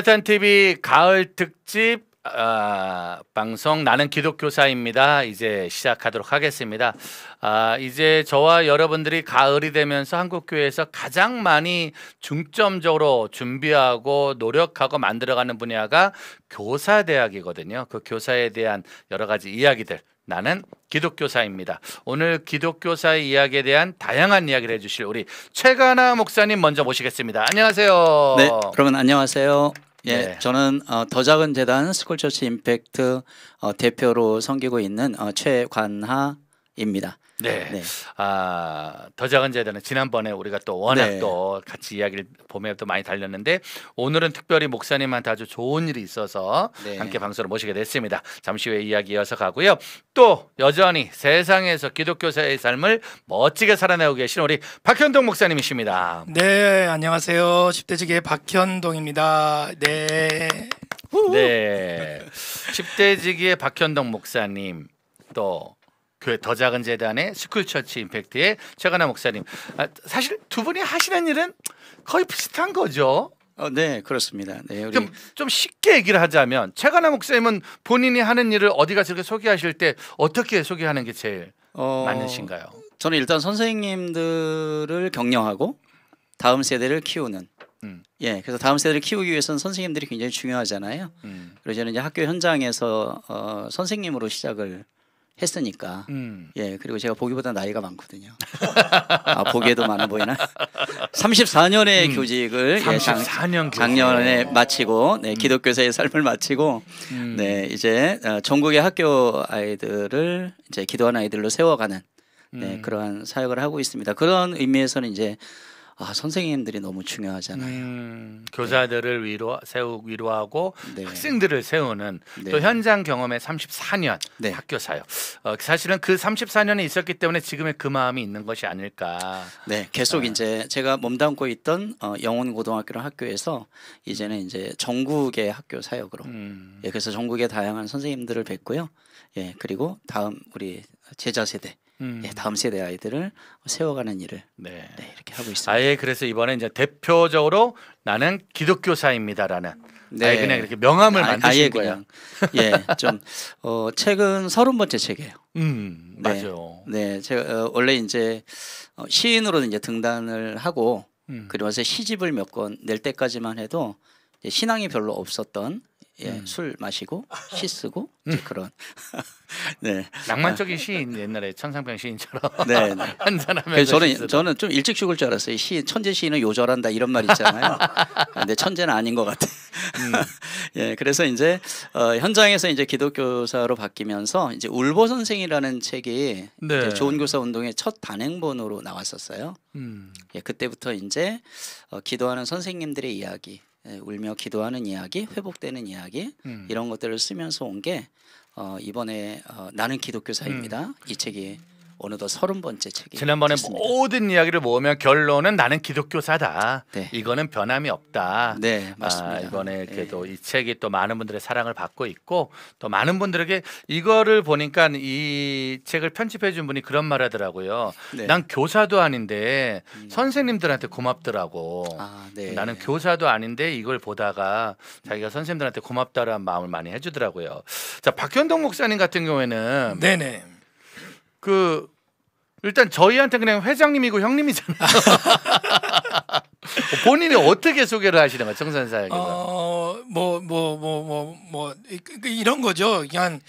탄TV 가을 특집 방송 나는 기독교사입니다. 이제 시작하도록 하겠습니다. 이제 저와 여러분들이 가을이 되면서 한국교회에서 가장 많이 중점적으로 준비하고 노력하고 만들어가는 분야가 교사대학이거든요. 그 교사에 대한 여러 가지 이야기들, 나는 기독교사입니다. 오늘 기독교사의 이야기에 대한 다양한 이야기를 해주실 우리 최가나 목사님 먼저 모시겠습니다. 안녕하세요. 네, 여러분 안녕하세요. 예, 네. 저는 더 작은 재단 스쿨처치 임팩트 대표로 섬기고 있는 최관하입니다. 네. 네. 더 작은 재단은 지난번에 우리가 또 워낙 네. 또 같이 이야기를 보면 또 많이 달렸는데 오늘은 특별히 목사님한테 아주 좋은 일이 있어서 네. 함께 방송을 모시게 됐습니다. 잠시 후에 이야기 이어서 가고요. 또 여전히 세상에서 기독교사의 삶을 멋지게 살아내고 계신 우리 박현동 목사님이십니다. 네, 안녕하세요. 10대 지기의 박현동입니다. 네. 네. 10대 지기의 박현동 목사님, 또 교회 더 작은 재단의 스쿨처치 임팩트의 최가나 목사님. 사실 두 분이 하시는 일은 거의 비슷한 거죠. 네, 그렇습니다. 네, 우리 좀 쉽게 얘기를 하자면 최가나 목사님은 본인이 하는 일을 어디 가서 이렇게 소개하실 때 어떻게 소개하는 게 제일 맞으신가요? 저는 일단 선생님들을 격려하고 다음 세대를 키우는. 예, 그래서 다음 세대를 키우기 위해서는 선생님들이 굉장히 중요하잖아요. 그래서 저는 이제 학교 현장에서 선생님으로 시작을 했으니까. 예, 그리고 제가 보기보다 나이가 많거든요. 보기에도 많아 보이나? 34년의 교직을 34년 작년에 마치고, 네, 기독교사의 삶을 마치고, 네, 이제 전국의 학교 아이들을 이제 기도하는 아이들로 세워가는 네, 그러한 사역을 하고 있습니다. 그런 의미에서는 이제 선생님들이 너무 중요하잖아요. 교사들을 위로하고 네. 학생들을 세우는 네. 또 현장 경험의 34년 네. 학교 사역. 사실은 그 34년이 있었기 때문에 지금의 그 마음이 있는 것이 아닐까. 네, 계속 이제 제가 몸담고 있던 영혼고등학교랑 학교에서 이제는 이제 전국의 학교 사역으로. 예, 그래서 전국의 다양한 선생님들을 뵙고요. 예, 그리고 다음 우리 제자 세대. 예, 다음 세대 아이들을 세워가는 일을 네. 네, 이렇게 하고 있습니다. 아예 그래서 이번에 이제 대표적으로 나는 기독교사입니다라는 네. 아예 그냥 이렇게 명함을 만드신 아예 거예요. 그냥 좀 책은 30번째 책이에요. 맞아요. 네, 제가 원래 이제 시인으로 이제 등단을 하고 그리고 와서 시집을 몇 권 낼 때까지만 해도 이제 신앙이 별로 없었던 술 마시고 시 쓰고 이제 그런 네. 낭만적인 시인, 옛날에 천상병 시인처럼 네, 네. 한잔하면서 그래서 저는 좀 일찍 죽을 줄 알았어요. 천재 시인은 요절한다 이런 말 있잖아요. 근데 천재는 아닌 것 같아. 예, 그래서 이제 현장에서 이제 기독교사로 바뀌면서 이제 울보 선생이라는 책이 네. 이제 좋은 교사 운동의 첫 단행본으로 나왔었어요. 예, 그때부터 이제 기도하는 선생님들의 이야기, 울며 기도하는 이야기, 회복되는 이야기 이런 것들을 쓰면서 온 게 이번에 나는 기독교사입니다. 이 책이 어느덧 30번째 책이 지난번에 됐습니다. 모든 이야기를 모으면 결론은 나는 기독교사다. 네. 이거는 변함이 없다. 네, 맞습니다. 이번에 그래도 이 책이 또 많은 분들의 사랑을 받고 있고 또 많은 분들에게 이거를 보니까 이 책을 편집해 준 분이 그런 말 하더라고요. 네. 난 교사도 아닌데 선생님들한테 고맙더라고. 네. 나는 교사도 아닌데 이걸 보다가 자기가 선생님들한테 고맙다라는 마음을 많이 해주더라고요. 자, 박현동 목사님 같은 경우에는 네네. 일단 저희한테 그냥 회장님이고 형님이잖아요. 본인이 어떻게 소개를 하시는 거예요, 청산사역에서? 이런 거죠. 그냥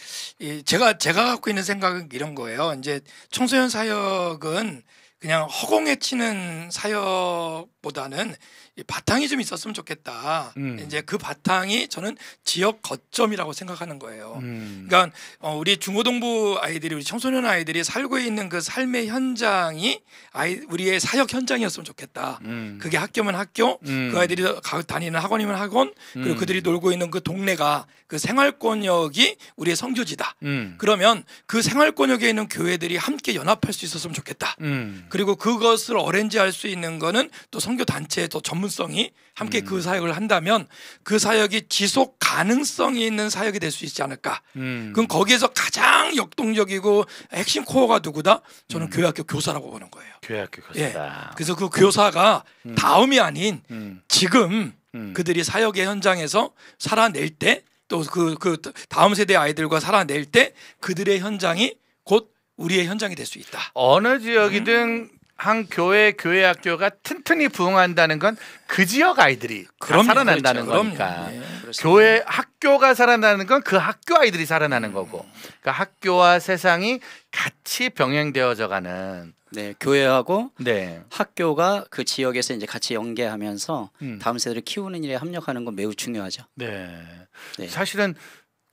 제가 갖고 있는 생각은 이런 거예요. 이제 청소년 사역은 그냥 허공에 치는 사역보다는 이 바탕이 좀 있었으면 좋겠다. 이제 그 바탕이 저는 지역 거점이라고 생각하는 거예요. 그러니까 우리 중고등부 아이들이, 우리 청소년 아이들이 살고 있는 그 삶의 현장이 우리의 사역 현장이었으면 좋겠다. 그게 학교면 학교, 그 아이들이 다니는 학원이면 학원, 그리고 그들이 놀고 있는 그 동네가 그 생활권역이 우리의 성교지다. 그러면 그 생활권역에 있는 교회들이 함께 연합할 수 있었으면 좋겠다. 그리고 그것을 어레인지할 수 있는 거는 또 선교 단체의 또 전문성이 함께 그 사역을 한다면 그 사역이 지속 가능성이 있는 사역이 될 수 있지 않을까. 그럼 거기에서 가장 역동적이고 핵심 코어가 누구다? 저는 교회학교 교사라고 보는 거예요. 교회학교 교사다. 예. 그래서 그 교사가 다음이 아닌 지금 그들이 사역의 현장에서 살아낼 때 또 그 다음 세대 아이들과 살아낼 때 그들의 현장이 곧 우리의 현장이 될 수 있다. 어느 지역이든 한 교회 학교가 튼튼히 부흥한다는 건 그 지역 아이들이 살아난다는 그렇죠. 거니까. 네, 교회 학교가 살아나는 건 그 학교 아이들이 살아나는 거고. 그러니까 학교와 세상이 같이 병행되어져 가는. 네, 교회하고 네. 학교가 그 지역에서 이제 같이 연계하면서 다음 세대를 키우는 일에 합력하는 건 매우 중요하죠. 네. 네. 사실은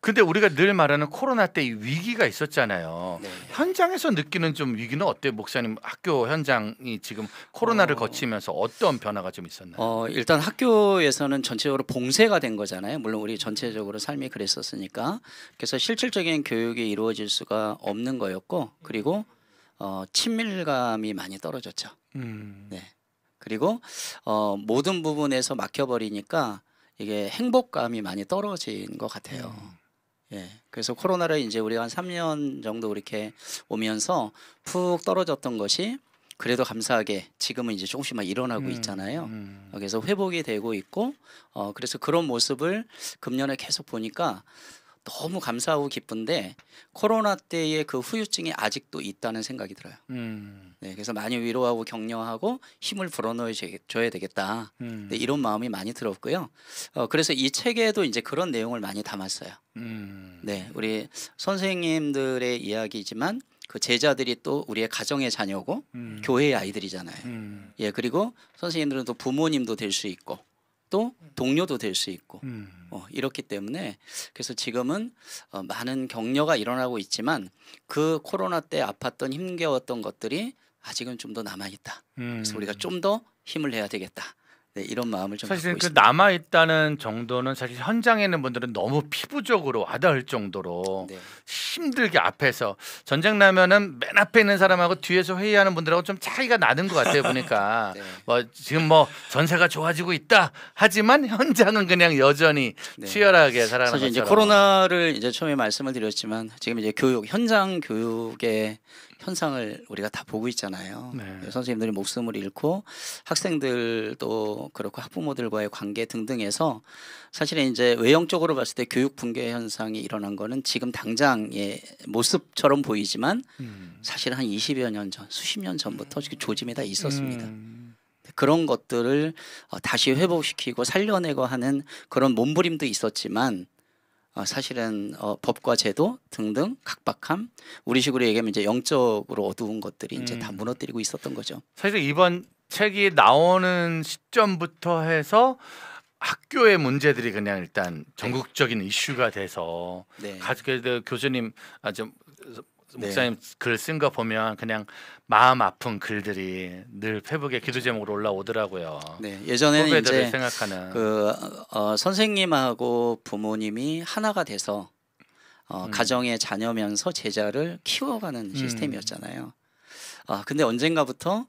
근데 우리가 늘 말하는 코로나 때 이 위기가 있었잖아요. 네. 현장에서 느끼는 좀 위기는 어때요, 목사님? 학교 현장이 지금 코로나를 거치면서 어떤 변화가 좀 있었나요? 일단 학교에서는 전체적으로 봉쇄가 된 거잖아요. 물론 우리 전체적으로 삶이 그랬었으니까. 그래서 실질적인 교육이 이루어질 수가 없는 거였고, 그리고 친밀감이 많이 떨어졌죠. 네. 그리고 모든 부분에서 막혀버리니까 이게 행복감이 많이 떨어진 것 같아요. 예. 그래서 코로나를 이제 우리가 한 3년 정도 이렇게 오면서 푹 떨어졌던 것이 그래도 감사하게 지금은 이제 조금씩 막 일어나고 있잖아요. 그래서 회복이 되고 있고, 그래서 그런 모습을 금년에 계속 보니까 너무 감사하고 기쁜데 코로나 때의 그 후유증이 아직도 있다는 생각이 들어요. 네, 그래서 많이 위로하고 격려하고 힘을 불어넣어줘야 되겠다. 네, 이런 마음이 많이 들었고요. 그래서 이 책에도 이제 그런 내용을 많이 담았어요. 네, 우리 선생님들의 이야기지만 그 제자들이 또 우리의 가정의 자녀고 교회의 아이들이잖아요. 예, 그리고 선생님들은 또 부모님도 될 수 있고 또 동료도 될 수 있고 이렇기 때문에 그래서 지금은 많은 격려가 일어나고 있지만 그 코로나 때 아팠던 힘겨웠던 것들이 아직은 좀 더 남아 있다. 그래서 우리가 좀 더 힘을 내야 되겠다. 네, 이런 마음을 좀 사실 갖고 그 있습니다. 남아 있다는 정도는 사실 현장에 있는 분들은 너무 피부적으로 와닿을 정도로 네. 힘들게 앞에서 전쟁 나면은 맨 앞에 있는 사람하고 뒤에서 회의하는 분들하고 좀 차이가 나는 것 같아요 보니까. 네. 뭐 지금 뭐 전세가 좋아지고 있다 하지만 현장은 그냥 여전히 네. 치열하게 살아가는 사실 이제 것처럼. 코로나를 이제 처음에 말씀을 드렸지만 지금 이제 교육 현장 교육의 현상을 우리가 다 보고 있잖아요. 네. 선생님들이 목숨을 잃고 학생들도 그렇고 학부모들과의 관계 등등에서 사실은 이제 외형적으로 봤을 때 교육 붕괴 현상이 일어난 거는 지금 당장의 모습처럼 보이지만 사실 한 20여 년 전, 수십 년 전부터 조짐이 다 있었습니다. 그런 것들을 다시 회복시키고 살려내고 하는 그런 몸부림도 있었지만 사실은 법과 제도 등등 각박함, 우리식으로 얘기하면 이제 영적으로 어두운 것들이 이제 다 무너뜨리고 있었던 거죠. 사실 사실 이번 책이 나오는 시점부터 해서 학교의 문제들이 그냥 일단 전국적인 이슈가 돼서 네. 가족들 교수님 좀 네. 목사님 글 쓴 거 보면 그냥 마음 아픈 글들이 늘 페북에 기도 제목으로 올라오더라고요. 네, 예전에는 후배들을 이제 생각하는 그 선생님하고 부모님이 하나가 돼서 가정의 자녀면서 제자를 키워가는 시스템이었잖아요. 근데 언젠가부터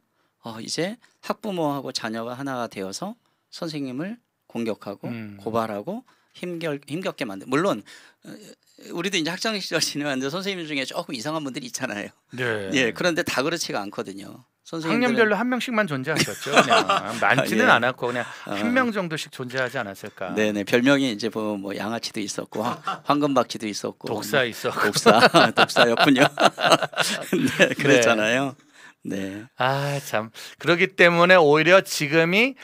이제 학부모하고 자녀가 하나가 되어서 선생님을 공격하고 고발하고 힘겹게 만든. 물론 우리도 이제 학창 시절 지내왔는데 선생님 중에 조금 이상한 분들이 있잖아요. 네. 예, 그런데 다 그렇지가 않거든요. 학년별로 한 명씩만 존재하셨죠. 그냥 많지는 예. 않았고 그냥 한 명 정도씩 존재하지 않았을까. 네네, 별명이 이제 뭐 양아치도 있었고 황금박쥐도 있었고 독사 있었고. 독사였군요. 네, 그랬잖아요. 네. 참 그렇기 때문에 오히려 지금이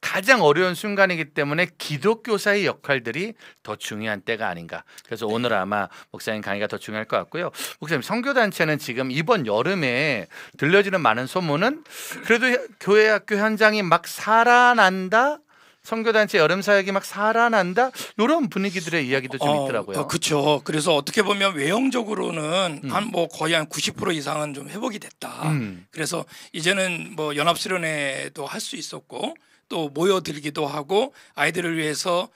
가장 어려운 순간이기 때문에 기독교사의 역할들이 더 중요한 때가 아닌가. 그래서 오늘 아마 목사님 강의가 더 중요할 것 같고요. 목사님, 선교단체는 지금 이번 여름에 들려지는 많은 소문은 그래도 교회 학교 현장이 막 살아난다. 선교단체 여름 사역이 막 살아난다. 이런 분위기들의 이야기도 좀 있더라고요. 그렇죠. 그래서 어떻게 보면 외형적으로는 한 뭐 거의 한 90% 이상은 좀 회복이 됐다. 그래서 이제는 뭐 연합수련회도 할 수 있었고 또 모여들기도 하고 아이들을 위해서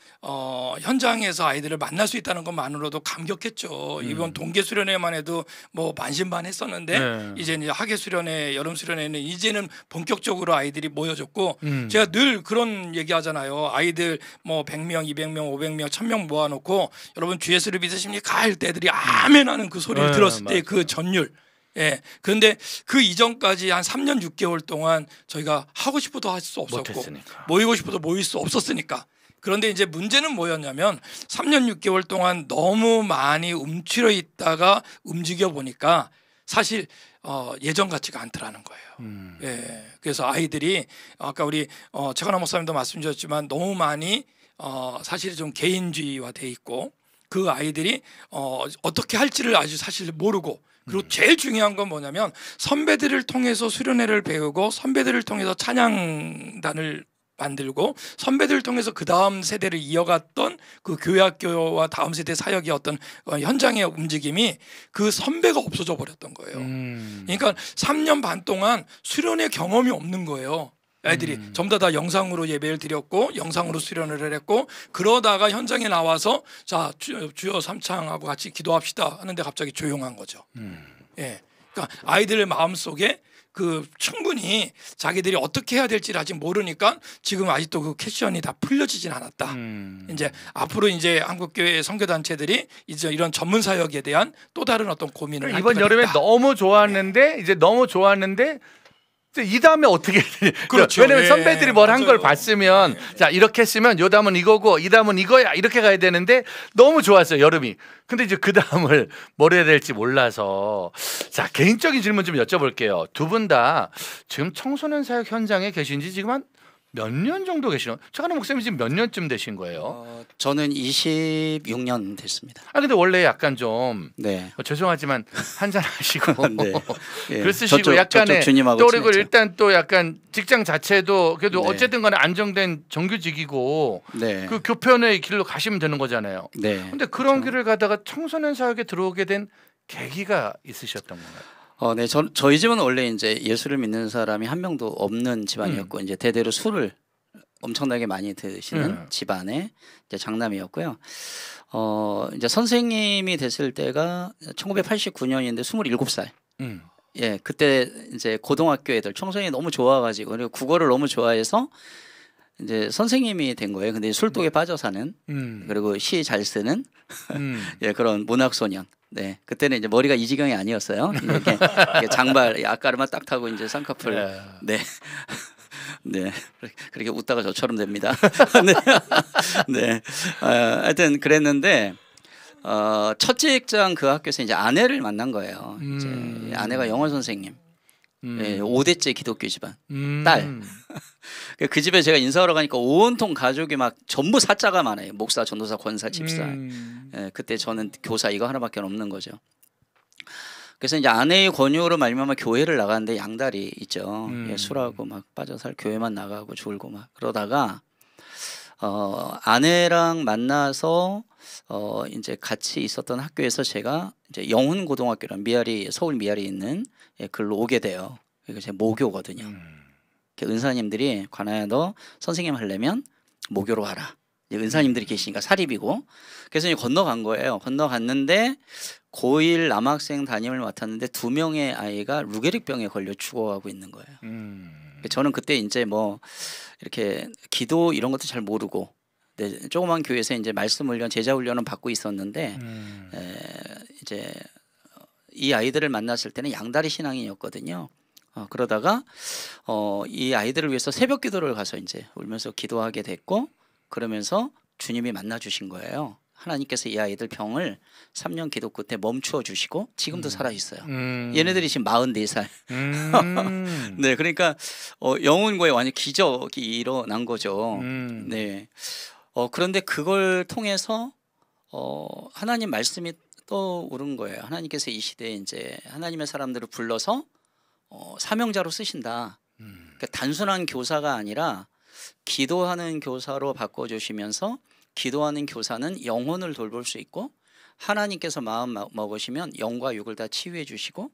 현장에서 아이들을 만날 수 있다는 것만으로도 감격했죠. 이번 동계 수련회만 해도 뭐 반신반했었는데 네. 이제 하계 수련회, 여름 수련회는 이제는 본격적으로 아이들이 모여졌고 제가 늘 그런 얘기하잖아요. 아이들 뭐 100명, 200명, 500명, 1000명 모아놓고 여러분 주 예수를 믿으십니까? 할 때 애들이 아멘 하는 그 소리를 들었을 때 그 전율. 예. 그런데 그 이전까지 한 3년 6개월 동안 저희가 하고 싶어도 할 수 없었고 못했으니까. 모이고 싶어도 모일 수 없었으니까 그런데 이제 문제는 뭐였냐면 3년 6개월 동안 너무 많이 움츠려 있다가 움직여 보니까 사실 예전 같지가 않더라는 거예요. 예, 그래서 아이들이 아까 우리 최관하 목사님도 말씀주셨지만 너무 많이 사실 좀 개인주의화 돼 있고 그 아이들이 어떻게 할지를 아주 사실 모르고 그리고 제일 중요한 건 뭐냐면 선배들을 통해서 수련회를 배우고 선배들을 통해서 찬양단을 만들고 선배들을 통해서 그 다음 세대를 이어갔던 그 교회학교와 다음 세대 사역의 어떤 현장의 움직임이 그 선배가 없어져 버렸던 거예요. 그러니까 3년 반 동안 수련회 경험이 없는 거예요. 애들이 전부 다 영상으로 예배를 드렸고 영상으로 수련회를 했고 그러다가 현장에 나와서 자 주여 삼창하고 같이 기도합시다 하는데 갑자기 조용한 거죠. 예, 그러니까 아이들의 마음 속에 그 충분히 자기들이 어떻게 해야 될지를 아직 모르니까 지금 아직도 그 캐션이 다 풀려지진 않았다. 이제 앞으로 이제 한국교회 선교단체들이 이제 이런 전문 사역에 대한 또 다른 어떤 고민을 할 이번 때가 여름에 있다. 너무 좋았는데 이제 너무 좋았는데 이제 이 다음에 어떻게 해야 되지? 그렇죠. 왜냐면 예, 선배들이 뭘 한 걸 맞아요. 봤으면 자 이렇게 했으면 요 다음은 이거고 이 다음은 이거야 이렇게 가야 되는데 너무 좋았어요 여름이. 근데 이제 그 다음을 뭘 해야 될지 몰라서 자 개인적인 질문 좀 여쭤볼게요. 두 분 다 지금 청소년 사역 현장에 계신지 지금 한 몇 년 정도 계시나요? 최관하 목사님 지금 몇 년쯤 되신 거예요? 저는 26년 됐습니다. 아 근데 원래 약간 좀 네. 죄송하지만 한잔 하시고 네. 예. 글 쓰시고 저쪽 약간의 주님하고 또 그리고 친했죠. 일단 또 약간 직장 자체도 그래도 네. 어쨌든 간에 안정된 정규직이고 네. 그 교편의 길로 가시면 되는 거잖아요. 네. 근데 그런 그렇죠. 길을 가다가 청소년 사역에 들어오게 된 계기가 있으셨던 건가요? 네, 저희 집은 원래 이제 예수를 믿는 사람이 한 명도 없는 집안이었고 이제 대대로 술을 엄청나게 많이 드시는 집안의 이제 장남이었고요. 이제 선생님이 됐을 때가 1989년인데 27살. 예, 그때 이제 고등학교 애들 청소년이 너무 좋아가지고 그리고 국어를 너무 좋아해서 이제 선생님이 된 거예요. 근데 술독에 빠져 사는 그리고 시 잘 쓰는 예, 그런 문학 소년. 네, 그때는 이제 머리가 이 지경이 아니었어요. 이렇게 장발 앞가르마 딱 타고 이제 쌍꺼풀. 네, 네, 그렇게 웃다가 저처럼 됩니다. 네, 네. 하여튼 그랬는데 첫 직장 그 학교에서 이제 아내를 만난 거예요. 이제 아내가 영어 선생님. 예, 5대째 기독교 집안 딸. 그 집에 제가 인사하러 가니까 온통 가족이 막 전부 사자가 많아요. 목사, 전도사, 권사, 집사. 예, 그때 저는 교사 이거 하나밖에 없는 거죠. 그래서 이제 아내의 권유로 말미암아 교회를 나가는데 양다리 있죠. 예, 술하고 막 빠져 살 교회만 나가고 졸고 막 그러다가 아내랑 만나서 이제 같이 있었던 학교에서 제가 이제 영훈고등학교란 미아리 서울 미아리 있는 예, 글로 오게 돼요. 그러니까 제 모교거든요. 은사님들이 관아야 너 선생님 하려면 모교로 와라. 은사님들이 계시니까 사립이고 그래서 이제 건너간 거예요. 건너갔는데 고1 남학생 담임을 맡았는데 2명의 아이가 루게릭병에 걸려 죽어가고 있는 거예요. 저는 그때 이제 뭐 이렇게 기도 이런 것도 잘 모르고 네, 조그만 교회에서 이제 말씀 훈련, 제자 훈련은 받고 있었는데 이제 이 아이들을 만났을 때는 양다리 신앙인이었거든요. 그러다가 이 아이들을 위해서 새벽 기도를 가서 이제 울면서 기도하게 됐고 그러면서 주님이 만나 주신 거예요. 하나님께서 이 아이들 병을 3년 기도 끝에 멈추어 주시고 지금도 살아 있어요. 얘네들이 지금 44살. 네, 그러니까 영혼과의 완전 기적이 일어난 거죠. 네. 그런데 그걸 통해서 하나님 말씀이 떠오른 거예요. 하나님께서 이 시대에 이제 하나님의 사람들을 불러서 사명자로 쓰신다. 그러니까 단순한 교사가 아니라 기도하는 교사로 바꿔주시면서 기도하는 교사는 영혼을 돌볼 수 있고 하나님께서 마음 먹으시면 영과 육을 다 치유해 주시고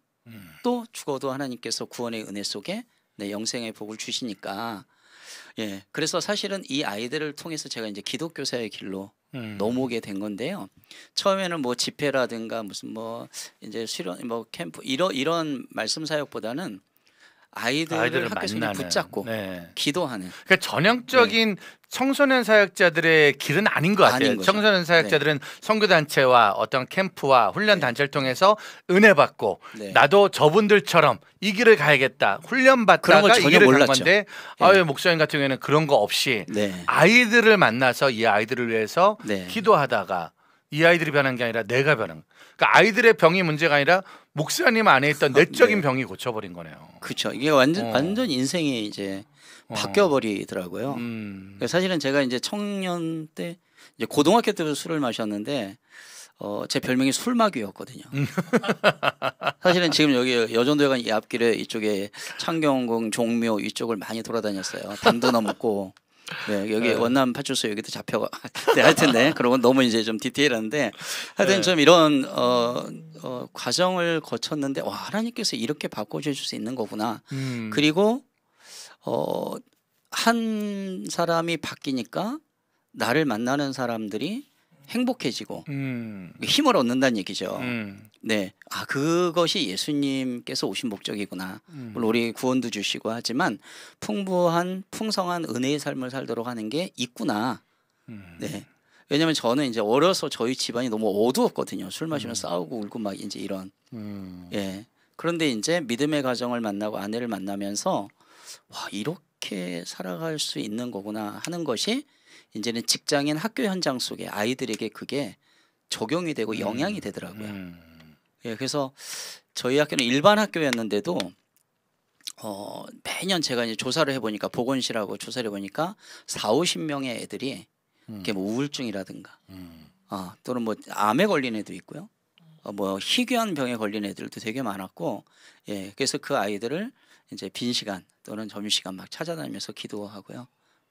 또 죽어도 하나님께서 구원의 은혜 속에 내 영생의 복을 주시니까 예, 그래서 사실은 이 아이들을 통해서 제가 이제 기독교사의 길로 넘어오게 된 건데요. 처음에는 뭐 집회라든가 무슨 뭐 이제 수련 뭐 캠프 이런 말씀 사역보다는 아이들을 학교에서 그냥 붙잡고 네. 기도하는. 그러니까 전형적인 청소년 사역자들의 길은 아닌 것 같아요. 아닌 거죠. 청소년 사역자들은 선교단체와 어떤 캠프와 훈련 단체를 통해서 은혜 받고 나도 저분들처럼 이 길을 가야겠다. 훈련 받다가 이 길을 간 건데 목사님 같은 경우에는 그런 거 없이 아이들을 만나서 이 아이들을 위해서 기도하다가 이 아이들이 변한 게 아니라 내가 변한. 그러니까 아이들의 병이 문제가 아니라 목사님 안에 있던 내적인 병이 고쳐버린 거네요. 그렇죠. 이게 완전 인생이 이제 바뀌어 버리더라고요. 사실은 제가 이제 청년 때 이제 고등학교 때부터 술을 마셨는데 제 별명이 술마귀였거든요. 사실은 지금 여기 여전도회관 이 앞길에 이쪽에 창경궁, 종묘 이쪽을 많이 돌아다녔어요. 담도 넘고. 네, 여기 원남 파출소 여기도 잡혀가. 네, 하여튼 그런 건 너무 이제 좀 디테일한데 하여튼 좀 이런 과정을 거쳤는데 와, 하나님께서 이렇게 바꿔줄 수 있는 거구나. 그리고 한 사람이 바뀌니까 나를 만나는 사람들이 행복해지고 힘을 얻는다는 얘기죠. 네, 그것이 예수님께서 오신 목적이구나. 물론 우리 구원도 주시고 하지만 풍성한 은혜의 삶을 살도록 하는 게 있구나. 네, 왜냐하면 저는 이제 어려서 저희 집안이 너무 어두웠거든요. 술 마시면 싸우고 울고 막 이제 이런. 예. 그런데 이제 믿음의 가정을 만나고 아내를 만나면서 와, 이렇게 살아갈 수 있는 거구나 하는 것이 이제는 직장인 학교 현장 속에 아이들에게 그게 적용이 되고 영향이 되더라고요. 예, 그래서 저희 학교는 일반 학교였는데도 매년 제가 이제 조사를 해보니까 보건실하고 조사를 해보니까 40~50명의 애들이 이게 뭐 우울증이라든가 또는 뭐 암에 걸린 애도 있고요. 뭐 희귀한 병에 걸린 애들도 되게 많았고, 예, 그래서 그 아이들을 이제 빈 시간 또는 점심시간 막 찾아다니면서 기도하고요.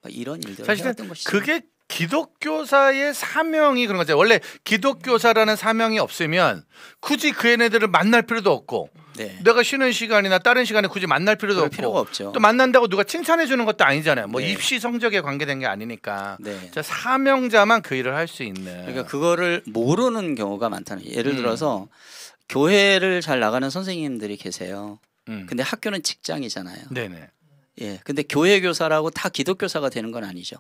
이런 일들을 해왔던 것이죠. 그게 기독교사의 사명이 그런 거죠. 원래 기독교사라는 사명이 없으면 굳이 그 애네들을 만날 필요도 없고 내가 쉬는 시간이나 다른 시간에 굳이 만날 필요도 없고 필요가 없죠. 또 만난다고 누가 칭찬해 주는 것도 아니잖아요. 뭐 입시 성적에 관계된 게 아니니까 사명자만 그 일을 할 수 있는. 그러니까 그거를 모르는 경우가 많다는. 예를 들어서 교회를 잘 나가는 선생님들이 계세요. 근데 학교는 직장이잖아요. 네네. 예, 근데 교회 교사라고 다 기독교사가 되는 건 아니죠.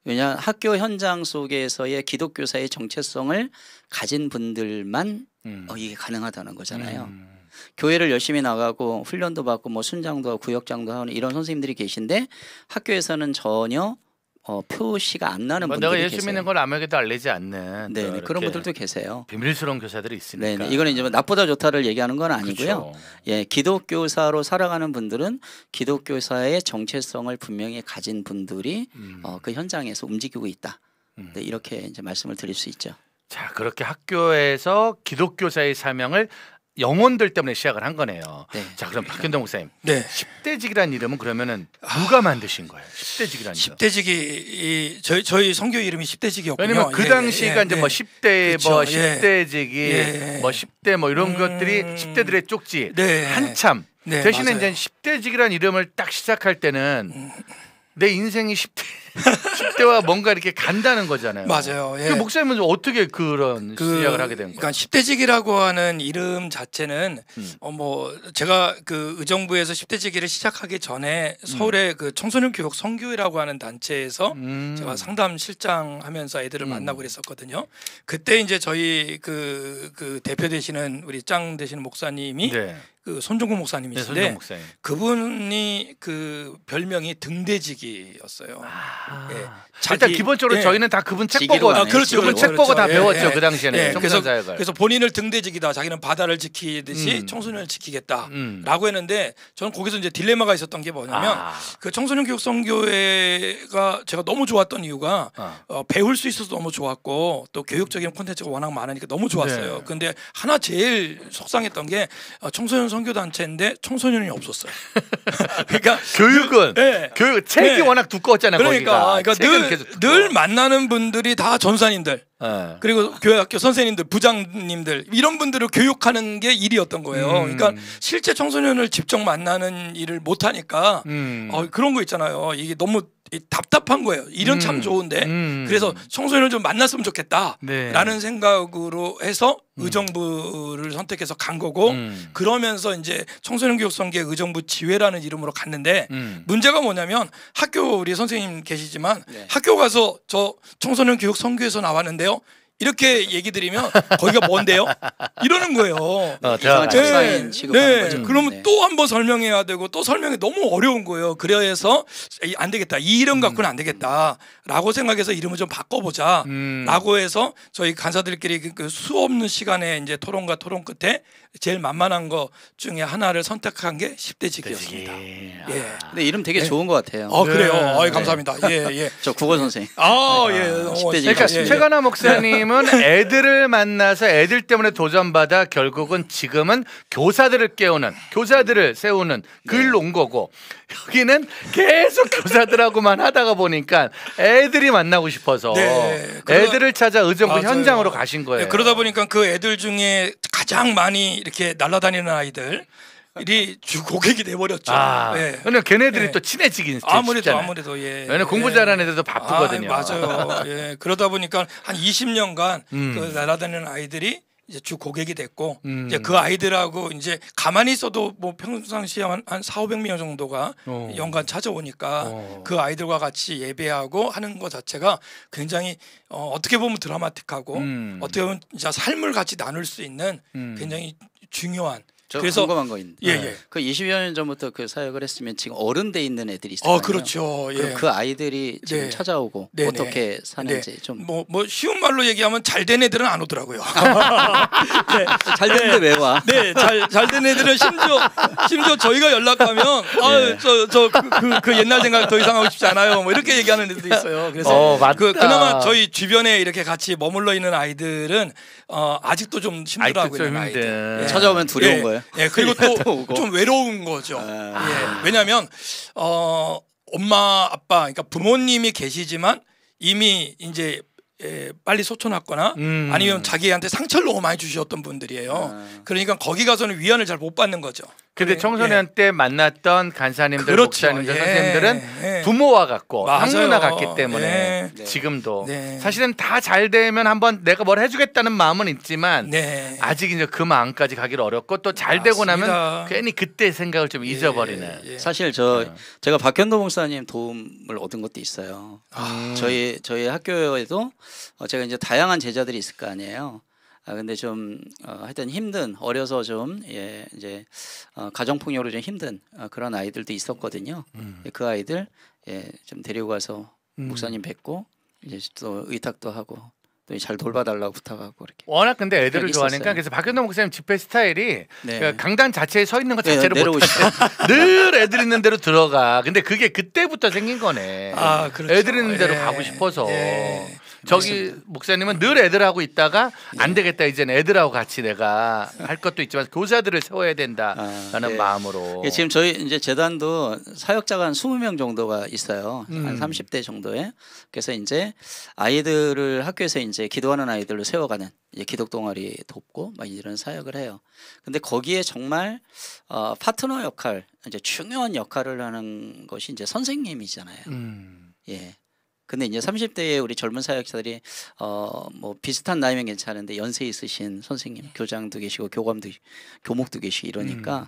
왜냐, 학교 현장 속에서의 기독교사의 정체성을 가진 분들만 이게 가능하다는 거잖아요. 교회를 열심히 나가고 훈련도 받고 뭐 순장도 하고 구역장도 하는 이런 선생님들이 계신데 학교에서는 전혀 표시가 안 나는 분들이 내가 예수 계세요. 믿는 걸 남에게도 알리지 않는 그런 분들도 계세요. 비밀스러운 교사들이 있으니까. 이거는 이제 나쁘다 좋다를 얘기하는 건 아니고요. 예, 기독교사로 살아가는 분들은 기독교사의 정체성을 분명히 가진 분들이 그 현장에서 움직이고 있다. 네, 이렇게 이제 말씀을 드릴 수 있죠. 자, 그렇게 학교에서 기독교사의 사명을 영혼들 때문에 시작을 한 거네요. 자, 그럼 박현동 목사님, 10대직이라는 이름은 그러면은 누가 만드신 거예요? 10대직이라는 이름. 10대직이 저희 선교 이름이 10대직이었군요. 왜냐면 그 당시가 이제 뭐 10대 뭐 10대직이 뭐 10대 뭐 이런 것들이 10대들의 쪽지 한참 대신에 이제 10대직이라는 이름을 딱 시작할 때는 내 인생이 10대와 뭔가 이렇게 간다는 거잖아요. 맞아요. 그 목사님은 어떻게 그런 시작을 하게 된 거예요? 그러니까 10대직이라고 하는 이름 자체는 뭐 제가 그 의정부에서 10대직이를 시작하기 전에 서울의 그 청소년 교육 선교회라고 하는 단체에서 제가 상담 실장하면서 애들을 만나고 그랬었거든요. 그때 이제 저희 그 대표 되시는 우리 짱 되시는 목사님이 그 손종국 목사님이신데 그분이 그 별명이 등대직이었어요. 일단 기본적으로 저희는 다 그분 책 보고 그분 책 보고 다 배웠죠. 그 당시에는. 그래서 본인을 등대직이다. 자기는 바다를 지키듯이 청소년을 지키겠다라고 했는데 저는 거기서 이제 딜레마가 있었던 게 뭐냐면 그 청소년 교육 선교회가 제가 너무 좋았던 이유가 배울 수 있어서 너무 좋았고 또 교육적인 콘텐츠가 워낙 많으니까 너무 좋았어요. 근데 하나 제일 속상했던 게 청소년 선교 단체인데 청소년이 없었어요. 그러니까 교육은 교육 책이 워낙 두꺼웠잖아요. 그러니까 늘 만나는 분들이 다 전사님들 그리고 교회학교 선생님들, 부장님들 이런 분들을 교육하는 게 일이었던 거예요. 그러니까 실제 청소년을 직접 만나는 일을 못 하니까 그런 거 있잖아요. 이게 너무 답답한 거예요. 일은 참 좋은데 그래서 청소년을 좀 만났으면 좋겠다라는 생각으로 해서 의정부를 선택해서 간 거고 그러면서 이제 청소년 교육 선계 의정부 지회라는 이름으로 갔는데 문제가 뭐냐면 학교 우리 선생님 계시지만 학교 가서 저 청소년 교육 선교에서 나왔는데요. 이렇게 얘기 드리면 거기가 뭔데요? 이러는 거예요. 이상한 작사인 취급하는 거죠. 그러면 또 한 번 설명해야 되고 또 설명이 너무 어려운 거예요. 그래서 안 되겠다. 이 이름 갖고는 안 되겠다라고 생각해서 이름을 좀 바꿔보자라고 해서 저희 간사들끼리 그 수없는 시간에 이제 토론과 토론 끝에 제일 만만한 거 중에 하나를 선택한 게 10대 지기였습니다. 예. 근데 이름 되게 좋은 것 같아요. 그래요. 감사합니다. 예. 저 국어 선생님. 10대 지기. 그러니까 최가나 목사님은 애들을 만나서 애들 때문에 도전받아 결국은 지금은 교사들을 깨우는, 교사들을 세우는 글로 온 거고, 여기는 계속 교사들하고만 하다가 보니까 애들이 만나고 싶어서 애들을 찾아 의정부 현장으로 가신 거예요. 그러다 보니까 그 애들 중에 가장 많이 이렇게 날아다니는 아이들이 주 고객이 돼버렸죠. 근데 걔네들이 또 친해지긴 아무래도 왜냐면 공부 잘하는 애들도 바쁘거든요. 맞아요. 그러다 보니까 한 20년간 그 날아다니는 아이들이 이제 주 고객이 됐고 이제 그 아이들하고 이제 가만히 있어도 뭐 평상시에 한 4,500명 정도가 연간 찾아오니까 그 아이들과 같이 예배하고 하는 것 자체가 굉장히 어떻게 보면 드라마틱하고 어떻게 보면 진짜 삶을 같이 나눌 수 있는 굉장히 중요한. 그래서 궁금한 거 있는데 그 20여 년 전부터 그 사역을 했으면 지금 어른 돼 있는 애들이 있어요. 그렇죠. 그럼 그 아이들이 지금 찾아오고 어떻게 사는지 좀 뭐 쉬운 말로 얘기하면 잘된 애들은 안 오더라고요. 잘 됐는데 왜 와? 잘된 애들은 심지어 저희가 연락하면 그 옛날 생각 더 이상 하고 싶지 않아요. 뭐 이렇게 얘기하는 애들도 있어요. 그래서 그나마 저희 주변에 이렇게 같이 머물러 있는 아이들은 아직도 좀 힘들어하고 있는 아이들. 찾아오면 두려운 거예요. 그리고 또 좀 외로운 거죠. 왜냐하면 엄마 아빠 그러니까 부모님이 계시지만 이미 이제 빨리 소천했거나 아니면 자기한테 상처를 너무 많이 주셨던 분들이에요. 그러니까 거기 가서는 위안을 잘 못 받는 거죠. 근데 청소년 때 만났던 간사님들, 목사님들, 선생님들은 부모와 같고 형누나 같기 때문에 지금도 사실은 다 잘 되면 한번 내가 뭘 해주겠다는 마음은 있지만 아직 이제 그 마음까지 가기를 어렵고 또 잘 되고 나면 괜히 그때 생각을 좀 잊어버리는. 사실 제가 박현도 목사님 도움을 얻은 것도 있어요. 저희 학교에도 제가 이제 다양한 제자들이 있을 거 아니에요. 근데 좀 하여튼 힘든 어려서 좀 이제 가정 폭력으로 좀 힘든 그런 아이들도 있었거든요. 그 아이들 좀 데리고 가서 목사님 뵙고 이제 또 의탁도 하고 또 잘 돌봐달라고 부탁하고 이렇게. 워낙 근데 애들을 좋아하니까 그래서 박현동 목사님 집회 스타일이 강단 자체에 서 있는 것 자체를 못 늘 애들 있는 대로 들어가. 근데 그게 그때부터 생긴 거네. 그렇죠. 애들 있는 대로 가고 싶어서. 저기 목사님은 늘 애들하고 있다가 안 되겠다 이제는 애들하고 같이 내가 할 것도 있지만 교사들을 세워야 된다라는 마음으로. 지금 저희 이제 재단도 사역자가 한 20명 정도가 있어요. 한 30대 정도에. 그래서 이제 아이들을 학교에서 이제 기도하는 아이들로 세워가는 이제 기독 동아리 돕고 막 이런 사역을 해요. 근데 거기에 정말 파트너 역할, 이제 중요한 역할을 하는 것이 이제 선생님이잖아요. 근데 이제 30대에 우리 젊은 사역자들이 뭐 비슷한 나이면 괜찮은데 연세 있으신 선생님, 교장도 계시고 교목도 계시고 이러니까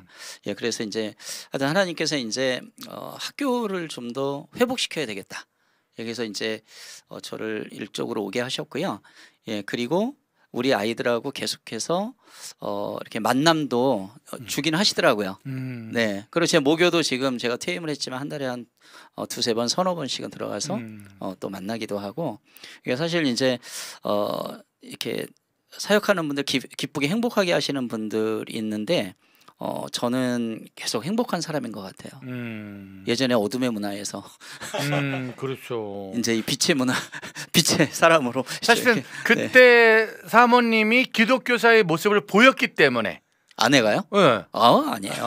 그래서 이제 하여튼 하나님께서 이제 학교를 좀 더 회복시켜야 되겠다. 여기서 이제 저를 일적으로 오게 하셨고요. 그리고 우리 아이들하고 계속해서 이렇게 만남도 주긴 하시더라고요. 그리고 제 모교도 지금 제가 퇴임을 했지만 한 달에 한 두세 번, 서너 번씩은 들어가서 또 만나기도 하고. 이게 사실 이제 이렇게 사역하는 분들 기쁘게 행복하게 하시는 분들이 있는데 저는 계속 행복한 사람인 것 같아요. 예전에 어둠의 문화에서 그렇죠. 이제 이 빛의 문화, 빛의 사람으로 사실은 그때 사모님이 기독교사의 모습을 보였기 때문에. 아내가요? 네. 아니에요.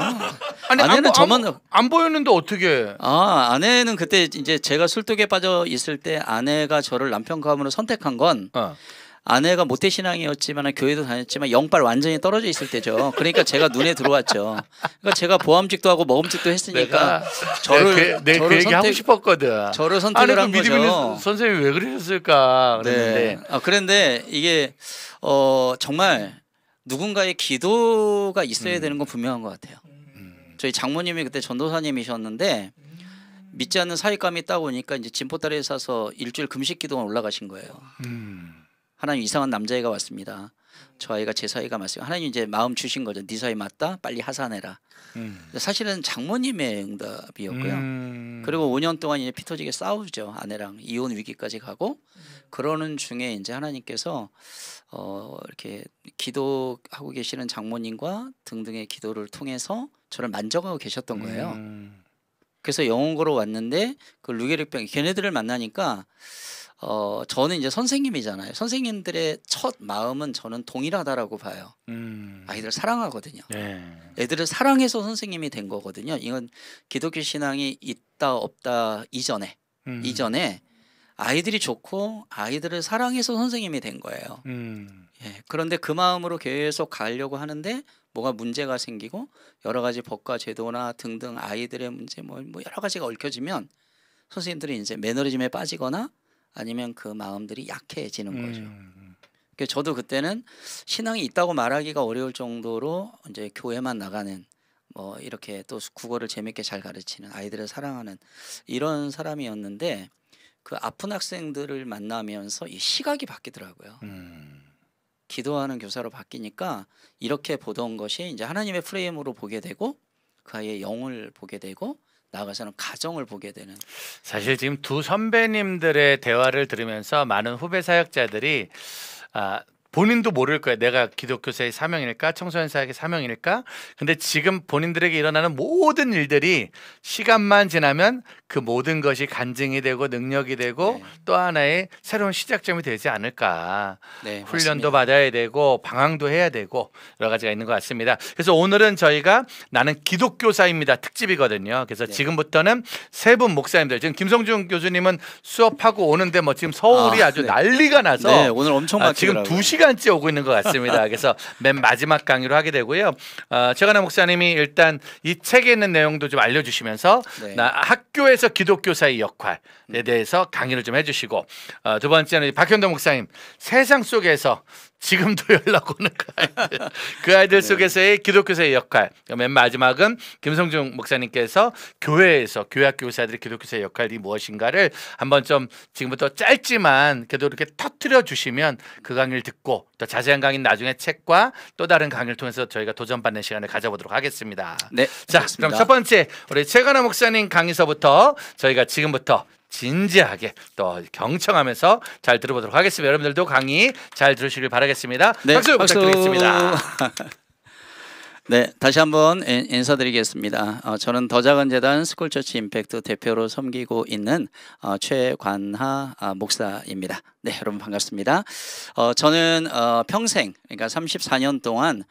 아니, 아내는 저만 안 보였는데 어떻게? 아내는 그때 이제 제가 술독에 빠져 있을 때 아내가 저를 남편 가문으로 선택한 건 아내가 모태신앙이었지만 교회도 다녔지만 영빨 완전히 떨어져 있을 때죠. 그러니까 제가 눈에 들어왔죠. 그러니까 제가 보암직도 하고 먹음직도 했으니까 저를 그 얘기 하고 싶었거든. 저를 선택을 한 그 거죠. 선생님이 왜 그러셨을까 그랬는데. 네. 그런데 이게 정말 누군가의 기도가 있어야 되는 건 분명한 것 같아요. 저희 장모님이 그때 전도사님이셨는데 믿지 않는 사익감이 딱 오니까 이제 진보다리에 사서 일주일 금식 기도가 올라가신 거예요. 하나님 이상한 남자애가 왔습니다. 저 아이가 제 사이가 맞습니다. 하나님 이제 마음 주신 거죠. 네 사이 맞다. 빨리 하산해라. 사실은 장모님의 응답이었고요. 그리고 5년 동안 이제 피 터지게 싸우죠. 아내랑 이혼 위기까지 가고 그러는 중에 이제 하나님께서 이렇게 기도하고 계시는 장모님과 등등의 기도를 통해서 저를 만져가고 계셨던 거예요. 그래서 영혼고로 왔는데 그 루게릭병 걔네들을 만나니까 저는 이제 선생님이잖아요. 선생님들의 첫 마음은 저는 동일하다라고 봐요. 아이들 사랑하거든요. 네. 애들을 사랑해서 선생님이 된 거거든요. 이건 기독교 신앙이 있다 없다 이전에 아이들이 좋고 아이들을 사랑해서 선생님이 된 거예요. 예, 그런데 그 마음으로 계속 가려고 하는데 뭐가 문제가 생기고 여러 가지 법과 제도나 등등 아이들의 문제 뭐 여러 가지가 얽혀지면 선생님들이 이제 매너리즘에 빠지거나 아니면 그 마음들이 약해지는 거죠. 그러니까 저도 그때는 신앙이 있다고 말하기가 어려울 정도로 이제 교회만 나가는 뭐 이렇게 또 국어를 재밌게 잘 가르치는 아이들을 사랑하는 이런 사람이었는데 그 아픈 학생들을 만나면서 이 시각이 바뀌더라고요. 기도하는 교사로 바뀌니까 이렇게 보던 것이 이제 하나님의 프레임으로 보게 되고 그 아이의 영을 보게 되고 나아가서는 가정을 보게 되는. 사실 지금 두 선배님들의 대화를 들으면서 많은 후배 사역자들이 본인도 모를 거예요. 내가 기독교사의 사명일까? 청소년 사역의 사명일까? 근데 지금 본인들에게 일어나는 모든 일들이 시간만 지나면 그 모든 것이 간증이 되고 능력이 되고 또 하나의 새로운 시작점이 되지 않을까. 훈련도 맞습니다. 받아야 되고 방황도 해야 되고 여러 가지가 있는 것 같습니다. 그래서 오늘은 저희가 나는 기독교사입니다 특집이거든요. 그래서 지금부터는 세 분 목사님들, 지금 김성중 교수님은 수업하고 오는데 뭐 지금 서울이 아주 난리가 나서 오늘 엄청 막히더라고요. 지금 2시간째 오고 있는 것 같습니다. 그래서 맨 마지막 강의로 하게 되고요. 최관하 목사님이 일단 이 책에 있는 내용도 좀 알려주시면서 학교에서 기독교사의 역할에 대해서 강의를 좀 해주시고 두 번째는 박현도 목사님 세상 속에서 지금도 연락 오는 그 아이들 속에서의 기독교사의 역할. 맨 마지막은 김성중 목사님께서 교회에서 교회학교 교사들의 기독교사의 역할이 무엇인가를 한번 좀 지금부터 짧지만 그래도 이렇게 터뜨려 주시면 그 강의를 듣고 또 자세한 강의는 나중에 책과 또 다른 강의를 통해서 저희가 도전받는 시간을 가져보도록 하겠습니다. 네, 자, 그럼 첫 번째 우리 최관하 목사님 강의서부터 저희가 지금부터 진지하게 또 경청하면서 잘 들어보도록 하겠습니다. 여러분들도 강의 잘 들으시길 바라겠습니다. 네, 박수 부탁드리겠습니다. 네, 다시 한번 인사드리겠습니다. 저는 더 작은 재단 스쿨처치 임팩트 대표로 섬기고 있는 최관하 목사입니다. 네, 여러분 반갑습니다. 저는 평생 그러니까 34년 동안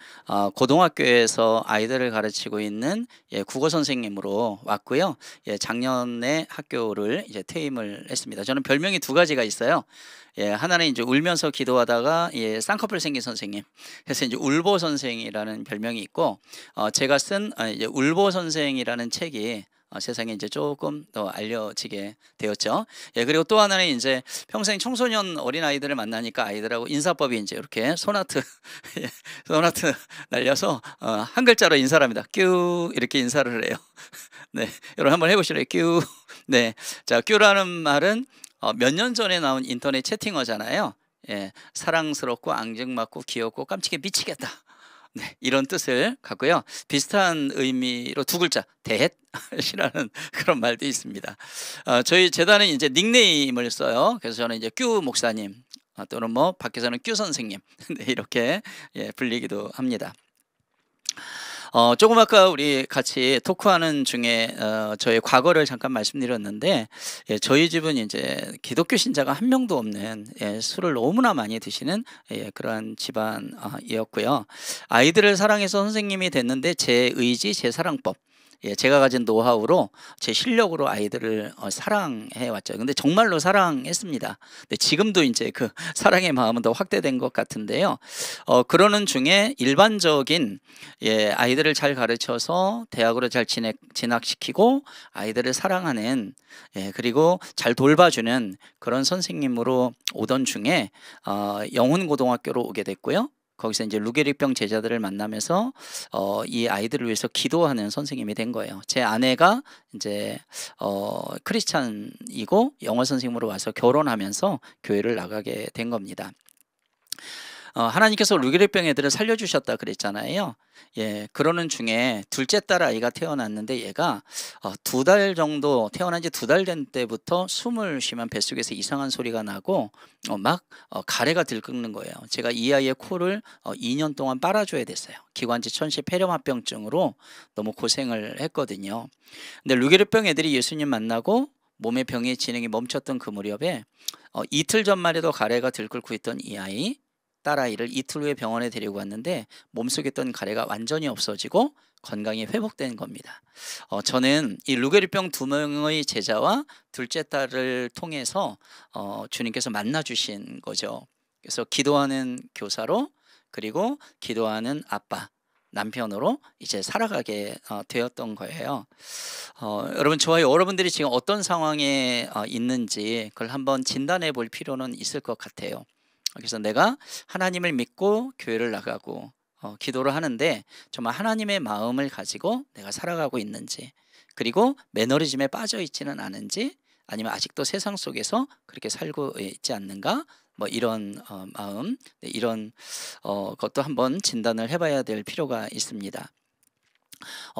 고등학교에서 아이들을 가르치고 있는 국어 선생님으로 왔고요. 작년에 학교를 이제 퇴임을 했습니다. 저는 별명이 두 가지가 있어요. 하나는 이제 울면서 기도하다가 쌍꺼풀 생긴 선생님. 그래서 이제 울보 선생이라는 별명이 있고 제가 쓴 이제 울보 선생이라는 책이 세상에 이제 조금 더 알려지게 되었죠. 그리고 또 하나는 이제 평생 청소년 어린 아이들을 만나니까 아이들하고 인사법이 이제 이렇게 소나트 날려서 한 글자로 인사를 합니다. 뀨 이렇게 인사를 해요. 네, 여러분 한번 해보실래요? 뀨. 네, 자 뀨라는 말은 몇 년 전에 나온 인터넷 채팅어잖아요. 사랑스럽고 앙증맞고 귀엽고 깜찍해 미치겠다. 네, 이런 뜻을 갖고요. 비슷한 의미로 두 글자 대헷이라는 그런 말도 있습니다. 저희 재단은 이제 닉네임을 써요. 그래서 저는 이제 뀨 목사님 또는 뭐 밖에서는 뀨 선생님 네, 이렇게 불리기도 합니다. 조금 아까 우리 같이 토크하는 중에 저의 과거를 잠깐 말씀드렸는데 저희 집은 이제 기독교 신자가 한 명도 없는 술을 너무나 많이 드시는 그러한 집안이었고요. 아이들을 사랑해서 선생님이 됐는데 제 의지, 제 사랑법 제가 가진 노하우로 제 실력으로 아이들을 사랑해 왔죠. 근데 정말로 사랑했습니다. 근데 지금도 이제 그 사랑의 마음은 더 확대된 것 같은데요. 그러는 중에 일반적인 아이들을 잘 가르쳐서 대학으로 잘 진학시키고 아이들을 사랑하는 그리고 잘 돌봐주는 그런 선생님으로 오던 중에 영훈고등학교로 오게 됐고요. 거기서 이제 루게릭병 제자들을 만나면서 이 아이들을 위해서 기도하는 선생님이 된 거예요. 제 아내가 이제 크리스찬이고 영어 선생님으로 와서 결혼하면서 교회를 나가게 된 겁니다. 하나님께서 루게릭병 애들을 살려주셨다 그랬잖아요. 그러는 중에 둘째 딸 아이가 태어났는데 얘가 2달 정도 태어난 지 2달 된 때부터 숨을 쉬면 뱃속에서 이상한 소리가 나고 막 가래가 들끓는 거예요. 제가 이 아이의 코를 2년 동안 빨아줘야 됐어요. 기관지 천시 폐렴합병증으로 너무 고생을 했거든요. 근데 루게릭병 애들이 예수님 만나고 몸의 병의 진행이 멈췄던 그 무렵에 이틀 전만 해도 가래가 들끓고 있던 이 아이 딸아이를 이틀 후에 병원에 데리고 왔는데 몸속에 있던 가래가 완전히 없어지고 건강이 회복된 겁니다. 저는 이 루게릭병 2명의 제자와 둘째 딸을 통해서 주님께서 만나 주신 거죠. 그래서 기도하는 교사로 그리고 기도하는 아빠 남편으로 이제 살아가게 되었던 거예요. 여러분, 저와 여러분들이 지금 어떤 상황에 있는지 그걸 한번 진단해 볼 필요는 있을 것 같아요. 그래서 내가 하나님을 믿고 교회를 나가고 기도를 하는데 정말 하나님의 마음을 가지고 내가 살아가고 있는지, 그리고 매너리즘에 빠져 있지는 않은지, 아니면 아직도 세상 속에서 그렇게 살고 있지 않는가, 뭐 이런 마음, 이런 것도 한번 진단을 해봐야 될 필요가 있습니다.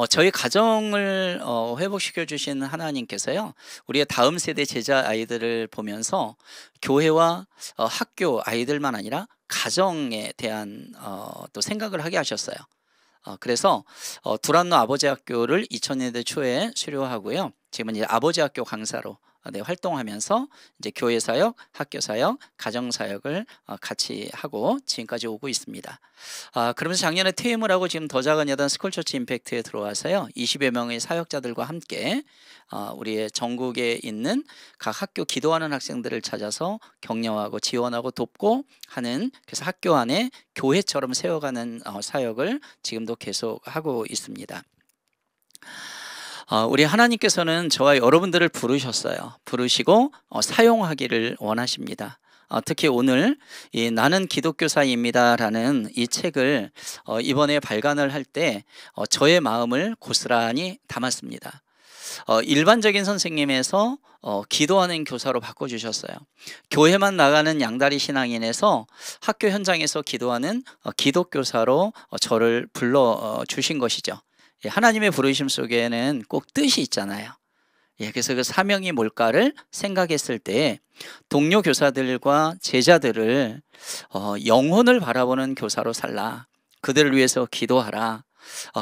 저희 가정을 회복시켜 주신 하나님께서요, 우리의 다음 세대 제자 아이들을 보면서 교회와 학교 아이들만 아니라 가정에 대한 또 생각을 하게 하셨어요. 그래서 두란노 아버지 학교를 2000년대 초에 수료하고요, 지금은 이제 아버지 학교 강사로 활동하면서 이제 교회 사역, 학교 사역, 가정 사역을 같이 하고 지금까지 오고 있습니다. 그러면서 작년에 퇴임을 하고 지금 더 작은 여단 스쿨처치 임팩트에 들어와서요, 20여 명의 사역자들과 함께 우리의 전국에 있는 각 학교 기도하는 학생들을 찾아서 격려하고 지원하고 돕고 하는, 그래서 학교 안에 교회처럼 세워가는 사역을 지금도 계속 하고 있습니다. 우리 하나님께서는 저와 여러분들을 부르셨어요. 부르시고 사용하기를 원하십니다. 특히 오늘 이 나는 기독교사입니다 라는 이 책을 이번에 발간을 할 때 저의 마음을 고스란히 담았습니다. 일반적인 선생님에서 기도하는 교사로 바꿔주셨어요. 교회만 나가는 양다리 신앙인에서 학교 현장에서 기도하는 기독교사로 저를 불러주신 것이죠. 하나님의 부르심 속에는 꼭 뜻이 있잖아요. 그래서 그 사명이 뭘까를 생각했을 때 동료 교사들과 제자들을 영혼을 바라보는 교사로 살라, 그들을 위해서 기도하라,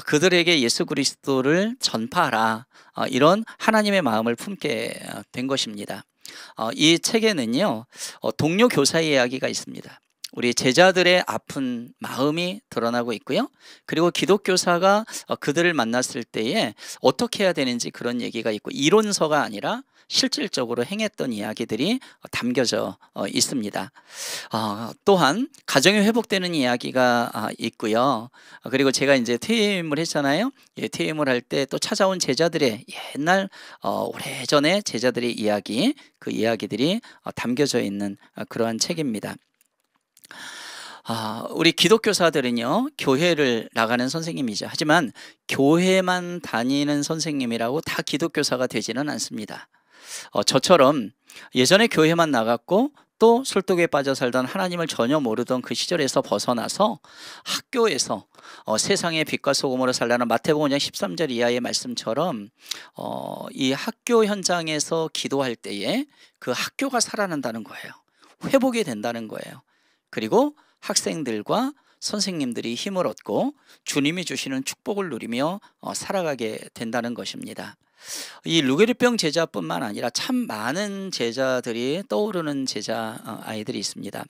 그들에게 예수 그리스도를 전파하라, 이런 하나님의 마음을 품게 된 것입니다. 이 책에는요, 동료 교사의 이야기가 있습니다. 우리 제자들의 아픈 마음이 드러나고 있고요, 그리고 기독교사가 그들을 만났을 때에 어떻게 해야 되는지 그런 얘기가 있고, 이론서가 아니라 실질적으로 행했던 이야기들이 담겨져 있습니다. 또한 가정이 회복되는 이야기가 있고요. 그리고 제가 이제 퇴임을 했잖아요. 퇴임을 할 때 또 찾아온 제자들의 옛날 오래전에 제자들의 이야기, 그 이야기들이 담겨져 있는 그러한 책입니다. 우리 기독교사들은요, 교회를 나가는 선생님이죠. 하지만 교회만 다니는 선생님이라고 다 기독교사가 되지는 않습니다. 저처럼 예전에 교회만 나갔고 또 술독에 빠져 살던, 하나님을 전혀 모르던 그 시절에서 벗어나서 학교에서 세상의 빛과 소금으로 살라는 마태복음 5장 13절 이하의 말씀처럼 이 학교 현장에서 기도할 때에 그 학교가 살아난다는 거예요. 회복이 된다는 거예요. 그리고 학생들과 선생님들이 힘을 얻고 주님이 주시는 축복을 누리며 살아가게 된다는 것입니다. 이 루게릭병 제자뿐만 아니라 참 많은 제자들이 떠오르는 제자 아이들이 있습니다.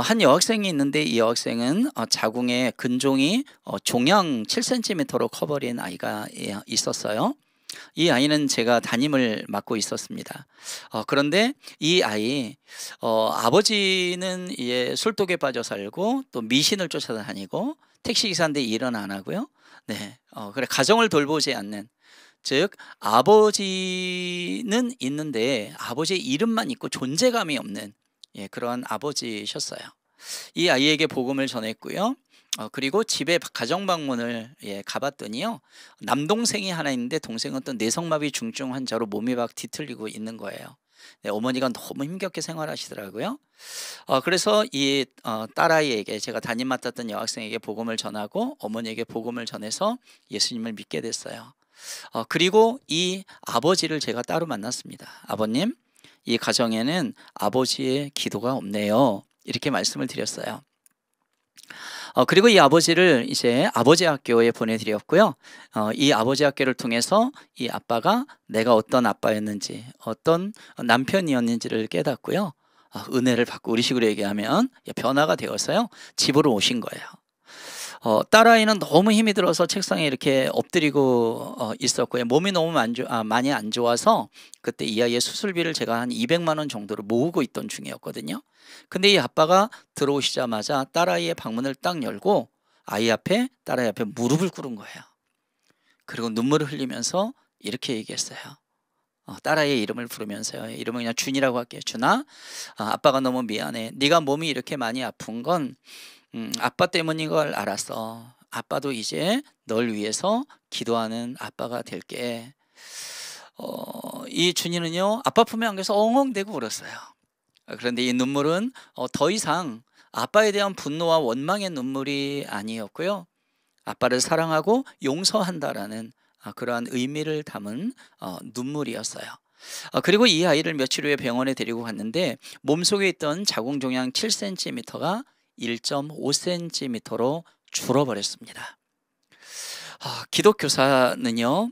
한 여학생이 있는데 이 여학생은 자궁에 근종이 종양 7cm로 커버린 아이가 있었어요. 이 아이는 제가 담임을 맡고 있었습니다. 그런데 이 아이 아버지는 술독에 빠져 살고 또 미신을 쫓아다니고 택시기사인데 일은 안 하고요. 네, 그래 가정을 돌보지 않는, 즉 아버지는 있는데 아버지의 이름만 있고 존재감이 없는 그러한 아버지셨어요. 이 아이에게 복음을 전했고요. 그리고 집에 가정 방문을 가봤더니요, 남동생이 하나 있는데 동생은 또 뇌성마비 중증 환자로 몸이 막 뒤틀리고 있는 거예요. 네, 어머니가 너무 힘겹게 생활하시더라고요. 그래서 이 딸아이에게, 제가 담임 맡았던 여학생에게 복음을 전하고 어머니에게 복음을 전해서 예수님을 믿게 됐어요. 그리고 이 아버지를 제가 따로 만났습니다. 아버님, 이 가정에는 아버지의 기도가 없네요, 이렇게 말씀을 드렸어요. 그리고 이 아버지를 이제 아버지 학교에 보내드렸고요. 이 아버지 학교를 통해서 이 아빠가 내가 어떤 아빠였는지, 어떤 남편이었는지를 깨닫고요. 은혜를 받고, 우리식으로 얘기하면 변화가 되어서요, 집으로 오신 거예요. 딸아이는 너무 힘이 들어서 책상에 이렇게 엎드리고 있었고요. 몸이 너무 많이 안 좋아서 그때 이 아이의 수술비를 제가 한 200만 원 정도를 모으고 있던 중이었거든요. 근데 이 아빠가 들어오시자마자 딸아이의 방문을 딱 열고 딸아이 앞에 무릎을 꿇은 거예요. 그리고 눈물을 흘리면서 이렇게 얘기했어요. 딸아이의 이름을 부르면서요. 이름은 그냥 준이라고 할게요. 준아, 아빠가 너무 미안해. 네가 몸이 이렇게 많이 아픈 건 아빠 때문인 걸 알았어. 아빠도 이제 널 위해서 기도하는 아빠가 될게. 이 준이는요, 아빠 품에 안겨서 엉엉대고 울었어요. 그런데 이 눈물은 더 이상 아빠에 대한 분노와 원망의 눈물이 아니었고요, 아빠를 사랑하고 용서한다라는 그러한 의미를 담은 눈물이었어요. 그리고 이 아이를 며칠 후에 병원에 데리고 갔는데 몸속에 있던 자궁 종양 7cm가 1.5cm로 줄어버렸습니다. 기독교사는요,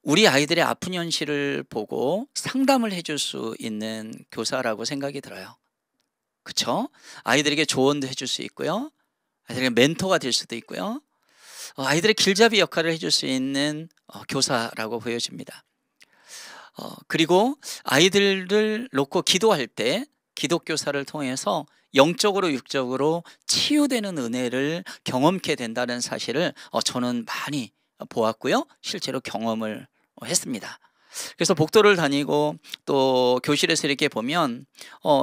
우리 아이들의 아픈 현실을 보고 상담을 해줄 수 있는 교사라고 생각이 들어요. 그렇죠? 아이들에게 조언도 해줄 수 있고요, 아이들에게 멘토가 될 수도 있고요, 아이들의 길잡이 역할을 해줄 수 있는 교사라고 보여집니다. 그리고 아이들을 놓고 기도할 때 기독교사를 통해서 영적으로 육적으로 치유되는 은혜를 경험케 된다는 사실을 저는 많이 보았고요, 실제로 경험을 했습니다. 그래서 복도를 다니고 또 교실에서 이렇게 보면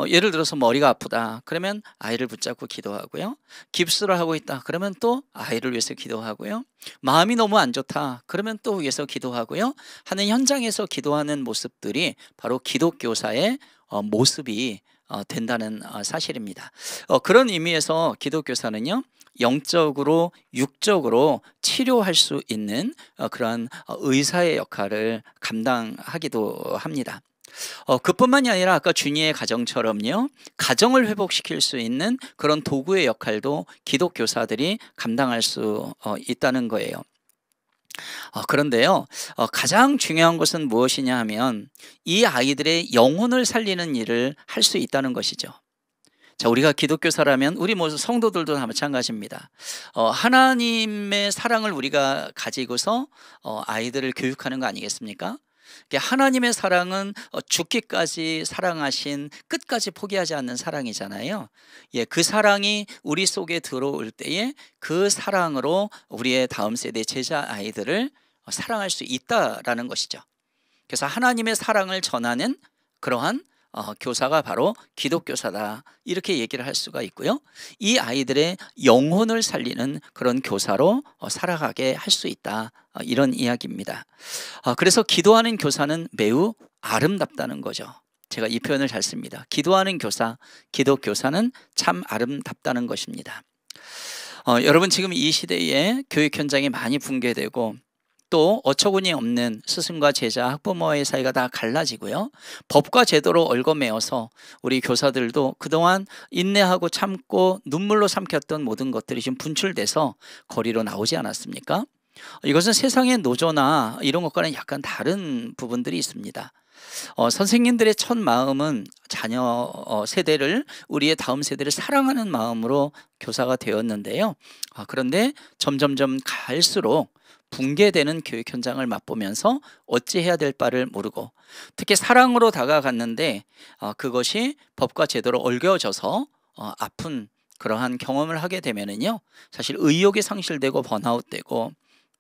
예를 들어서 머리가 아프다 그러면 아이를 붙잡고 기도하고요, 깁스를 하고 있다 그러면 또 아이를 위해서 기도하고요, 마음이 너무 안 좋다 그러면 또 위해서 기도하고요 하는 현장에서 기도하는 모습들이 바로 기독교사의 모습이 된다는 사실입니다. 그런 의미에서 기독교사는요, 영적으로 육적으로 치료할 수 있는 그러한 의사의 역할을 감당하기도 합니다. 그뿐만이 아니라 아까 준이의 가정처럼요, 가정을 회복시킬 수 있는 그런 도구의 역할도 기독교사들이 감당할 수 있다는 거예요. 그런데요, 가장 중요한 것은 무엇이냐 하면 이 아이들의 영혼을 살리는 일을 할 수 있다는 것이죠. 자, 우리가 기독교사라면 우리 모두 성도들도 다 마찬가지입니다. 하나님의 사랑을 우리가 가지고서 아이들을 교육하는 거 아니겠습니까? 하나님의 사랑은 죽기까지 사랑하신, 끝까지 포기하지 않는 사랑이잖아요. 그 사랑이 우리 속에 들어올 때에 그 사랑으로 우리의 다음 세대 제자 아이들을 사랑할 수 있다라는 것이죠. 그래서 하나님의 사랑을 전하는 그러한 교사가 바로 기독교사다, 이렇게 얘기를 할 수가 있고요, 이 아이들의 영혼을 살리는 그런 교사로 살아가게 할 수 있다, 이런 이야기입니다. 그래서 기도하는 교사는 매우 아름답다는 거죠. 제가 이 표현을 잘 씁니다. 기도하는 교사, 기독교사는 참 아름답다는 것입니다. 여러분, 지금 이 시대에 교육 현장이 많이 붕괴되고 또 어처구니 없는 스승과 제자, 학부모의 사이가 다 갈라지고요, 법과 제도로 얽어매어서 우리 교사들도 그동안 인내하고 참고 눈물로 삼켰던 모든 것들이 지금 분출돼서 거리로 나오지 않았습니까? 이것은 세상의 노조나 이런 것과는 약간 다른 부분들이 있습니다. 선생님들의 첫 마음은 자녀 세대를, 우리의 다음 세대를 사랑하는 마음으로 교사가 되었는데요. 그런데 점점점 갈수록 붕괴되는 교육 현장을 맛보면서 어찌해야 될 바를 모르고, 특히 사랑으로 다가갔는데 그것이 법과 제도로 얽혀져서 아픈 그러한 경험을 하게 되면은요, 사실 의욕이 상실되고 번아웃되고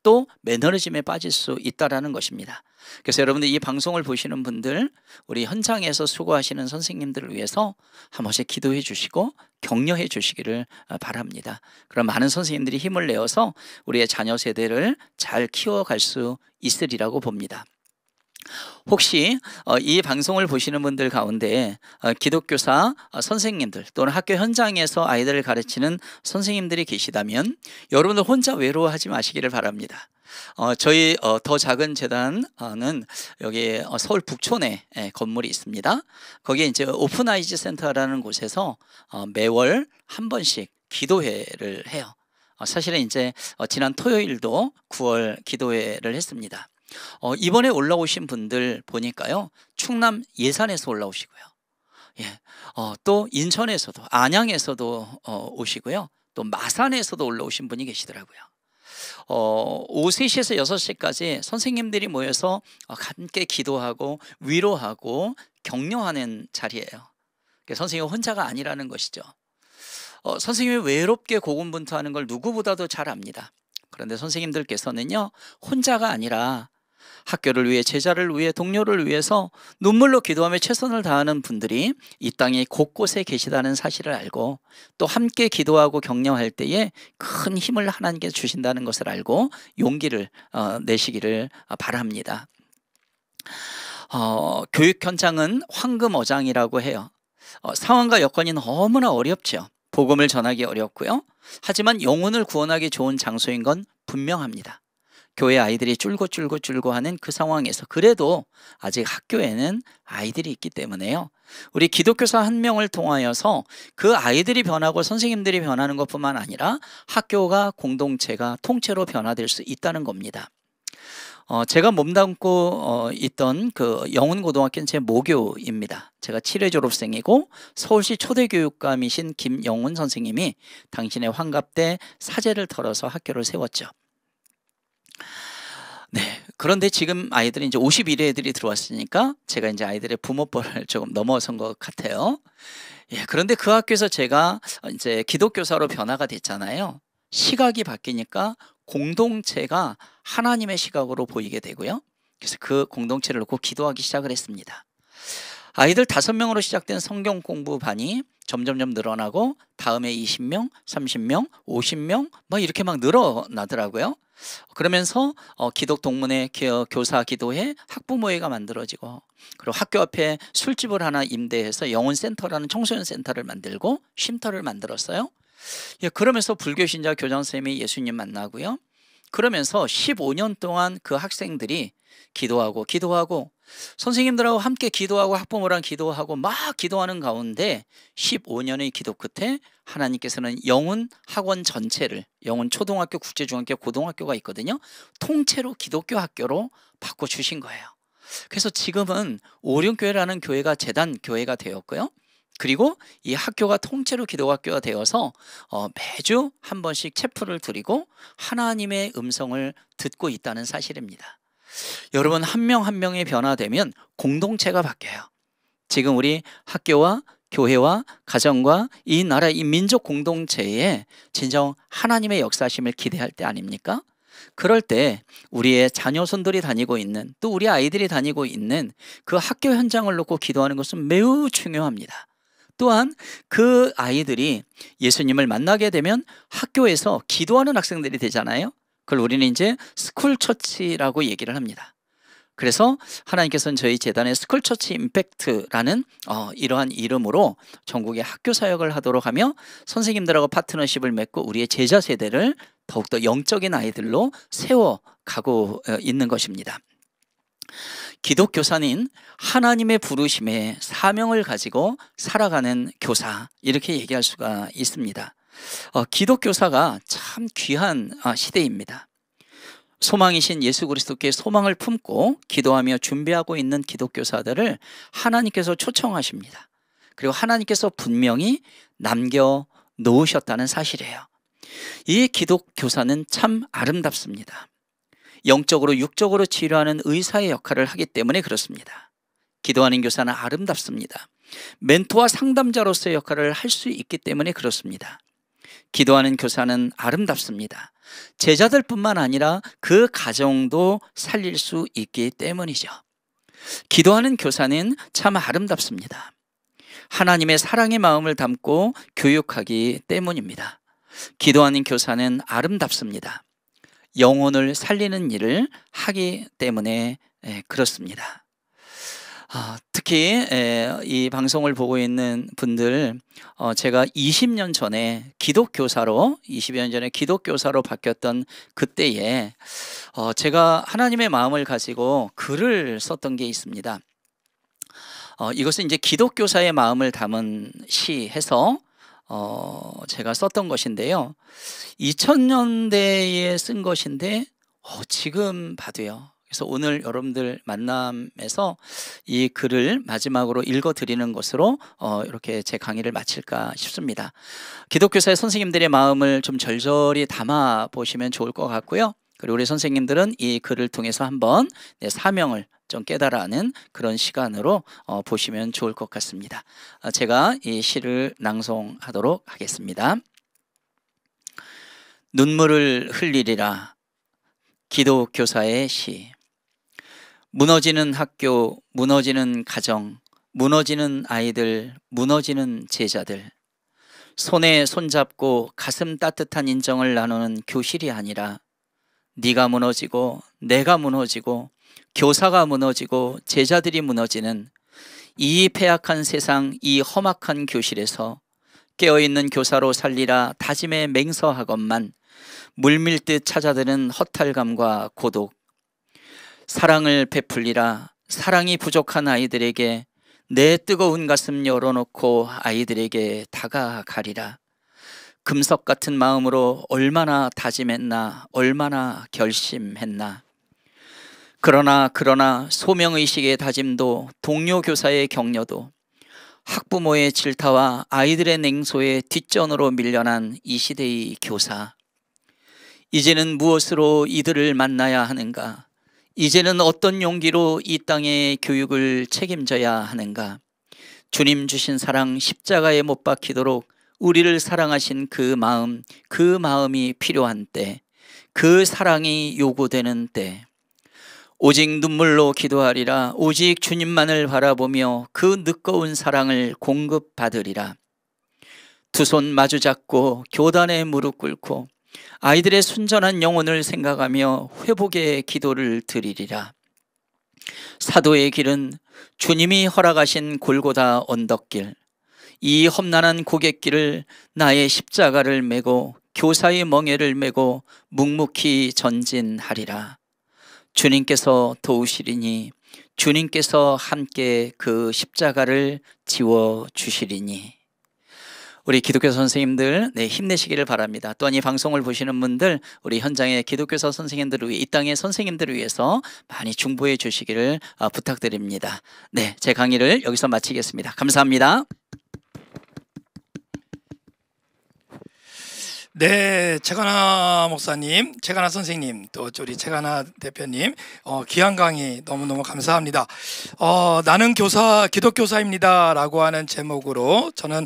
또 매너리즘에 빠질 수 있다라는 것입니다. 그래서 여러분들 이 방송을 보시는 분들, 우리 현장에서 수고하시는 선생님들을 위해서 한 번씩 기도해 주시고 격려해 주시기를 바랍니다. 그럼 많은 선생님들이 힘을 내어서 우리의 자녀 세대를 잘 키워갈 수 있으리라고 봅니다. 혹시 이 방송을 보시는 분들 가운데 기독교사 선생님들 또는 학교 현장에서 아이들을 가르치는 선생님들이 계시다면 여러분들 혼자 외로워하지 마시기를 바랍니다. 저희 더 작은 재단은 여기 서울 북촌에 건물이 있습니다. 거기에 이제 오픈 아이즈 센터라는 곳에서 매월 한 번씩 기도회를 해요. 사실은 이제 지난 토요일도 9월 기도회를 했습니다. 이번에 올라오신 분들 보니까요, 충남 예산에서 올라오시고요, 예, 또 인천에서도, 안양에서도 오시고요, 또 마산에서도 올라오신 분이 계시더라고요. 오후 3시에서 6시까지 선생님들이 모여서 함께 기도하고 위로하고 격려하는 자리예요. 선생님 혼자가 아니라는 것이죠. 선생님이 외롭게 고군분투하는 걸 누구보다도 잘 압니다. 그런데 선생님들께서는요, 혼자가 아니라 학교를 위해, 제자를 위해, 동료를 위해서 눈물로 기도하며 최선을 다하는 분들이 이 땅에 곳곳에 계시다는 사실을 알고, 또 함께 기도하고 격려할 때에 큰 힘을 하나님께서 주신다는 것을 알고 용기를 내시기를 바랍니다. 교육 현장은 황금어장이라고 해요. 상황과 여건이 너무나 어렵죠. 복음을 전하기 어렵고요, 하지만 영혼을 구원하기 좋은 장소인 건 분명합니다. 교회 아이들이 줄고 하는 그 상황에서 그래도 아직 학교에는 아이들이 있기 때문에요, 우리 기독교사 한 명을 통하여서 그 아이들이 변하고 선생님들이 변하는 것뿐만 아니라 학교가, 공동체가 통째로 변화될 수 있다는 겁니다. 제가 몸담고 있던 그 영훈고등학교는 제 모교입니다. 제가 7회 졸업생이고 서울시 초대교육감이신 김영훈 선생님이 당신의 환갑 때 사제를 털어서 학교를 세웠죠. 네, 그런데 지금 아이들이 이제 51회 애들이 들어왔으니까 제가 이제 아이들의 부모뻘을 조금 넘어선 것 같아요. 예, 그런데 그 학교에서 제가 이제 기독교사로 변화가 됐잖아요. 시각이 바뀌니까 공동체가 하나님의 시각으로 보이게 되고요, 그래서 그 공동체를 놓고 기도하기 시작을 했습니다. 아이들 5명으로 시작된 성경 공부반이 점점점 늘어나고 다음에 20명, 30명, 50명 막 이렇게 막 늘어나더라고요. 그러면서 기독 동문회, 교사 기도회, 학부모회가 만들어지고, 그리고 학교 앞에 술집을 하나 임대해서 영혼센터라는 청소년 센터를 만들고 쉼터를 만들었어요. 예, 그러면서 불교 신자 교장 선생님이 예수님 만나고요, 그러면서 15년 동안 그 학생들이 기도하고 선생님들하고 함께 기도하고 학부모랑 기도하고 막 기도하는 가운데 15년의 기도 끝에 하나님께서는 영훈 학원 전체를, 영훈 초등학교, 국제중학교, 고등학교가 있거든요, 통째로 기독교 학교로 바꿔주신 거예요. 그래서 지금은 오륜교회라는 교회가 재단 교회가 되었고요, 그리고 이 학교가 통째로 기독학교가 되어서 매주 한 번씩 체프를 드리고 하나님의 음성을 듣고 있다는 사실입니다. 여러분, 한 명 한 명이 변화되면 공동체가 바뀌어요. 지금 우리 학교와 교회와 가정과 이 나라, 이 민족 공동체에 진정 하나님의 역사심을 기대할 때 아닙니까? 그럴 때 우리의 자녀손들이 다니고 있는, 또 우리 아이들이 다니고 있는 그 학교 현장을 놓고 기도하는 것은 매우 중요합니다. 또한 그 아이들이 예수님을 만나게 되면 학교에서 기도하는 학생들이 되잖아요. 그걸 우리는 이제 스쿨처치라고 얘기를 합니다. 그래서 하나님께서는 저희 재단의 스쿨처치 임팩트라는 이러한 이름으로 전국에 학교 사역을 하도록 하며 선생님들하고 파트너십을 맺고 우리의 제자 세대를 더욱더 영적인 아이들로 세워가고 있는 것입니다. 기독교사는 하나님의 부르심에 사명을 가지고 살아가는 교사, 이렇게 얘기할 수가 있습니다. 기독교사가 참 귀한 시대입니다. 소망이신 예수 그리스도께 소망을 품고 기도하며 준비하고 있는 기독교사들을 하나님께서 초청하십니다. 그리고 하나님께서 분명히 남겨 놓으셨다는 사실이에요. 이 기독교사는 참 아름답습니다. 영적으로 육적으로 치료하는 의사의 역할을 하기 때문에 그렇습니다. 기도하는 교사는 아름답습니다. 멘토와 상담자로서의 역할을 할 수 있기 때문에 그렇습니다. 기도하는 교사는 아름답습니다. 제자들뿐만 아니라 그 가정도 살릴 수 있기 때문이죠. 기도하는 교사는 참 아름답습니다. 하나님의 사랑의 마음을 담고 교육하기 때문입니다. 기도하는 교사는 아름답습니다. 영혼을 살리는 일을 하기 때문에 그렇습니다. 특히 이 방송을 보고 있는 분들, 제가 20년 전에 기독교사로 바뀌었던 그때에 제가 하나님의 마음을 가지고 글을 썼던 게 있습니다. 이것은 이제 기독교사의 마음을 담은 시해서 제가 썼던 것인데요. 2000년대에 쓴 것인데 지금 봐도요. 그래서 오늘 여러분들 만남에서 이 글을 마지막으로 읽어드리는 것으로 이렇게 제 강의를 마칠까 싶습니다. 기독교사의 선생님들의 마음을 좀 절절히 담아 보시면 좋을 것 같고요. 그리고 우리 선생님들은 이 글을 통해서 한번 내 사명을 좀 깨달아하는 그런 시간으로 보시면 좋을 것 같습니다. 제가 이 시를 낭송하도록 하겠습니다. 눈물을 흘리리라. 기독교사의 시. 무너지는 학교, 무너지는 가정, 무너지는 아이들, 무너지는 제자들. 손에 손잡고 가슴 따뜻한 인정을 나누는 교실이 아니라 네가 무너지고 내가 무너지고 교사가 무너지고 제자들이 무너지는 이 패악한 세상, 이 험악한 교실에서 깨어있는 교사로 살리라 다짐에 맹서하건만 물밀듯 찾아드는 허탈감과 고독. 사랑을 베풀리라. 사랑이 부족한 아이들에게 내 뜨거운 가슴 열어놓고 아이들에게 다가가리라. 금석 같은 마음으로 얼마나 다짐했나, 얼마나 결심했나. 그러나 소명의식의 다짐도, 동료 교사의 격려도, 학부모의 질타와 아이들의 냉소에 뒷전으로 밀려난 이 시대의 교사. 이제는 무엇으로 이들을 만나야 하는가? 이제는 어떤 용기로 이 땅의 교육을 책임져야 하는가? 주님 주신 사랑 십자가에 못 박히도록 우리를 사랑하신 그 마음이 필요한 때, 그 사랑이 요구되는 때, 오직 눈물로 기도하리라. 오직 주님만을 바라보며 그 느꺼운 사랑을 공급받으리라. 두 손 마주 잡고 교단에 무릎 꿇고 아이들의 순전한 영혼을 생각하며 회복의 기도를 드리리라. 사도의 길은 주님이 허락하신 골고다 언덕길, 이 험난한 고갯길을 나의 십자가를 메고 교사의 멍에를 메고 묵묵히 전진하리라. 주님께서 도우시리니, 주님께서 함께 그 십자가를 지워주시리니. 우리 기독교사 선생님들 힘내시기를 바랍니다. 또한 이 방송을 보시는 분들, 우리 현장의 기독교사 선생님들을 위해, 이 땅의 선생님들을 위해서 많이 중보해 주시기를 부탁드립니다. 네, 제 강의를 여기서 마치겠습니다. 감사합니다. 네, 최가나 목사님, 최가나 선생님, 또 우리 최가나 대표님, 귀한 강의 너무너무 감사합니다. 나는 교사, 기독교사입니다라고 하는 제목으로 저는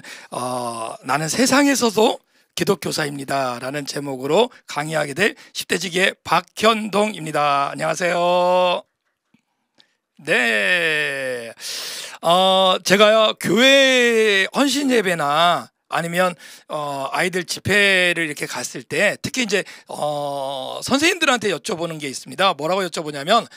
나는 세상에서도 기독교사입니다라는 제목으로 강의하게 될 10대지기의 박현동입니다. 안녕하세요. 네, 제가요 교회 헌신 예배나 아니면 아이들 집회를 이렇게 갔을 때 특히 이제 선생님들한테 여쭤보는 게 있습니다. 뭐라고 여쭤보냐면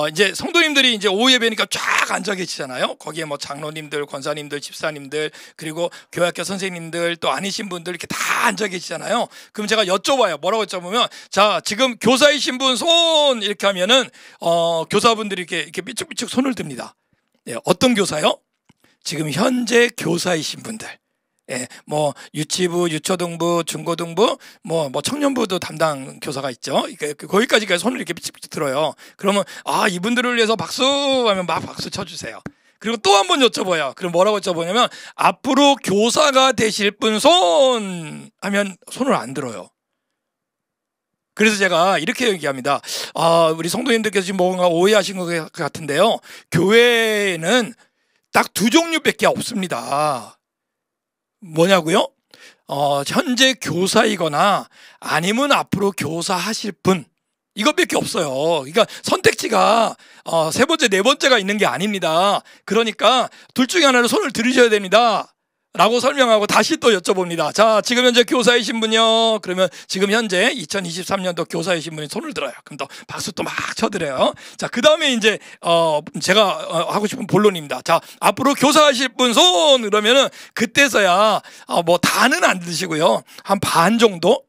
이제 성도님들이 이제 오후 예배니까 쫙 앉아 계시잖아요. 거기에 뭐 장로님들, 권사님들, 집사님들, 그리고 교회학교 선생님들, 또 아니신 분들 이렇게 다 앉아 계시잖아요. 그럼 제가 여쭤봐요. 뭐라고 여쭤보면, 자, 지금 교사이신 분 손 이렇게 하면은 교사분들이 이렇게 삐쭉삐쭉 손을 듭니다. 네, 어떤 교사요? 지금 현재 교사이신 분들. 예, 뭐 유치부, 유초등부, 중고등부, 뭐 청년부도 담당 교사가 있죠. 거기까지 손을 이렇게 삐찍삐찍 들어요. 그러면 아, 이분들을 위해서 박수 하면 막 박수 쳐주세요. 그리고 또 한 번 여쭤봐요. 그럼 뭐라고 여쭤보냐면 앞으로 교사가 되실 분 손 하면 손을 안 들어요. 그래서 제가 이렇게 얘기합니다. 아, 우리 성도님들께서 지금 뭔가 오해하신 것 같은데요. 교회에는 딱 두 종류밖에 없습니다. 뭐냐고요? 현재 교사이거나 아니면 앞으로 교사하실 분, 이것밖에 없어요. 그러니까 선택지가 세 번째, 네 번째가 있는 게 아닙니다. 그러니까 둘 중에 하나를 손을 들으셔야 됩니다 라고 설명하고 다시 또 여쭤봅니다. 자, 지금 현재 교사이신 분이요. 그러면 지금 현재 2023년도 교사이신 분이 손을 들어요. 그럼 또 박수 또 막 쳐드려요. 자, 그 다음에 이제 제가 하고 싶은 본론입니다. 자, 앞으로 교사하실 분 손 그러면은 그때서야 뭐 다는 안 드시고요. 한 반 정도,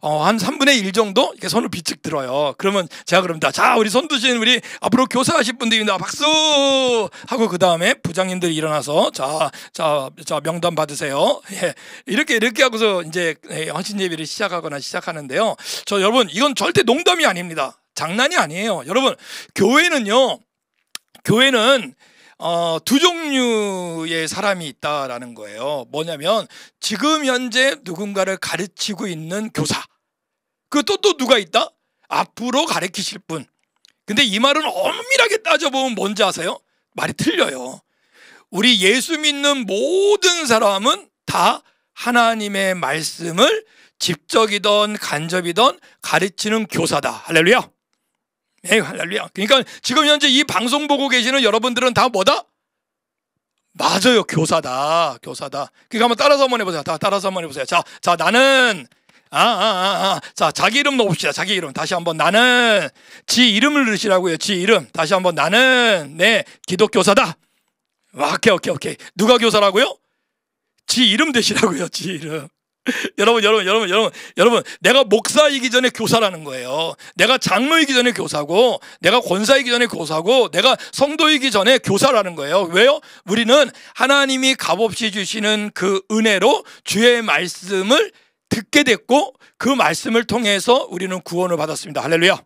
한 3분의 1 정도 이렇게 손을 비측 들어요. 그러면 제가 그럽니다. 자, 우리 손 드신 우리 앞으로 교사하실 분들입니다. 박수 하고 그 다음에 부장님들이 일어나서 자 명단 받으세요. 예, 이렇게 하고서 이제 헌신 예배를 시작하는데요. 여러분, 이건 절대 농담이 아닙니다. 장난이 아니에요. 여러분, 교회는 두 종류의 사람이 있다라는 거예요. 뭐냐면 지금 현재 누군가를 가르치고 있는 교사, 그 또 누가 있다? 앞으로 가르치실 분. 근데 이 말은 엄밀하게 따져보면 뭔지 아세요? 말이 틀려요. 우리 예수 믿는 모든 사람은 다 하나님의 말씀을 직접이든 간접이든 가르치는 교사다. 할렐루야. 네, 할렐루야. 그러니까 지금 현재 이 방송 보고 계시는 여러분들은 다 뭐다? 맞아요, 교사다. 그러니까 한번 따라서 한번 해보세요. 따라서 한번 해보세요. 자, 나는 자, 자기 이름 넣읍시다. 자기 이름 다시 한번. 나는 지 이름을 넣으시라고요. 지 이름 다시 한번. 나는 기독교사다. 오케이. 누가 교사라고요? 지 이름 대시라고요. 지 이름. 여러분, 내가 목사이기 전에 교사라는 거예요. 내가 장로이기 전에 교사고, 내가 권사이기 전에 교사고, 내가 성도이기 전에 교사라는 거예요. 왜요? 우리는 하나님이 값없이 주시는 그 은혜로 주의 말씀을 듣게 됐고, 그 말씀을 통해서 우리는 구원을 받았습니다. 할렐루야.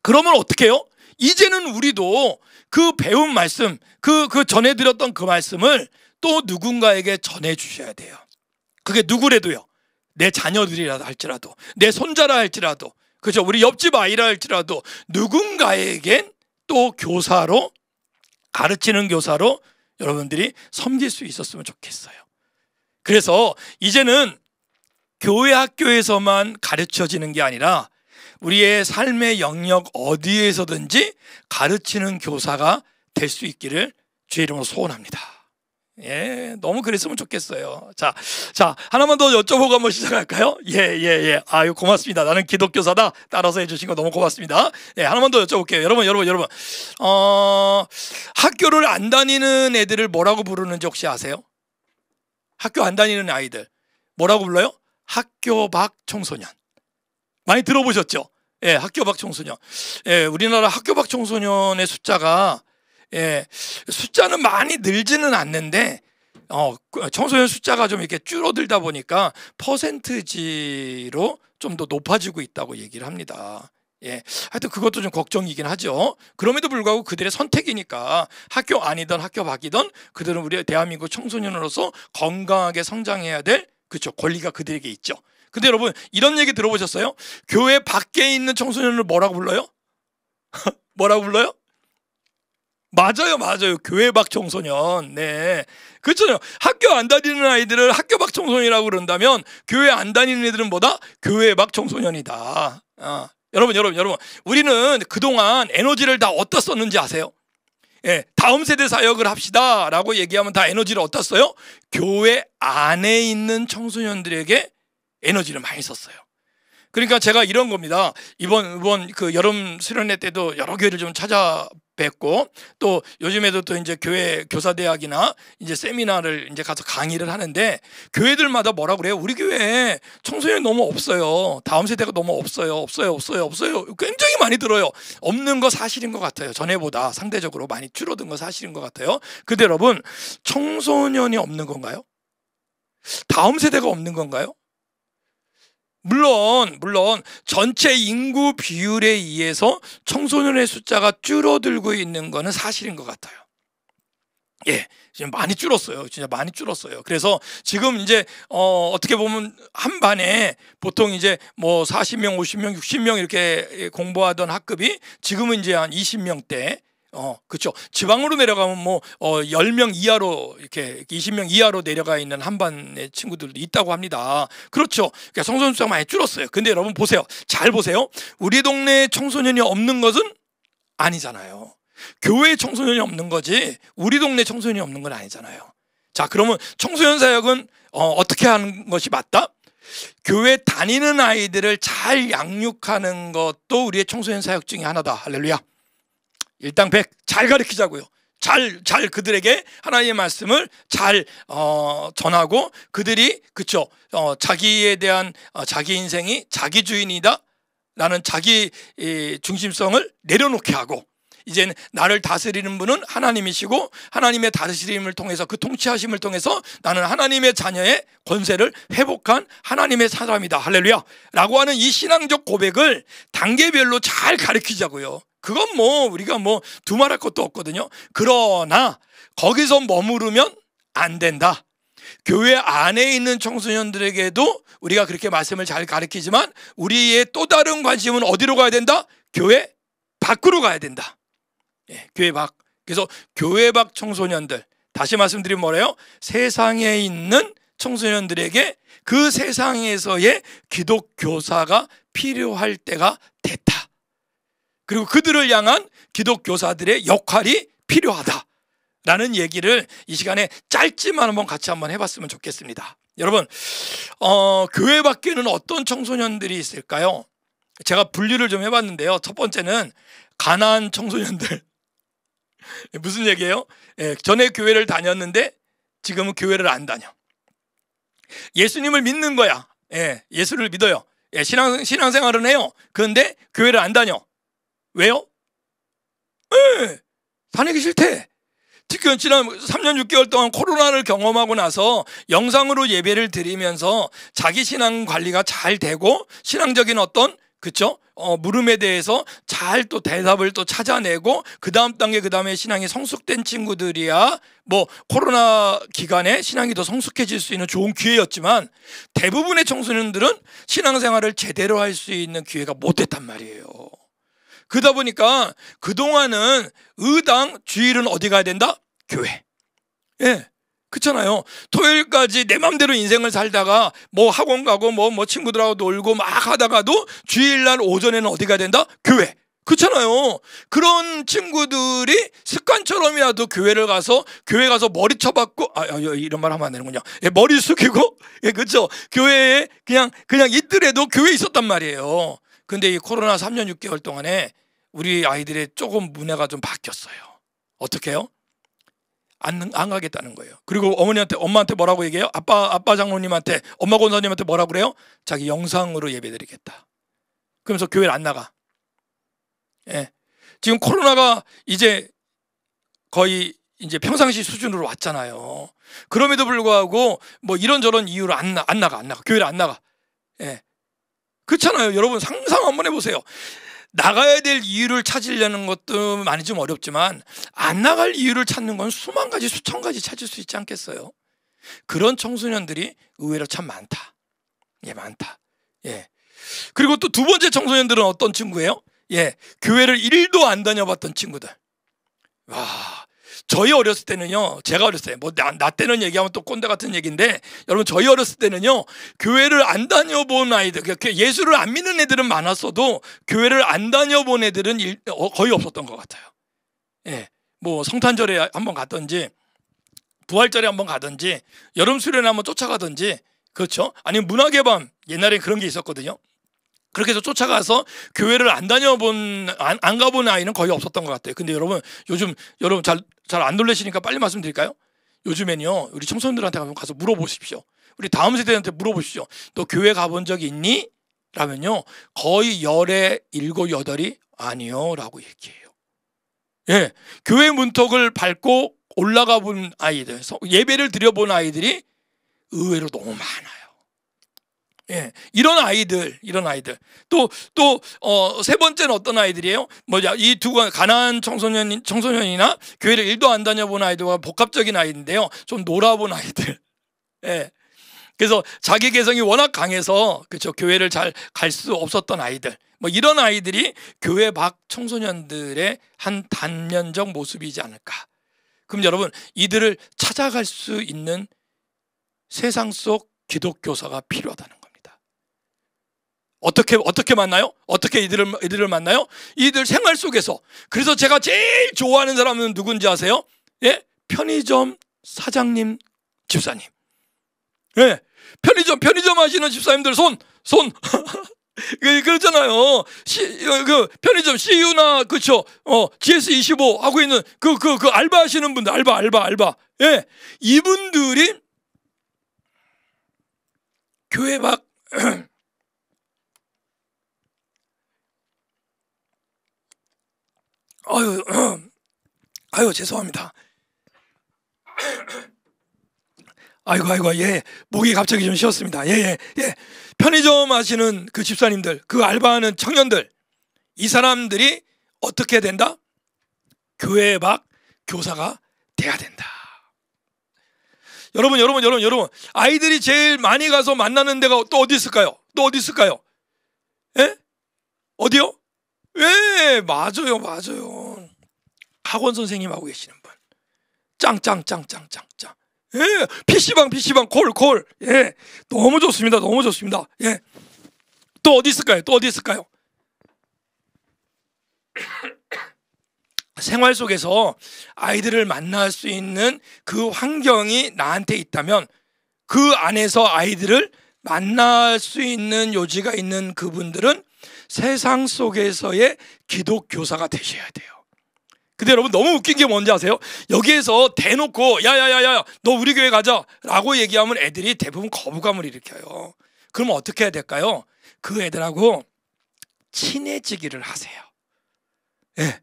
그러면 어떻게 해요? 이제는 우리도 그 배운 말씀, 그 전해드렸던 그 말씀을 또 누군가에게 전해주셔야 돼요. 그게 누구래도요. 내 자녀들이라 할지라도, 내 손자라 할지라도, 그죠? 우리 옆집 아이라 할지라도 누군가에겐 또 교사로, 가르치는 교사로 여러분들이 섬길 수 있었으면 좋겠어요. 그래서 이제는 교회 학교에서만 가르쳐지는 게 아니라 우리의 삶의 영역 어디에서든지 가르치는 교사가 될 수 있기를 주의 이름으로 소원합니다. 예, 너무 그랬으면 좋겠어요. 자, 하나만 더 여쭤보고 한번 시작할까요? 예. 아유, 고맙습니다. 나는 기독교사다. 따라서 해주신 거 너무 고맙습니다. 예, 하나만 더 여쭤볼게요. 여러분. 학교를 안 다니는 애들을 뭐라고 부르는지 혹시 아세요? 학교 안 다니는 아이들 뭐라고 불러요? 학교 밖 청소년. 많이 들어보셨죠? 예, 학교 밖 청소년. 예, 우리나라 학교 밖 청소년의 숫자가 숫자는 많이 늘지는 않는데 청소년 숫자가 좀 이렇게 줄어들다 보니까 퍼센트지로 좀 더 높아지고 있다고 얘기를 합니다. 예, 하여튼 그것도 좀 걱정이긴 하죠. 그럼에도 불구하고 그들의 선택이니까 학교 아니든 학교 밖이든 그들은 우리 대한민국 청소년으로서 건강하게 성장해야 될, 그렇죠, 권리가 그들에게 있죠. 근데 여러분, 이런 얘기 들어보셨어요? 교회 밖에 있는 청소년을 뭐라고 불러요? 뭐라고 불러요? 맞아요. 교회 밖 청소년. 네, 그렇죠. 학교 안 다니는 아이들을 학교 밖 청소년이라고 그런다면 교회 안 다니는 애들은 뭐다? 교회 밖 청소년이다. 여러분, 우리는 그동안 에너지를 다 어디다 썼는지 아세요? 예, 다음 세대 사역을 합시다 라고 얘기하면 다 에너지를 어디다 써요? 교회 안에 있는 청소년들에게 에너지를 많이 썼어요. 그러니까 제가 이런 겁니다. 이번 그 여름 수련회 때도 여러 교회를 좀 찾아뵙고, 또 요즘에도 또 이제 교회 교사대학이나 이제 세미나를 이제 가서 강의를 하는데, 교회들마다 뭐라 그래요? 우리 교회에 청소년이 너무 없어요. 다음 세대가 너무 없어요. 굉장히 많이 들어요. 없는 거 사실인 것 같아요. 전에보다 상대적으로 많이 줄어든 거 사실인 것 같아요. 근데 여러분, 청소년이 없는 건가요? 다음 세대가 없는 건가요? 물론 전체 인구 비율에 의해서 청소년의 숫자가 줄어들고 있는 거는 사실인 것 같아요. 예, 지금 많이 줄었어요. 진짜 많이 줄었어요. 그래서 지금 이제 어떻게 보면 한 반에 보통 이제 뭐 40명, 50명, 60명 이렇게 공부하던 학급이 지금은 이제 한 20명대. 그렇죠. 지방으로 내려가면 뭐 10명 이하로 이렇게 20명 이하로 내려가 있는 한반의 친구들도 있다고 합니다. 그렇죠. 그러니까 청소년 수가 많이 줄었어요. 근데 여러분 보세요. 잘 보세요. 우리 동네에 청소년이 없는 것은 아니잖아요. 교회에 청소년이 없는 거지 우리 동네 청소년이 없는 건 아니잖아요. 자, 그러면 청소년 사역은 어떻게 하는 것이 맞다? 교회 다니는 아이들을 잘 양육하는 것도 우리의 청소년 사역 중에 하나다. 할렐루야. 일당백 잘 가르치자고요. 잘 그들에게 하나님의 말씀을 잘 전하고 그들이 그쵸 자기에 대한 자기 인생이 자기 주인이다 라는 자기 중심성을 내려놓게 하고 이제는 나를 다스리는 분은 하나님이시고 하나님의 다스림을 통해서 그 통치하심을 통해서 나는 하나님의 자녀의 권세를 회복한 하나님의 사람이다. 할렐루야 라고 하는 이 신앙적 고백을 단계별로 잘 가르치자고요. 그건 뭐 우리가 뭐 두말할 것도 없거든요. 그러나 거기서 머무르면 안 된다. 교회 안에 있는 청소년들에게도 우리가 그렇게 말씀을 잘 가르치지만 우리의 또 다른 관심은 어디로 가야 된다? 교회 밖으로 가야 된다. 예, 교회 밖. 그래서 교회 밖 청소년들, 다시 말씀드리면 뭐래요? 세상에 있는 청소년들에게 그 세상에서의 기독교사가 필요할 때가 됐다. 그리고 그들을 향한 기독교사들의 역할이 필요하다라는 얘기를 이 시간에 짧지만 한번 같이 한번 해봤으면 좋겠습니다. 여러분, 교회 밖에는 어떤 청소년들이 있을까요? 제가 분류를 좀 해봤는데요. 첫 번째는 가난한 청소년들. 무슨 얘기예요? 예, 전에 교회를 다녔는데 지금은 교회를 안 다녀. 예수님을 믿는 거야. 예, 예수를 믿어요. 예, 신앙생활은 해요. 그런데 교회를 안 다녀. 왜요? 예, 다니기 싫대. 특히 지난 3년 6개월 동안 코로나를 경험하고 나서 영상으로 예배를 드리면서 자기 신앙 관리가 잘 되고 신앙적인 어떤 그쵸? 물음에 대해서 잘 또 대답을 또 찾아내고 그 다음 단계 그 다음에 신앙이 성숙된 친구들이야 뭐 코로나 기간에 신앙이 더 성숙해질 수 있는 좋은 기회였지만 대부분의 청소년들은 신앙생활을 제대로 할 수 있는 기회가 못 됐단 말이에요. 그러다 보니까 그동안은 의당 주일은 어디 가야 된다? 교회. 예. 그렇잖아요. 토요일까지 내 맘대로 인생을 살다가 뭐 학원 가고 뭐 친구들하고 놀고 막 하다가도 주일날 오전에는 어디 가야 된다? 교회. 그렇잖아요. 그런 친구들이 습관처럼이라도 교회 가서 머리 쳐박고 이런 말 하면 안 되는군요. 예, 머리 숙이고 예, 그렇죠. 교회에 그냥 있더라도 교회에 있었단 말이에요. 근데 이 코로나 3년 6개월 동안에 우리 아이들의 조금 문화가 좀 바뀌었어요. 어떻게 해요? 안 가겠다는 거예요. 그리고 엄마한테 뭐라고 얘기해요? 아빠 장로님한테, 엄마 권사님한테 뭐라고 그래요? 자기 영상으로 예배드리겠다. 그러면서 교회를 안 나가. 예. 지금 코로나가 이제 거의 이제 평상시 수준으로 왔잖아요. 그럼에도 불구하고 뭐 이런저런 이유로 안 나가. 교회를 안 나가. 예. 그렇잖아요. 여러분 상상 한번 해보세요. 나가야 될 이유를 찾으려는 것도 많이 좀 어렵지만 안 나갈 이유를 찾는 건 수만 가지 수천 가지 찾을 수 있지 않겠어요? 그런 청소년들이 의외로 참 많다. 예, 많다. 예. 그리고 또 두 번째 청소년들은 어떤 친구예요? 예, 교회를 1도 안 다녀봤던 친구들. 와, 저희 어렸을 때는요, 제가 어렸을 때, 뭐 나 때는 얘기하면 또 꼰대 같은 얘기인데, 여러분 저희 어렸을 때는요, 교회를 안 다녀본 아이들, 예수를 안 믿는 애들은 많았어도 교회를 안 다녀본 애들은 거의 없었던 것 같아요. 예, 뭐 성탄절에 한번 갔든지, 부활절에 한번 가든지, 여름 수련회 한번 쫓아가든지, 그렇죠? 아니면 문학의 밤, 옛날에 그런 게 있었거든요. 그렇게 해서 쫓아가서 교회를 안 가본 아이는 거의 없었던 것 같아요. 근데 요즘 잘 안 놀라시니까 빨리 말씀드릴까요? 요즘에는요, 우리 청소년들한테 가서 물어보십시오. 우리 다음 세대한테 물어보십시오. 너 교회 가본 적이 있니? 라면요, 거의 10에 7, 8이 아니요 라고 얘기해요. 예, 교회 문턱을 밟고 올라가 본 아이들, 예배를 드려본 아이들이 의외로 너무 많아요. 예, 이런 아이들. 또 세 번째는 어떤 아이들이에요? 뭐냐, 이 두 가난한 청소년이나 교회를 1도 안 다녀본 아이들과 복합적인 아이인데요. 좀 놀아본 아이들. 예. 그래서 자기 개성이 워낙 강해서 그렇죠, 교회를 잘 갈 수 없었던 아이들. 뭐 이런 아이들이 교회 밖 청소년들의 한 단면적 모습이지 않을까. 그럼 여러분, 이들을 찾아갈 수 있는 세상 속 기독교사가 필요하다는 겁니다. 어떻게 만나요? 어떻게 이들을 만나요? 이들 생활 속에서. 그래서 제가 제일 좋아하는 사람은 누군지 아세요? 예? 편의점 사장님, 집사님. 예. 편의점 하시는 집사님들 손. 그렇잖아요. 편의점 CU나 그쵸, GS25 하고 있는 그 알바 하시는 분들, 알바. 예. 이분들이 교회 밖 아유 죄송합니다. 아이고, 예, 목이 갑자기 좀 쉬었습니다. 예. 편의점 하시는 그 집사님들, 그 알바하는 청년들, 이 사람들이 어떻게 된다? 교회 밖 교사가 돼야 된다. 여러분, 아이들이 제일 많이 가서 만나는 데가 또 어디 있을까요? 예? 어디요? 예, 맞아요. 학원 선생님하고 계시는 분. 짱. 예, PC방, 콜. 예, 너무 좋습니다. 예. 또 어디 있을까요? 생활 속에서 아이들을 만날 수 있는 그 환경이 나한테 있다면 그 안에서 아이들을 만날 수 있는 요지가 있는 그분들은 세상 속에서의 기독교사가 되셔야 돼요. 근데 여러분, 너무 웃긴 게 뭔지 아세요? 여기에서 대놓고 야야야야 너 우리 교회 가자 라고 얘기하면 애들이 대부분 거부감을 일으켜요. 그러면 어떻게 해야 될까요? 그 애들하고 친해지기를 하세요. 예.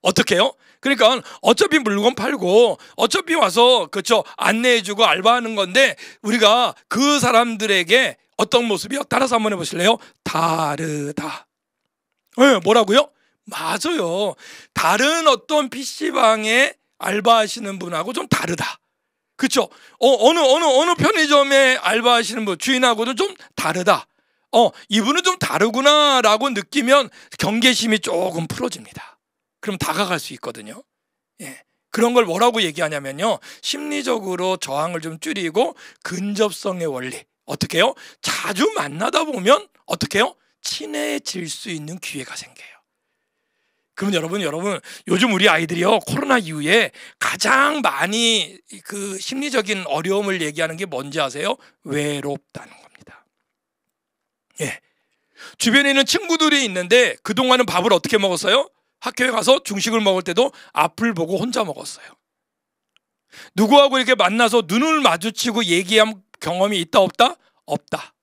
어떻게 해요? 그러니까 어차피 물건 팔고 어차피 와서 그렇죠, 안내해주고 알바하는 건데 우리가 그 사람들에게 어떤 모습이요? 따라서 한번 해보실래요? 다르다. 예, 뭐라고요? 맞아요. 다른 어떤 PC방에 알바하시는 분하고 좀 다르다. 그렇죠? 어느 편의점에 알바하시는 분 주인하고도 좀 다르다. 이분은 좀 다르구나라고 느끼면 경계심이 조금 풀어집니다. 그럼 다가갈 수 있거든요. 예. 그런 걸 뭐라고 얘기하냐면요, 심리적으로 저항을 좀 줄이고 근접성의 원리. 어떻게 해요? 자주 만나다 보면 어떻게 해요? 친해질 수 있는 기회가 생겨요. 그러면 여러분, 요즘 우리 아이들이요, 코로나 이후에 가장 많이 그 심리적인 어려움을 얘기하는 게 뭔지 아세요? 외롭다는 겁니다. 예. 주변에 있는 친구들이 있는데 그동안은 밥을 어떻게 먹었어요? 학교에 가서 중식을 먹을 때도 앞을 보고 혼자 먹었어요. 누구하고 이렇게 만나서 눈을 마주치고 얘기한 경험이 있다 없다? 없다.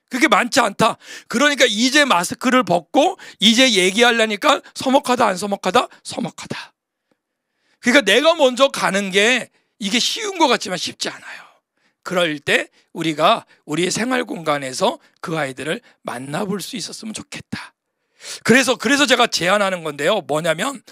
그게 많지 않다. 그러니까 이제 마스크를 벗고 이제 얘기하려니까 서먹하다 안 서먹하다? 서먹하다. 그러니까 내가 먼저 가는 게 이게 쉬운 것 같지만 쉽지 않아요. 그럴 때 우리가 우리의 생활 공간에서 그 아이들을 만나볼 수 있었으면 좋겠다. 그래서 제가 제안하는 건데요, 뭐냐면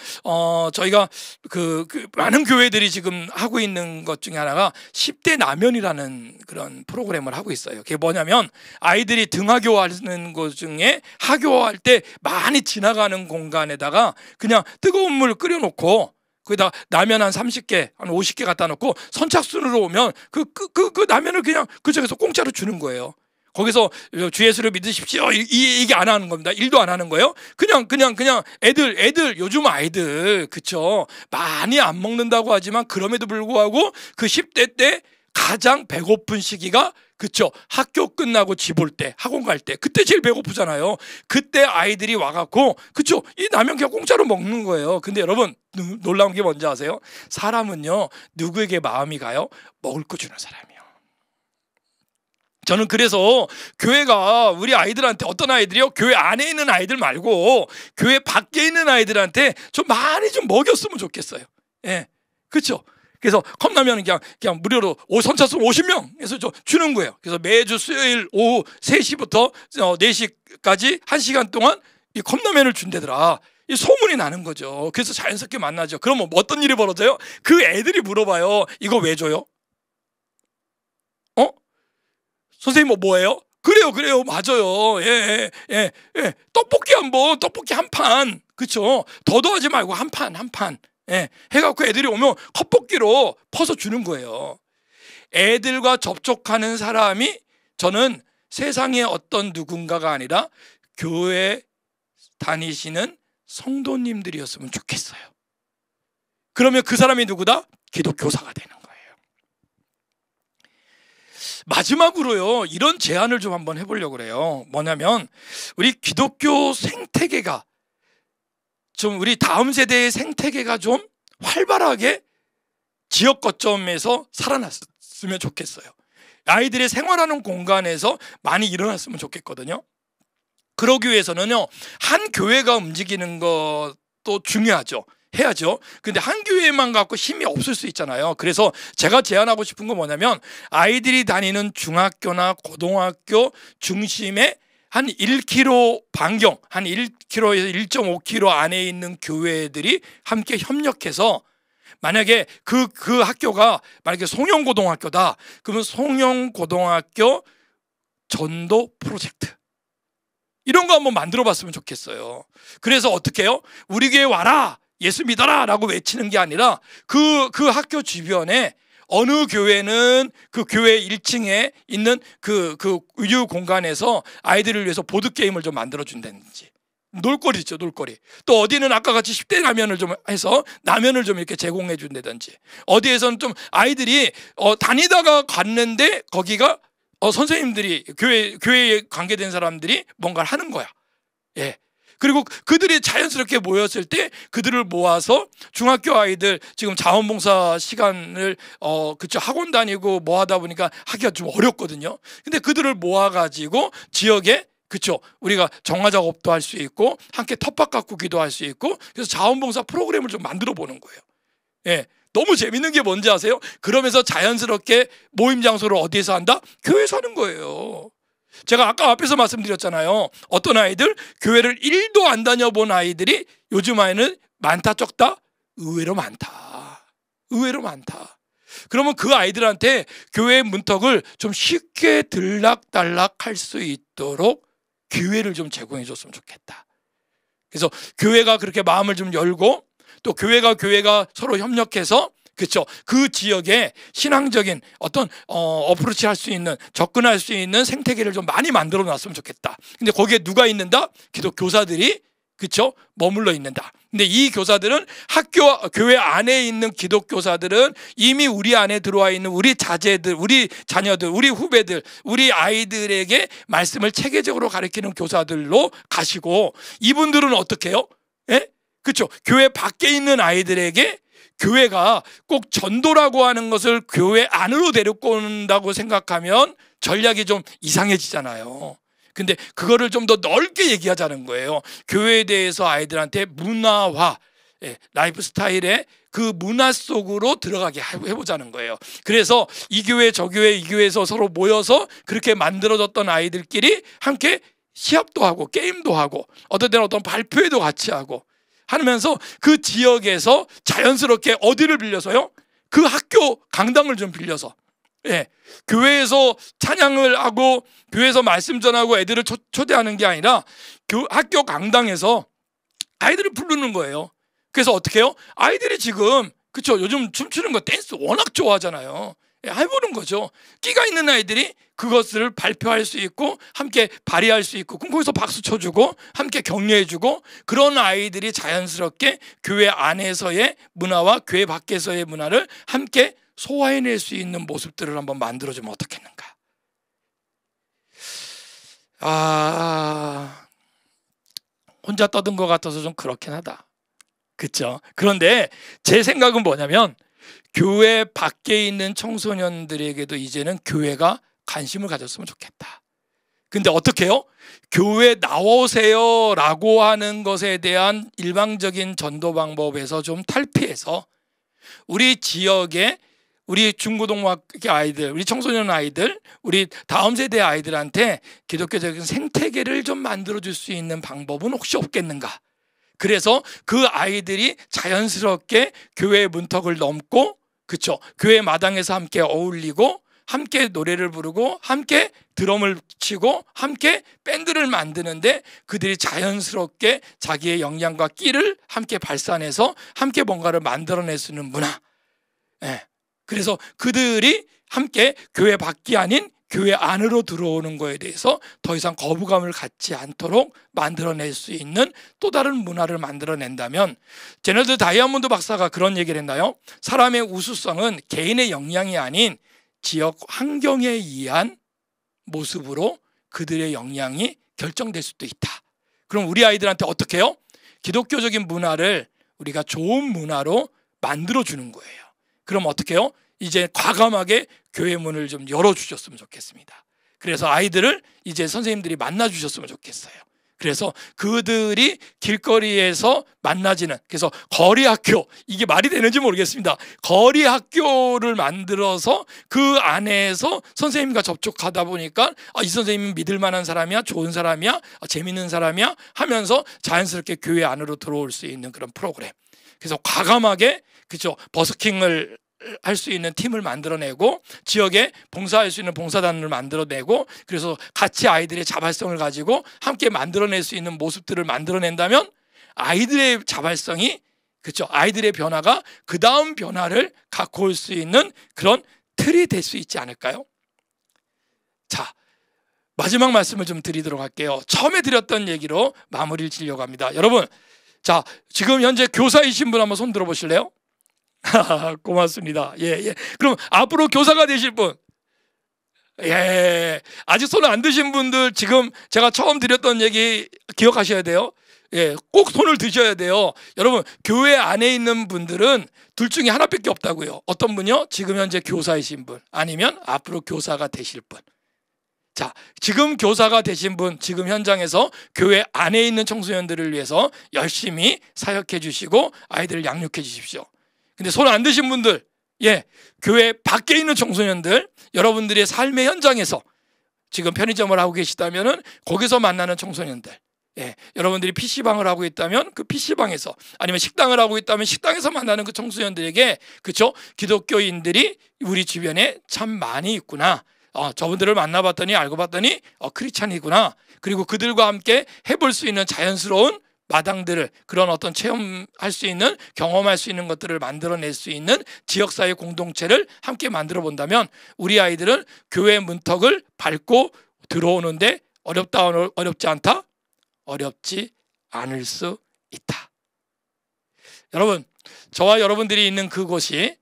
저희가 그 많은 교회들이 지금 하고 있는 것 중에 하나가 10대 나면이라는 그런 프로그램을 하고 있어요. 그게 뭐냐면 아이들이 등하교하는 것 중에 하교할 때 많이 지나가는 공간에다가 그냥 뜨거운 물 끓여놓고 거기다 라면 한 30개, 한 50개 갖다 놓고 선착순으로 오면 그 라면을 그냥 그쪽에서 공짜로 주는 거예요. 거기서 주 예수를 믿으십시오 이게 안 하는 겁니다. 일도 안 하는 거예요. 그냥 애들 요즘 아이들 그쵸, 많이 안 먹는다고 하지만 그럼에도 불구하고 그 10대 때 가장 배고픈 시기가 그쵸, 학교 끝나고 집 올 때, 학원 갈 때, 그때 제일 배고프잖아요. 그때 아이들이 와갖고 그쵸, 이 라면 그냥 공짜로 먹는 거예요. 근데 여러분, 놀라운 게 뭔지 아세요? 사람은요, 누구에게 마음이 가요? 먹을 거 주는 사람이요. 저는 그래서 교회가 우리 아이들한테, 어떤 아이들이요? 교회 안에 있는 아이들 말고 교회 밖에 있는 아이들한테 좀 많이 좀 먹였으면 좋겠어요. 예, 그렇죠. 그래서 컵라면은 그냥 무료로 선착순 50명 해서 주는 거예요. 그래서 매주 수요일 오후 3시부터 4시까지 1시간 동안 이 컵라면을 준대더라. 이 소문이 나는 거죠. 그래서 자연스럽게 만나죠. 그러면 어떤 일이 벌어져요? 그 애들이 물어봐요. 이거 왜 줘요? 선생님 뭐예요? 그래요, 맞아요. 예. 떡볶이 한 판, 그쵸? 더더하지 말고 한 판. 예. 해갖고 애들이 오면 컵볶이로 퍼서 주는 거예요. 애들과 접촉하는 사람이 저는 세상의 어떤 누군가가 아니라 교회 다니시는 성도님들이었으면 좋겠어요. 그러면 그 사람이 누구다? 기독교사가 되는 거예요. 마지막으로요, 이런 제안을 좀 한번 해보려고 그래요. 뭐냐면 우리 기독교 생태계가 좀, 우리 다음 세대의 생태계가 좀 활발하게 지역 거점에서 살아났으면 좋겠어요. 아이들의 생활하는 공간에서 많이 일어났으면 좋겠거든요. 그러기 위해서는요, 한 교회가 움직이는 것도 중요하죠. 해야죠. 근데 한 교회만 갖고 힘이 없을 수 있잖아요. 그래서 제가 제안하고 싶은 건 뭐냐면, 아이들이 다니는 중학교나 고등학교 중심에 한 1km 반경, 한 1km에서 1.5km 안에 있는 교회들이 함께 협력해서, 만약에 그 학교가 만약에 송영고등학교다, 그러면 송영고등학교 전도 프로젝트, 이런 거 한번 만들어 봤으면 좋겠어요. 그래서 어떻게 해요? 우리 교회 와라, 예수 믿어라 라고 외치는 게 아니라 그 학교 주변에 어느 교회는 그 교회 1층에 있는 그 의유 공간에서 아이들을 위해서 보드게임을 좀 만들어 준다든지, 놀거리 있죠, 놀거리. 또 어디는 아까 같이 10대 라면을 좀 해서 라면을 좀 이렇게 제공해 준다든지, 어디에서는 좀 아이들이 다니다가 갔는데 거기가 선생님들이, 교회에 관계된 사람들이 뭔가를 하는 거야. 예. 그리고 그들이 자연스럽게 모였을 때 그들을 모아서, 중학교 아이들 지금 자원봉사 시간을 그쵸, 학원 다니고 뭐 하다 보니까 하기가 좀 어렵거든요. 근데 그들을 모아가지고 지역에, 그쵸, 우리가 정화 작업도 할 수 있고 함께 텃밭 가꾸기도 할 수 있고, 그래서 자원봉사 프로그램을 좀 만들어 보는 거예요. 예. 너무 재밌는 게 뭔지 아세요? 그러면서 자연스럽게 모임 장소를 어디에서 한다? 교회에서 하는 거예요. 제가 아까 앞에서 말씀드렸잖아요. 어떤 아이들, 교회를 1도 안 다녀본 아이들이 요즘 아이는 많다 적다? 의외로 많다. 그러면 그 아이들한테 교회의 문턱을 좀 쉽게 들락달락할 수 있도록 기회를 좀 제공해 줬으면 좋겠다. 그래서 교회가 그렇게 마음을 좀 열고, 또 교회가 서로 협력해서, 그렇죠, 그 지역에 신앙적인 어떤 어프로치 할 수 있는, 접근할 수 있는 생태계를 좀 많이 만들어 놨으면 좋겠다. 근데 거기에 누가 있는다? 기독교사들이, 그렇죠, 머물러 있는다. 근데 이 교사들은 교회 안에 있는 기독교사들은 이미 우리 안에 들어와 있는 우리 자제들, 우리 자녀들, 우리 후배들, 우리 아이들에게 말씀을 체계적으로 가르치는 교사들로 가시고, 이분들은 어떻게 해요? 예? 그렇죠, 교회 밖에 있는 아이들에게 교회가 꼭 전도라고 하는 것을 교회 안으로 데리고 온다고 생각하면 전략이 좀 이상해지잖아요. 근데 그거를 좀 더 넓게 얘기하자는 거예요. 교회에 대해서 아이들한테 문화화, 라이프 스타일의 그 문화 속으로 들어가게 해보자는 거예요. 그래서 이 교회 저 교회 이 교회에서 서로 모여서 그렇게 만들어졌던 아이들끼리 함께 시합도 하고 게임도 하고, 어떤 때는 어떤 발표회도 같이 하고 하면서 그 지역에서 자연스럽게 어디를 빌려서요? 그 학교 강당을 좀 빌려서, 예, 교회에서 찬양을 하고 교회에서 말씀 전하고 애들을 초대하는 게 아니라 학교 강당에서 아이들을 부르는 거예요. 그래서 어떻게 해요? 아이들이 지금, 그쵸, 요즘 춤추는 거 댄스 워낙 좋아하잖아요. 예, 해보는 거죠. 끼가 있는 아이들이 그것을 발표할 수 있고 함께 발휘할 수 있고, 그럼 거기서 박수 쳐주고 함께 격려해주고, 그런 아이들이 자연스럽게 교회 안에서의 문화와 교회 밖에서의 문화를 함께 소화해낼 수 있는 모습들을 한번 만들어주면 어떻겠는가. 혼자 떠든 것 같아서 좀 그렇긴 하다, 그쵸? 그런데 제 생각은 뭐냐면, 교회 밖에 있는 청소년들에게도 이제는 교회가 관심을 가졌으면 좋겠다. 근데 어떻게 해요? 교회 나오세요 라고 하는 것에 대한 일방적인 전도 방법에서 좀 탈피해서 우리 지역에 우리 중고등학교 아이들, 우리 청소년 아이들, 우리 다음 세대 아이들한테 기독교적인 생태계를 좀 만들어줄 수 있는 방법은 혹시 없겠는가? 그래서 그 아이들이 자연스럽게 교회 문턱을 넘고, 그쵸? 교회 마당에서 함께 어울리고, 함께 노래를 부르고, 함께 드럼을 치고, 함께 밴드를 만드는데 그들이 자연스럽게 자기의 역량과 끼를 함께 발산해서 함께 뭔가를 만들어낼 수 있는 문화. 예. 그래서 그들이 함께 교회 밖이 아닌 교회 안으로 들어오는 거에 대해서 더 이상 거부감을 갖지 않도록 만들어낼 수 있는 또 다른 문화를 만들어낸다면, 제너드 다이아몬드 박사가 그런 얘기를 했나요? 사람의 우수성은 개인의 역량이 아닌 지역 환경에 의한 모습으로 그들의 역량이 결정될 수도 있다. 그럼 우리 아이들한테 어떻게 해요? 기독교적인 문화를 우리가 좋은 문화로 만들어주는 거예요. 그럼 어떻게 해요? 이제 과감하게 교회 문을 좀 열어주셨으면 좋겠습니다. 그래서 아이들을 이제 선생님들이 만나주셨으면 좋겠어요. 그래서 그들이 길거리에서 만나지는, 그래서 거리 학교, 이게 말이 되는지 모르겠습니다. 거리 학교를 만들어서 그 안에서 선생님과 접촉하다 보니까 이 선생님은 믿을 만한 사람이야, 좋은 사람이야, 재밌는 사람이야 하면서 자연스럽게 교회 안으로 들어올 수 있는 그런 프로그램. 그래서 과감하게, 그렇죠, 버스킹을 할 수 있는 팀을 만들어내고, 지역에 봉사할 수 있는 봉사단을 만들어내고, 그래서 같이 아이들의 자발성을 가지고 함께 만들어낼 수 있는 모습들을 만들어낸다면 아이들의 자발성이, 그렇죠, 아이들의 변화가 그 다음 변화를 갖고 올 수 있는 그런 틀이 될 수 있지 않을까요? 자, 마지막 말씀을 좀 드리도록 할게요. 처음에 드렸던 얘기로 마무리를 지려고 합니다. 여러분, 자, 지금 현재 교사이신 분 한번 손 들어 보실래요? 고맙습니다. 예. 그럼 앞으로 교사가 되실 분, 예, 아직 손 안 드신 분들, 지금 제가 처음 드렸던 얘기 기억하셔야 돼요. 예, 꼭 손을 드셔야 돼요. 여러분, 교회 안에 있는 분들은 둘 중에 하나밖에 없다고요. 어떤 분이요? 지금 현재 교사이신 분, 아니면 앞으로 교사가 되실 분. 자, 지금 교사가 되신 분, 지금 현장에서 교회 안에 있는 청소년들을 위해서 열심히 사역해 주시고 아이들을 양육해 주십시오. 근데 손 안 드신 분들, 예, 교회 밖에 있는 청소년들, 여러분들의 삶의 현장에서 지금 편의점을 하고 계시다면은 거기서 만나는 청소년들, 예, 여러분들이 PC방을 하고 있다면 그 PC방에서, 아니면 식당을 하고 있다면 식당에서 만나는 그 청소년들에게, 그렇죠, 기독교인들이 우리 주변에 참 많이 있구나, 저분들을 만나봤더니 알고 봤더니 크리스찬이구나, 그리고 그들과 함께 해볼 수 있는 자연스러운 마당들을, 그런 어떤 체험할 수 있는, 경험할 수 있는 것들을 만들어낼 수 있는 지역사회 공동체를 함께 만들어 본다면 우리 아이들은 교회 문턱을 밟고 들어오는데 어렵다, 어렵지 않다? 어렵지 않을 수 있다. 여러분, 저와 여러분들이 있는 그곳이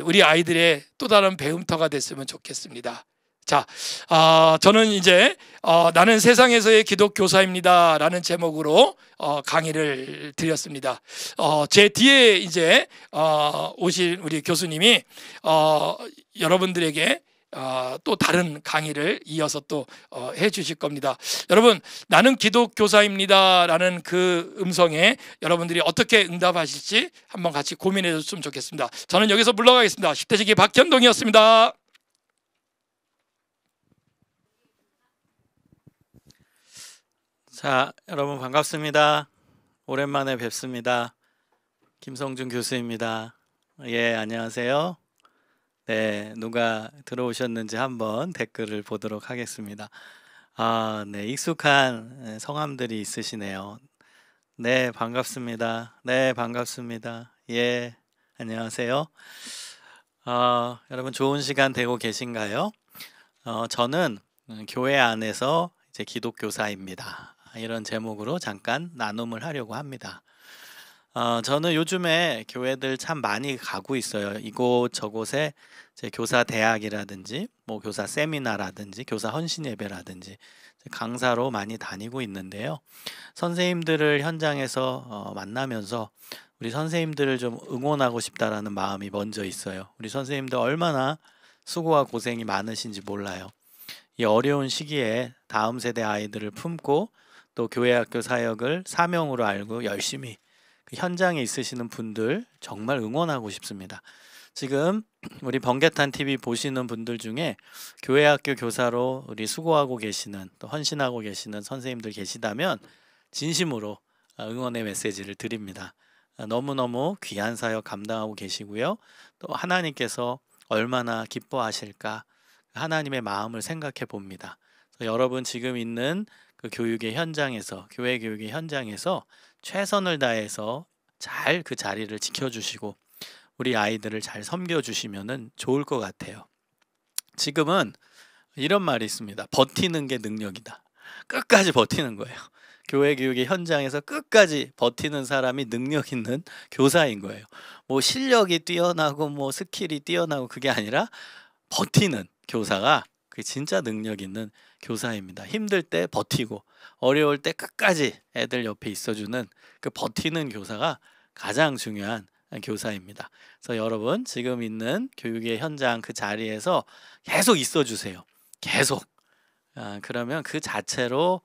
우리 아이들의 또 다른 배움터가 됐으면 좋겠습니다. 자, 저는 이제 나는 세상에서의 기독교사입니다 라는 제목으로 강의를 드렸습니다. 제 뒤에 이제 오신 우리 교수님이 여러분들에게 또 다른 강의를 이어서 또 해주실 겁니다. 여러분, 나는 기독교사입니다 라는 그 음성에 여러분들이 어떻게 응답하실지 한번 같이 고민해 줬으면 좋겠습니다. 저는 여기서 물러가겠습니다. 10대 지기 박현동이었습니다. 자, 여러분 반갑습니다. 오랜만에 뵙습니다. 김성준 교수입니다. 예, 안녕하세요. 네, 누가 들어오셨는지 한번 댓글을 보도록 하겠습니다. 네, 익숙한 성함들이 있으시네요. 네, 반갑습니다. 네, 반갑습니다. 예, 안녕하세요. 여러분 좋은 시간 되고 계신가요? 저는 교회 안에서 이제 기독교사입니다. 이런 제목으로 잠깐 나눔을 하려고 합니다. 저는 요즘에 교회들 참 많이 가고 있어요. 이곳 저곳에 제 교사 대학이라든지 뭐 교사 세미나라든지 교사 헌신 예배라든지 강사로 많이 다니고 있는데요. 선생님들을 현장에서 만나면서 우리 선생님들을 좀 응원하고 싶다라는 마음이 먼저 있어요. 우리 선생님들 얼마나 수고와 고생이 많으신지 몰라요. 이 어려운 시기에 다음 세대 아이들을 품고 또 교회 학교 사역을 사명으로 알고 열심히 그 현장에 있으시는 분들 정말 응원하고 싶습니다. 지금 우리 번개탄 TV 보시는 분들 중에 교회 학교 교사로 우리 수고하고 계시는 또 헌신하고 계시는 선생님들 계시다면 진심으로 응원의 메시지를 드립니다. 너무너무 귀한 사역 감당하고 계시고요. 또 하나님께서 얼마나 기뻐하실까 하나님의 마음을 생각해 봅니다. 여러분 지금 있는 그 교육의 현장에서 교회 교육의 현장에서 최선을 다해서 잘 그 자리를 지켜주시고 우리 아이들을 잘 섬겨주시면 좋을 것 같아요. 지금은 이런 말이 있습니다. 버티는 게 능력이다. 끝까지 버티는 거예요. 교회 교육의 현장에서 끝까지 버티는 사람이 능력 있는 교사인 거예요. 뭐 실력이 뛰어나고 뭐 스킬이 뛰어나고 그게 아니라 버티는 교사가 그게 진짜 능력 있는 교사입니다. 힘들 때 버티고 어려울 때 끝까지 애들 옆에 있어주는 그 버티는 교사가 가장 중요한 교사입니다. 그래서 여러분 지금 있는 교육의 현장 그 자리에서 계속 있어주세요. 계속. 그러면 그 자체로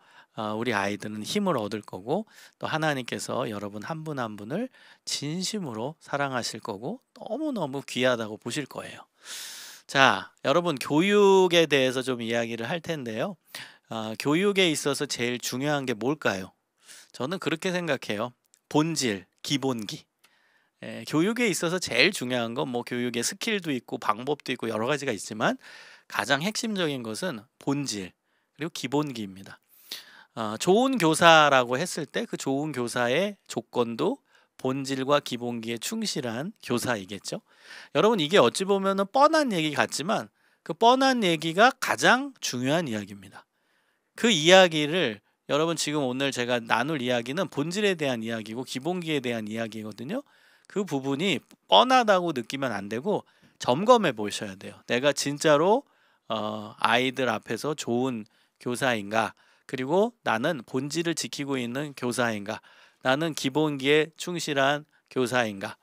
우리 아이들은 힘을 얻을 거고 또 하나님께서 여러분 한 분 한 분을 진심으로 사랑하실 거고 너무너무 귀하다고 보실 거예요. 자, 여러분 교육에 대해서 좀 이야기를 할 텐데요. 교육에 있어서 제일 중요한 게 뭘까요? 저는 그렇게 생각해요. 본질, 기본기. 교육에 있어서 제일 중요한 건 뭐 교육의 스킬도 있고 방법도 있고 여러 가지가 있지만 가장 핵심적인 것은 본질 그리고 기본기입니다. 좋은 교사라고 했을 때 그 좋은 교사의 조건도 본질과 기본기에 충실한 교사이겠죠. 여러분 이게 어찌 보면 뻔한 얘기 같지만 그 뻔한 얘기가 가장 중요한 이야기입니다. 그 이야기를 여러분 지금 오늘 제가 나눌 이야기는 본질에 대한 이야기고 기본기에 대한 이야기거든요. 그 부분이 뻔하다고 느끼면 안 되고 점검해 보셔야 돼요. 내가 진짜로 아이들 앞에서 좋은 교사인가? 그리고 나는 본질을 지키고 있는 교사인가? 나는 기본기에 충실한 교사인가?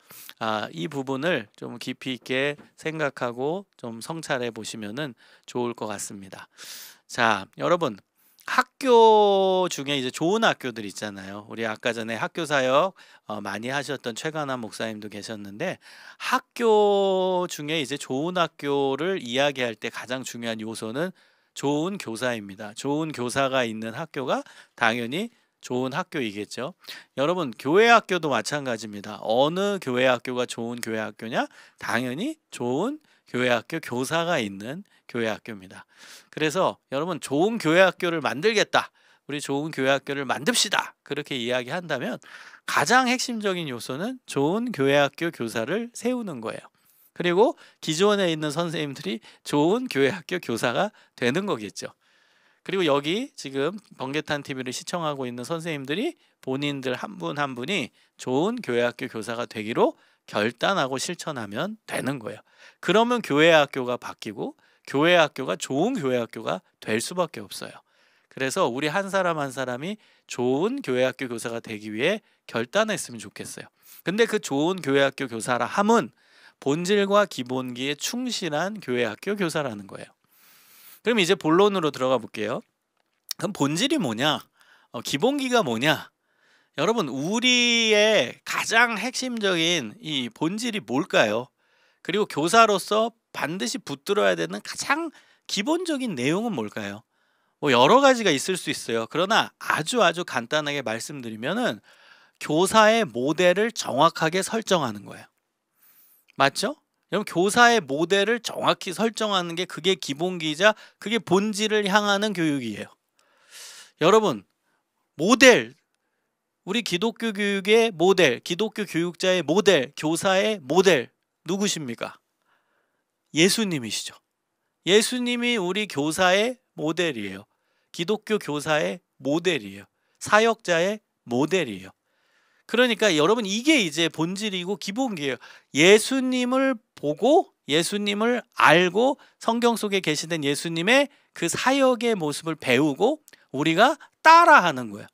이 부분을 좀 깊이 있게 생각하고 좀 성찰해 보시면은 좋을 것 같습니다. 자, 여러분 학교 중에 이제 좋은 학교들 있잖아요. 우리 아까 전에 학교 사역 많이 하셨던 최관한 목사님도 계셨는데 학교 중에 이제 좋은 학교를 이야기할 때 가장 중요한 요소는 좋은 교사입니다. 좋은 교사가 있는 학교가 당연히 좋은 학교이겠죠. 여러분 교회 학교도 마찬가지입니다. 어느 교회 학교가 좋은 교회 학교냐? 당연히 좋은 교회 학교 교사가 있는 교회 학교입니다. 그래서 여러분 좋은 교회 학교를 만들겠다. 우리 좋은 교회 학교를 만듭시다. 그렇게 이야기한다면 가장 핵심적인 요소는 좋은 교회 학교 교사를 세우는 거예요. 그리고 기존에 있는 선생님들이 좋은 교회 학교 교사가 되는 거겠죠. 그리고 여기 지금 번개탄 TV를 시청하고 있는 선생님들이 본인들 한 분 한 분이 좋은 교회 학교 교사가 되기로 결단하고 실천하면 되는 거예요. 그러면 교회 학교가 바뀌고 교회 학교가 좋은 교회 학교가 될 수밖에 없어요. 그래서 우리 한 사람 한 사람이 좋은 교회 학교 교사가 되기 위해 결단했으면 좋겠어요. 근데 그 좋은 교회 학교 교사라 함은 본질과 기본기에 충실한 교회 학교 교사라는 거예요. 그럼 이제 본론으로 들어가 볼게요. 그럼 본질이 뭐냐? 기본기가 뭐냐? 여러분 우리의 가장 핵심적인 이 본질이 뭘까요? 그리고 교사로서 반드시 붙들어야 되는 가장 기본적인 내용은 뭘까요? 뭐 여러 가지가 있을 수 있어요. 그러나 아주 간단하게 말씀드리면은 교사의 모델을 정확하게 설정하는 거예요. 맞죠? 여러분 교사의 모델을 정확히 설정하는 게 그게 기본기이자 그게 본질을 향하는 교육이에요. 여러분 모델 우리 기독교 교육의 모델, 기독교 교육자의 모델, 교사의 모델 누구십니까? 예수님이시죠. 예수님이 우리 교사의 모델이에요. 기독교 교사의 모델이에요. 사역자의 모델이에요. 그러니까 여러분 이게 이제 본질이고 기본기예요. 예수님을 보고 예수님을 알고 성경 속에 계시된 예수님의 그 사역의 모습을 배우고 우리가 따라하는 거예요.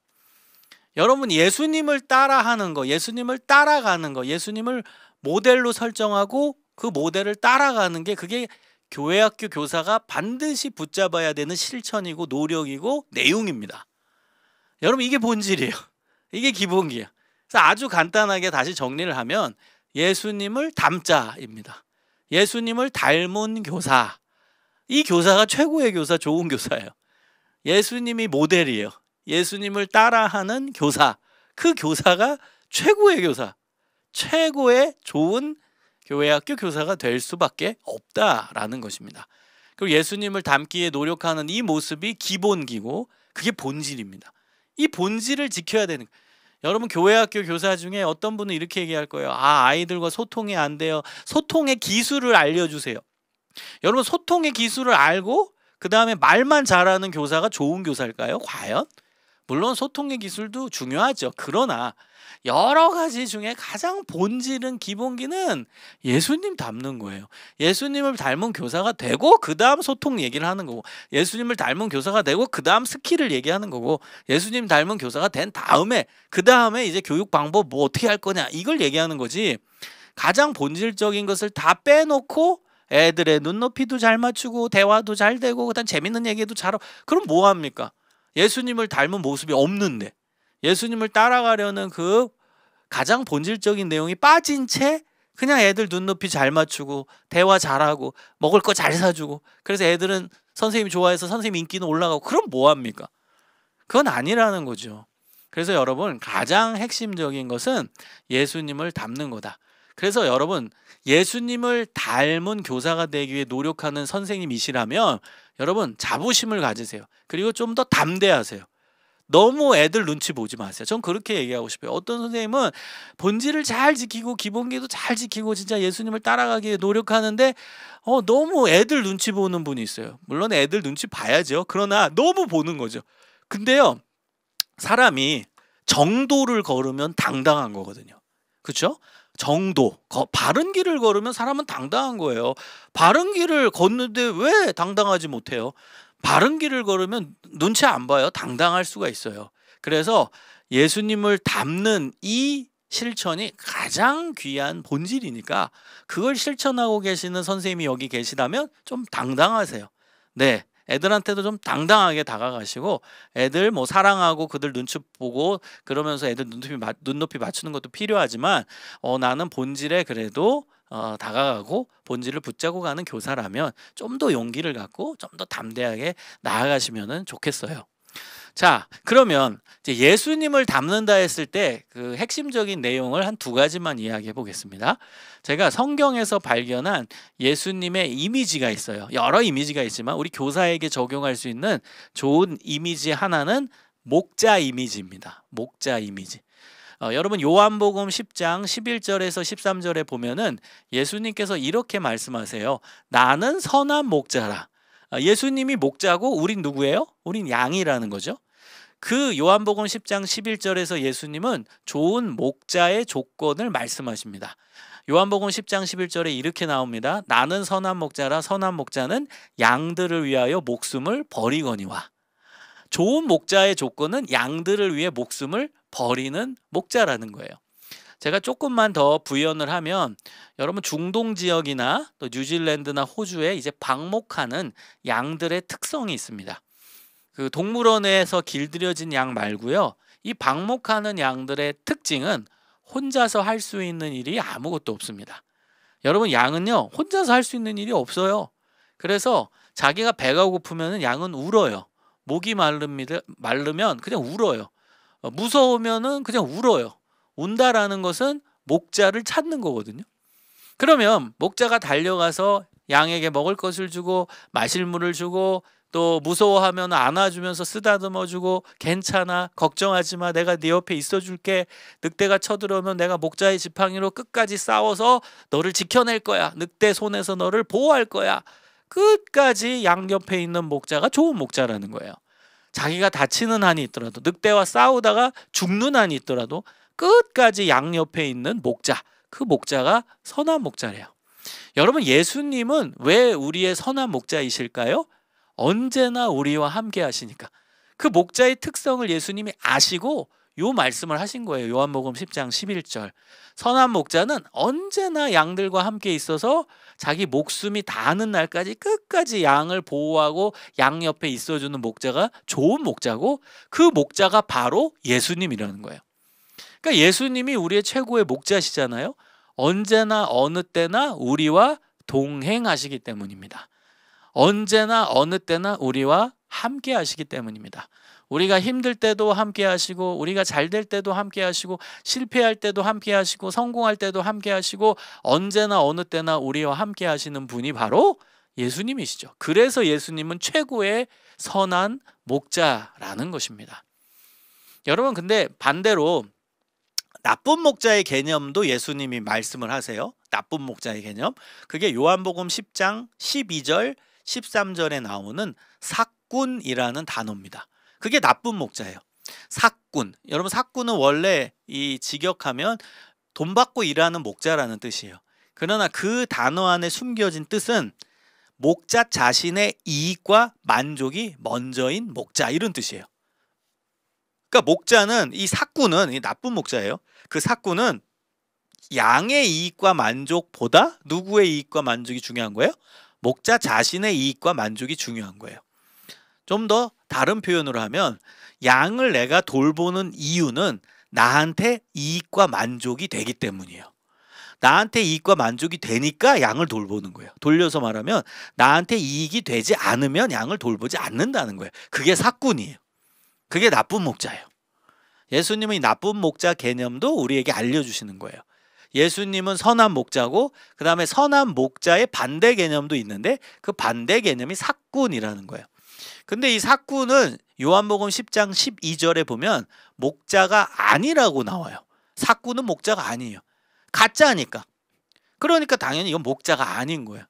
여러분 예수님을 따라하는 거, 예수님을 따라가는 거, 예수님을 모델로 설정하고 그 모델을 따라가는 게 그게 교회학교 교사가 반드시 붙잡아야 되는 실천이고 노력이고 내용입니다. 여러분 이게 본질이에요. 이게 기본기예요. 그래서 아주 간단하게 다시 정리를 하면 예수님을 닮자입니다. 예수님을 닮은 교사. 이 교사가 최고의 교사, 좋은 교사예요. 예수님이 모델이에요. 예수님을 따라하는 교사. 그 교사가 최고의 교사, 최고의 좋은 교회 학교 교사가 될 수밖에 없다라는 것입니다. 그리고 예수님을 닮기에 노력하는 이 모습이 기본기고 그게 본질입니다. 이 본질을 지켜야 되는 거예요. 여러분 교회 학교 교사 중에 어떤 분은 이렇게 얘기할 거예요. 아이들과 소통이 안 돼요. 소통의 기술을 알려주세요. 여러분 소통의 기술을 알고 그 다음에 말만 잘하는 교사가 좋은 교사일까요? 과연? 물론 소통의 기술도 중요하죠. 그러나 여러 가지 중에 가장 본질은 기본기는 예수님 닮는 거예요. 예수님을 닮은 교사가 되고 그 다음 소통 얘기를 하는 거고, 예수님을 닮은 교사가 되고 그 다음 스킬을 얘기하는 거고, 예수님 닮은 교사가 된 다음에 그 다음에 이제 교육 방법 뭐 어떻게 할 거냐 이걸 얘기하는 거지, 가장 본질적인 것을 다 빼놓고 애들의 눈높이도 잘 맞추고 대화도 잘 되고 그다음 재밌는 얘기도 잘하고 그럼 뭐 합니까? 예수님을 닮은 모습이 없는데 예수님을 따라가려는 그 가장 본질적인 내용이 빠진 채 그냥 애들 눈높이 잘 맞추고 대화 잘하고 먹을 거 잘 사주고 그래서 애들은 선생님이 좋아해서 선생님 인기는 올라가고 그럼 뭐 합니까? 그건 아니라는 거죠. 그래서 여러분 가장 핵심적인 것은 예수님을 닮는 거다. 그래서 여러분 예수님을 닮은 교사가 되기 위해 노력하는 선생님이시라면 여러분 자부심을 가지세요. 그리고 좀 더 담대하세요. 너무 애들 눈치 보지 마세요. 전 그렇게 얘기하고 싶어요. 어떤 선생님은 본질을 잘 지키고 기본기도 잘 지키고 진짜 예수님을 따라가기 위해 노력하는데 너무 애들 눈치 보는 분이 있어요. 물론 애들 눈치 봐야죠. 그러나 너무 보는 거죠. 근데요 사람이 정도를 걸으면 당당한 거거든요. 그렇죠? 정도, 바른 길을 걸으면 사람은 당당한 거예요. 바른 길을 걷는데 왜 당당하지 못해요? 바른 길을 걸으면 눈치 안 봐요. 당당할 수가 있어요. 그래서 예수님을 닮는 이 실천이 가장 귀한 본질이니까 그걸 실천하고 계시는 선생님이 여기 계시다면 좀 당당하세요. 네. 애들한테도 좀 당당하게 다가가시고 애들 뭐 사랑하고 그들 눈치 보고 그러면서 애들 눈높이 맞추는 것도 필요하지만 나는 본질에 그래도 다가가고 본질을 붙잡고 가는 교사라면 좀 더 용기를 갖고 좀 더 담대하게 나아가시면 좋겠어요. 자, 그러면 이제 예수님을 닮는다 했을 때 그 핵심적인 내용을 한 두 가지만 이야기해 보겠습니다. 제가 성경에서 발견한 예수님의 이미지가 있어요. 여러 이미지가 있지만 우리 교사에게 적용할 수 있는 좋은 이미지 하나는 목자 이미지입니다. 목자 이미지. 여러분 요한복음 10장 11절에서 13절에 보면은 예수님께서 이렇게 말씀하세요. 나는 선한 목자라. 예수님이 목자고 우린 누구예요? 우린 양이라는 거죠. 그 요한복음 10장 11절에서 예수님은 좋은 목자의 조건을 말씀하십니다. 요한복음 10장 11절에 이렇게 나옵니다. 나는 선한 목자라. 선한 목자는 양들을 위하여 목숨을 버리거니와. 좋은 목자의 조건은 양들을 위해 목숨을 버리는 목자라는 거예요. 제가 조금만 더 부연을 하면 여러분 중동 지역이나 또 뉴질랜드나 호주에 이제 방목하는 양들의 특성이 있습니다. 그 동물원에서 길들여진 양 말고요. 이 방목하는 양들의 특징은 혼자서 할 수 있는 일이 아무것도 없습니다. 여러분 양은요 혼자서 할 수 있는 일이 없어요. 그래서 자기가 배가 고프면 양은 울어요. 목이 마르면 그냥 울어요. 무서우면은 그냥 울어요. 운다라는 것은 목자를 찾는 거거든요. 그러면 목자가 달려가서 양에게 먹을 것을 주고 마실 물을 주고 또 무서워하면 안아주면서 쓰다듬어 주고 괜찮아 걱정하지 마 내가 네 옆에 있어 줄게 늑대가 쳐들어오면 내가 목자의 지팡이로 끝까지 싸워서 너를 지켜낼 거야 늑대 손에서 너를 보호할 거야 끝까지 양 옆에 있는 목자가 좋은 목자라는 거예요. 자기가 다치는 한이 있더라도 늑대와 싸우다가 죽는 한이 있더라도 끝까지 양 옆에 있는 목자 그 목자가 선한 목자래요. 여러분 예수님은 왜 우리의 선한 목자이실까요? 언제나 우리와 함께 하시니까. 그 목자의 특성을 예수님이 아시고 요 말씀을 하신 거예요. 요한복음 10장 11절. 선한 목자는 언제나 양들과 함께 있어서 자기 목숨이 다하는 날까지 끝까지 양을 보호하고 양 옆에 있어주는 목자가 좋은 목자고 그 목자가 바로 예수님이라는 거예요. 그러니까 예수님이 우리의 최고의 목자시잖아요. 언제나 어느 때나 우리와 동행하시기 때문입니다. 언제나 어느 때나 우리와 함께 하시기 때문입니다. 우리가 힘들 때도 함께 하시고, 우리가 잘 될 때도 함께 하시고, 실패할 때도 함께 하시고, 성공할 때도 함께 하시고, 언제나 어느 때나 우리와 함께 하시는 분이 바로 예수님이시죠. 그래서 예수님은 최고의 선한 목자라는 것입니다. 여러분, 근데 반대로 나쁜 목자의 개념도 예수님이 말씀을 하세요. 나쁜 목자의 개념. 그게 요한복음 10장 12절 13절에 나오는 삭군이라는 단어입니다. 그게 나쁜 목자예요. 삭군. 여러분, 삭군은 원래 이 직역하면 돈 받고 일하는 목자라는 뜻이에요. 그러나 그 단어 안에 숨겨진 뜻은 목자 자신의 이익과 만족이 먼저인 목자, 이런 뜻이에요. 그러니까 목자는, 이 삭군은, 이 나쁜 목자예요. 그 삭군은 양의 이익과 만족보다 누구의 이익과 만족이 중요한 거예요? 목자 자신의 이익과 만족이 중요한 거예요. 좀 더 다른 표현으로 하면, 양을 내가 돌보는 이유는 나한테 이익과 만족이 되기 때문이에요. 나한테 이익과 만족이 되니까 양을 돌보는 거예요. 돌려서 말하면 나한테 이익이 되지 않으면 양을 돌보지 않는다는 거예요. 그게 삭군이에요. 그게 나쁜 목자예요. 예수님은 이 나쁜 목자 개념도 우리에게 알려주시는 거예요. 예수님은 선한 목자고, 그 다음에 선한 목자의 반대 개념도 있는데 그 반대 개념이 삭군이라는 거예요. 근데 이 삭군은 요한복음 10장 12절에 보면 목자가 아니라고 나와요. 삭군은 목자가 아니에요. 가짜니까. 그러니까 당연히 이건 목자가 아닌 거예요.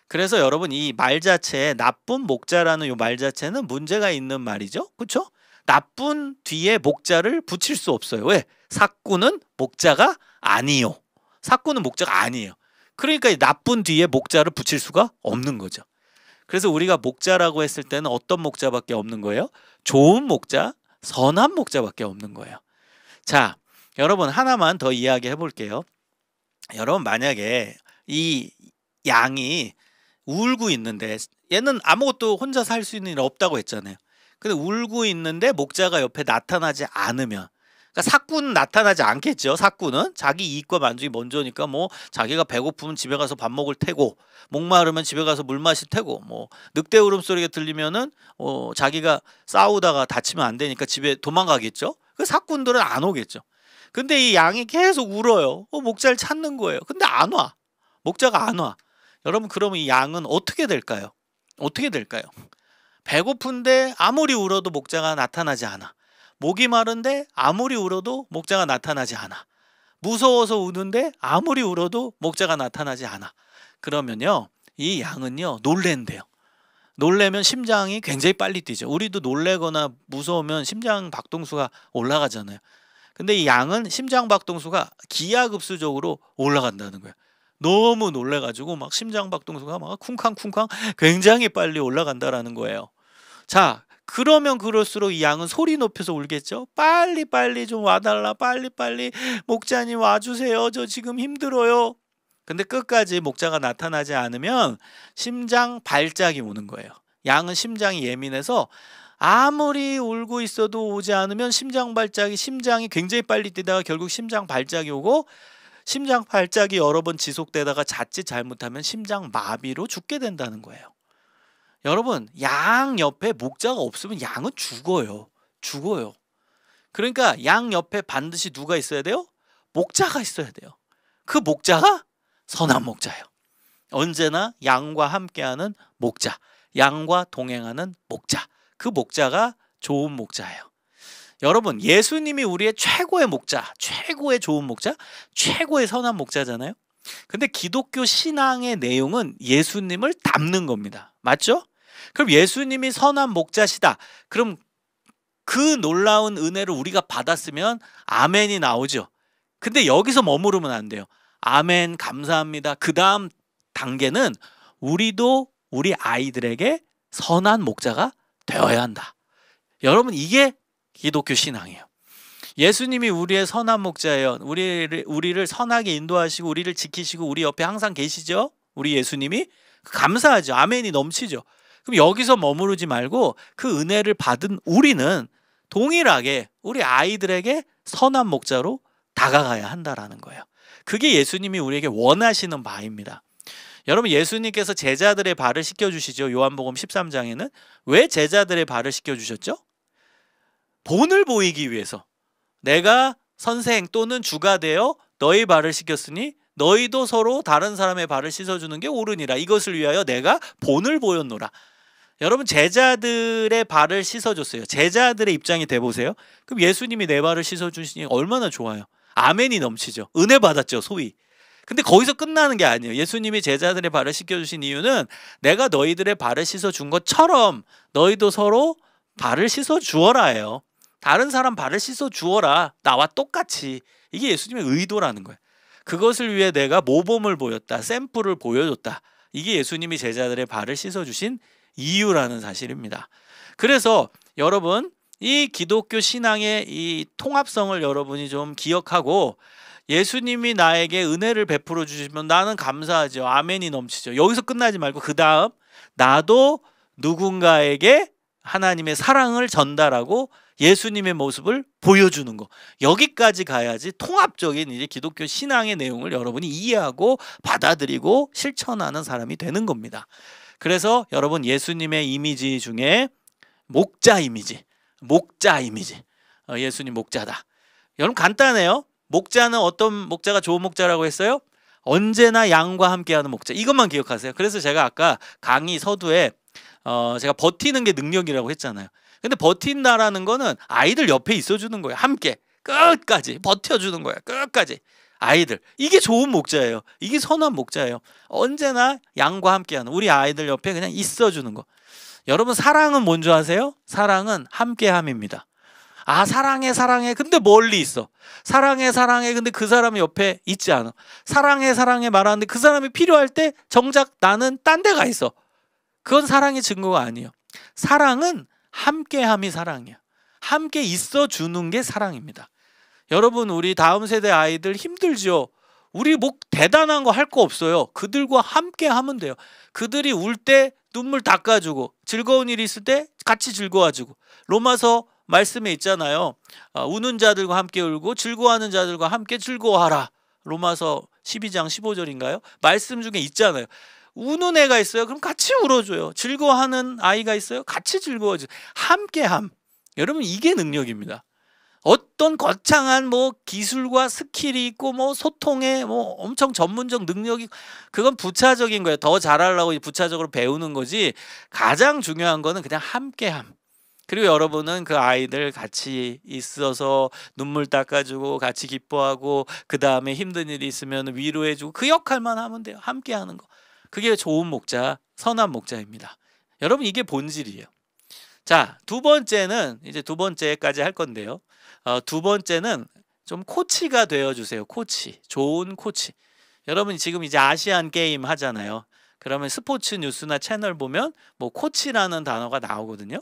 그래서 여러분, 이 말 자체에 나쁜 목자라는 이 말 자체는 문제가 있는 말이죠. 그렇죠? 나쁜 뒤에 목자를 붙일 수 없어요. 왜? 삭군은 목자가 아니요. 삭군은 목자가 아니에요. 그러니까 이 나쁜 뒤에 목자를 붙일 수가 없는 거죠. 그래서 우리가 목자라고 했을 때는 어떤 목자밖에 없는 거예요? 좋은 목자, 선한 목자밖에 없는 거예요. 자, 여러분, 하나만 더 이야기해 볼게요. 여러분, 만약에 이 양이 울고 있는데, 얘는 아무것도 혼자 살 수 있는 일 없다고 했잖아요. 근데 울고 있는데 목자가 옆에 나타나지 않으면, 그러니까 삭군은 나타나지 않겠죠. 삭군은 자기 이익과 만족이 먼저니까, 뭐 자기가 배고프면 집에 가서 밥 먹을 테고, 목마르면 집에 가서 물 마실 테고, 뭐 늑대 울음소리가 들리면은 자기가 싸우다가 다치면 안 되니까 집에 도망가겠죠. 그 삭군들은 안 오겠죠. 근데 이 양이 계속 울어요. 목자를 찾는 거예요. 근데 안 와. 목자가 안 와. 여러분, 그러면 이 양은 어떻게 될까요? 어떻게 될까요? 배고픈데 아무리 울어도 목자가 나타나지 않아. 목이 마른데 아무리 울어도 목자가 나타나지 않아. 무서워서 우는데 아무리 울어도 목자가 나타나지 않아. 그러면요, 이 양은요, 놀랜대요. 놀래면 심장이 굉장히 빨리 뛰죠. 우리도 놀래거나 무서우면 심장 박동수가 올라가잖아요. 근데 이 양은 심장 박동수가 기하급수적으로 올라간다는 거예요. 너무 놀래가지고 막 심장 박동수가 막 쿵쾅쿵쾅 굉장히 빨리 올라간다라는 거예요. 자, 그러면 그럴수록 이 양은 소리 높여서 울겠죠. 빨리빨리 좀 와달라. 빨리빨리 목자님 와주세요. 저 지금 힘들어요. 근데 끝까지 목자가 나타나지 않으면 심장 발작이 오는 거예요. 양은 심장이 예민해서 아무리 울고 있어도 오지 않으면 심장이 굉장히 빨리 뛰다가 결국 심장 발작이 오고, 심장 발작이 여러 번 지속되다가 자칫 잘못하면 심장 마비로 죽게 된다는 거예요. 여러분, 양 옆에 목자가 없으면 양은 죽어요. 죽어요. 그러니까 양 옆에 반드시 누가 있어야 돼요? 목자가 있어야 돼요. 그 목자가 선한 목자예요. 언제나 양과 함께하는 목자, 양과 동행하는 목자. 그 목자가 좋은 목자예요. 여러분, 예수님이 우리의 최고의 목자, 최고의 좋은 목자, 최고의 선한 목자잖아요. 근데 기독교 신앙의 내용은 예수님을 닮는 겁니다. 맞죠? 그럼 예수님이 선한 목자시다. 그럼 그 놀라운 은혜를 우리가 받았으면 아멘이 나오죠. 근데 여기서 머무르면 안 돼요. 아멘, 감사합니다. 그 다음 단계는 우리도 우리 아이들에게 선한 목자가 되어야 한다. 여러분, 이게 기독교 신앙이에요. 예수님이 우리의 선한 목자예요. 우리를 선하게 인도하시고 우리를 지키시고 우리 옆에 항상 계시죠. 우리 예수님이 감사하죠. 아멘이 넘치죠. 그럼 여기서 머무르지 말고 그 은혜를 받은 우리는 동일하게 우리 아이들에게 선한 목자로 다가가야 한다라는 거예요. 그게 예수님이 우리에게 원하시는 바입니다. 여러분, 예수님께서 제자들의 발을 씻겨주시죠. 요한복음 13장에는 왜 제자들의 발을 씻겨주셨죠? 본을 보이기 위해서. 내가 선생 또는 주가 되어 너희 발을 씻겼으니 너희도 서로 다른 사람의 발을 씻어주는 게 옳으니라. 이것을 위하여 내가 본을 보였노라. 여러분, 제자들의 발을 씻어줬어요. 제자들의 입장이 돼보세요. 그럼 예수님이 내 발을 씻어주시니 얼마나 좋아요. 아멘이 넘치죠. 은혜 받았죠, 소위. 근데 거기서 끝나는 게 아니에요. 예수님이 제자들의 발을 씻겨주신 이유는 내가 너희들의 발을 씻어준 것처럼 너희도 서로 발을 씻어주어라예요. 다른 사람 발을 씻어주어라. 나와 똑같이. 이게 예수님의 의도라는 거예요. 그것을 위해 내가 모범을 보였다. 샘플을 보여줬다. 이게 예수님이 제자들의 발을 씻어주신 이유라는 사실입니다. 그래서 여러분, 이 기독교 신앙의 이 통합성을 여러분이 좀 기억하고 예수님이 나에게 은혜를 베풀어 주시면 나는 감사하죠. 아멘이 넘치죠. 여기서 끝나지 말고 그 다음 나도 누군가에게 하나님의 사랑을 전달하고 예수님의 모습을 보여주는 거. 여기까지 가야지 통합적인 이제 기독교 신앙의 내용을 여러분이 이해하고 받아들이고 실천하는 사람이 되는 겁니다. 그래서 여러분, 예수님의 이미지 중에 목자 이미지. 예수님 목자다. 여러분, 간단해요. 목자는 어떤 목자가 좋은 목자라고 했어요? 언제나 양과 함께하는 목자. 이것만 기억하세요. 그래서 제가 아까 강의 서두에 제가 버티는 게 능력이라고 했잖아요. 근데 버틴다라는 거는 아이들 옆에 있어주는 거예요. 함께 끝까지 버텨주는 거예요. 끝까지. 아이들, 이게 좋은 목자예요. 이게 선한 목자예요. 언제나 양과 함께하는, 우리 아이들 옆에 그냥 있어주는 거. 여러분, 사랑은 뭔지 아세요? 사랑은 함께함입니다. 아, 사랑해 근데 멀리 있어. 사랑해 근데 그 사람이 옆에 있지 않아. 사랑해 말하는데 그 사람이 필요할 때 정작 나는 딴 데 가 있어. 그건 사랑의 증거가 아니에요. 사랑은 함께함이 사랑이에요. 함께 있어주는 게 사랑입니다. 여러분, 우리 다음 세대 아이들 힘들죠. 우리 뭐 대단한 거 할 거 없어요. 그들과 함께 하면 돼요. 그들이 울 때 눈물 닦아주고, 즐거운 일이 있을 때 같이 즐거워주고. 로마서 말씀에 있잖아요. 우는 자들과 함께 울고 즐거워하는 자들과 함께 즐거워하라. 로마서 12장 15절인가요? 말씀 중에 있잖아요. 우는 애가 있어요. 그럼 같이 울어줘요. 즐거워하는 아이가 있어요. 같이 즐거워줘요. 함께함. 여러분, 이게 능력입니다. 어떤 거창한 뭐 기술과 스킬이 있고 뭐 소통에 뭐 엄청 전문적 능력이, 그건 부차적인 거예요. 더 잘하려고 부차적으로 배우는 거지. 가장 중요한 거는 그냥 함께함. 그리고 여러분은 그 아이들 같이 있어서 눈물 닦아주고 같이 기뻐하고 그 다음에 힘든 일이 있으면 위로해주고 그 역할만 하면 돼요. 함께하는 거. 그게 좋은 목자, 선한 목자입니다. 여러분, 이게 본질이에요. 자, 두 번째는 이제 두 번째까지 할 건데요. 두 번째는 좀 코치가 되어주세요. 코치, 좋은 코치. 여러분, 지금 이제 아시안 게임 하잖아요. 그러면 스포츠 뉴스나 채널 보면 뭐 코치라는 단어가 나오거든요.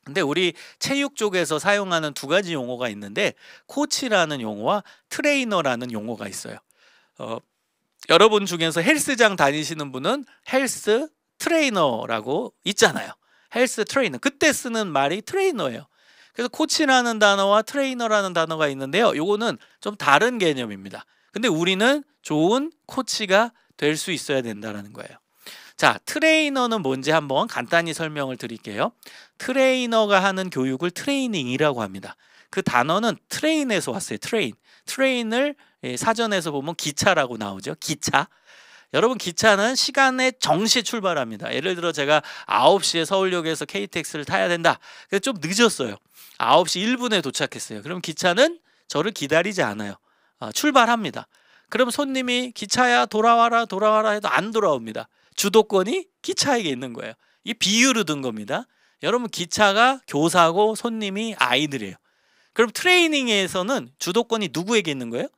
근데 우리 체육 쪽에서 사용하는 두 가지 용어가 있는데 코치라는 용어와 트레이너라는 용어가 있어요. 여러분 중에서 헬스장 다니시는 분은 헬스 트레이너라고 있잖아요. 헬스 트레이너. 그때 쓰는 말이 트레이너예요. 그래서 코치라는 단어와 트레이너라는 단어가 있는데요. 요거는 좀 다른 개념입니다. 근데 우리는 좋은 코치가 될 수 있어야 된다는 거예요. 자, 트레이너는 뭔지 한번 간단히 설명을 드릴게요. 트레이너가 하는 교육을 트레이닝이라고 합니다. 그 단어는 트레인에서 왔어요. 트레인을 사전에서 보면 기차라고 나오죠. 기차. 여러분, 기차는 시간에 정시 출발합니다. 예를 들어 제가 9시에 서울역에서 KTX를 타야 된다. 그래서 좀 늦었어요. 9시 1분에 도착했어요. 그럼 기차는 저를 기다리지 않아요. 출발합니다. 그럼 손님이 기차야 돌아와라 해도 안 돌아옵니다. 주도권이 기차에게 있는 거예요. 이게 비유로 든 겁니다. 여러분, 기차가 교사고 손님이 아이들이에요. 그럼 트레이닝에서는 주도권이 누구에게 있는 거예요?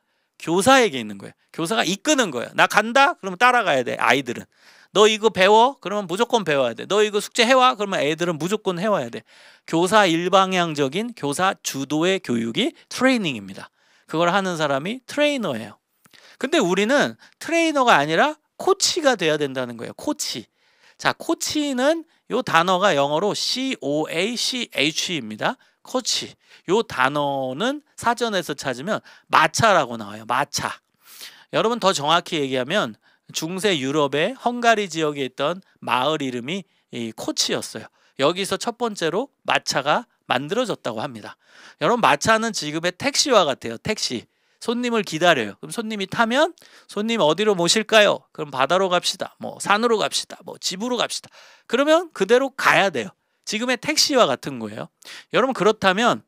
교사에게 있는 거예요. 교사가 이끄는 거예요. 나 간다? 그러면 따라가야 돼. 아이들은. 너 이거 배워? 그러면 무조건 배워야 돼. 너 이거 숙제 해와? 그러면 애들은 무조건 해와야 돼. 교사 일방향적인 교사 주도의 교육이 트레이닝입니다. 그걸 하는 사람이 트레이너예요. 근데 우리는 트레이너가 아니라 코치가 돼야 된다는 거예요. 코치. 자, 코치는 요 단어가 영어로 COACH입니다. 코치. 요 단어는 사전에서 찾으면 마차라고 나와요. 마차. 여러분 더 정확히 얘기하면 중세 유럽의 헝가리 지역에 있던 마을 이름이 이 코치였어요. 여기서 첫 번째로 마차가 만들어졌다고 합니다. 여러분 마차는 지금의 택시와 같아요. 택시. 손님을 기다려요. 그럼 손님이 타면 손님 어디로 모실까요? 그럼 바다로 갑시다. 뭐 산으로 갑시다. 뭐 집으로 갑시다. 그러면 그대로 가야 돼요. 지금의 택시와 같은 거예요. 여러분 그렇다면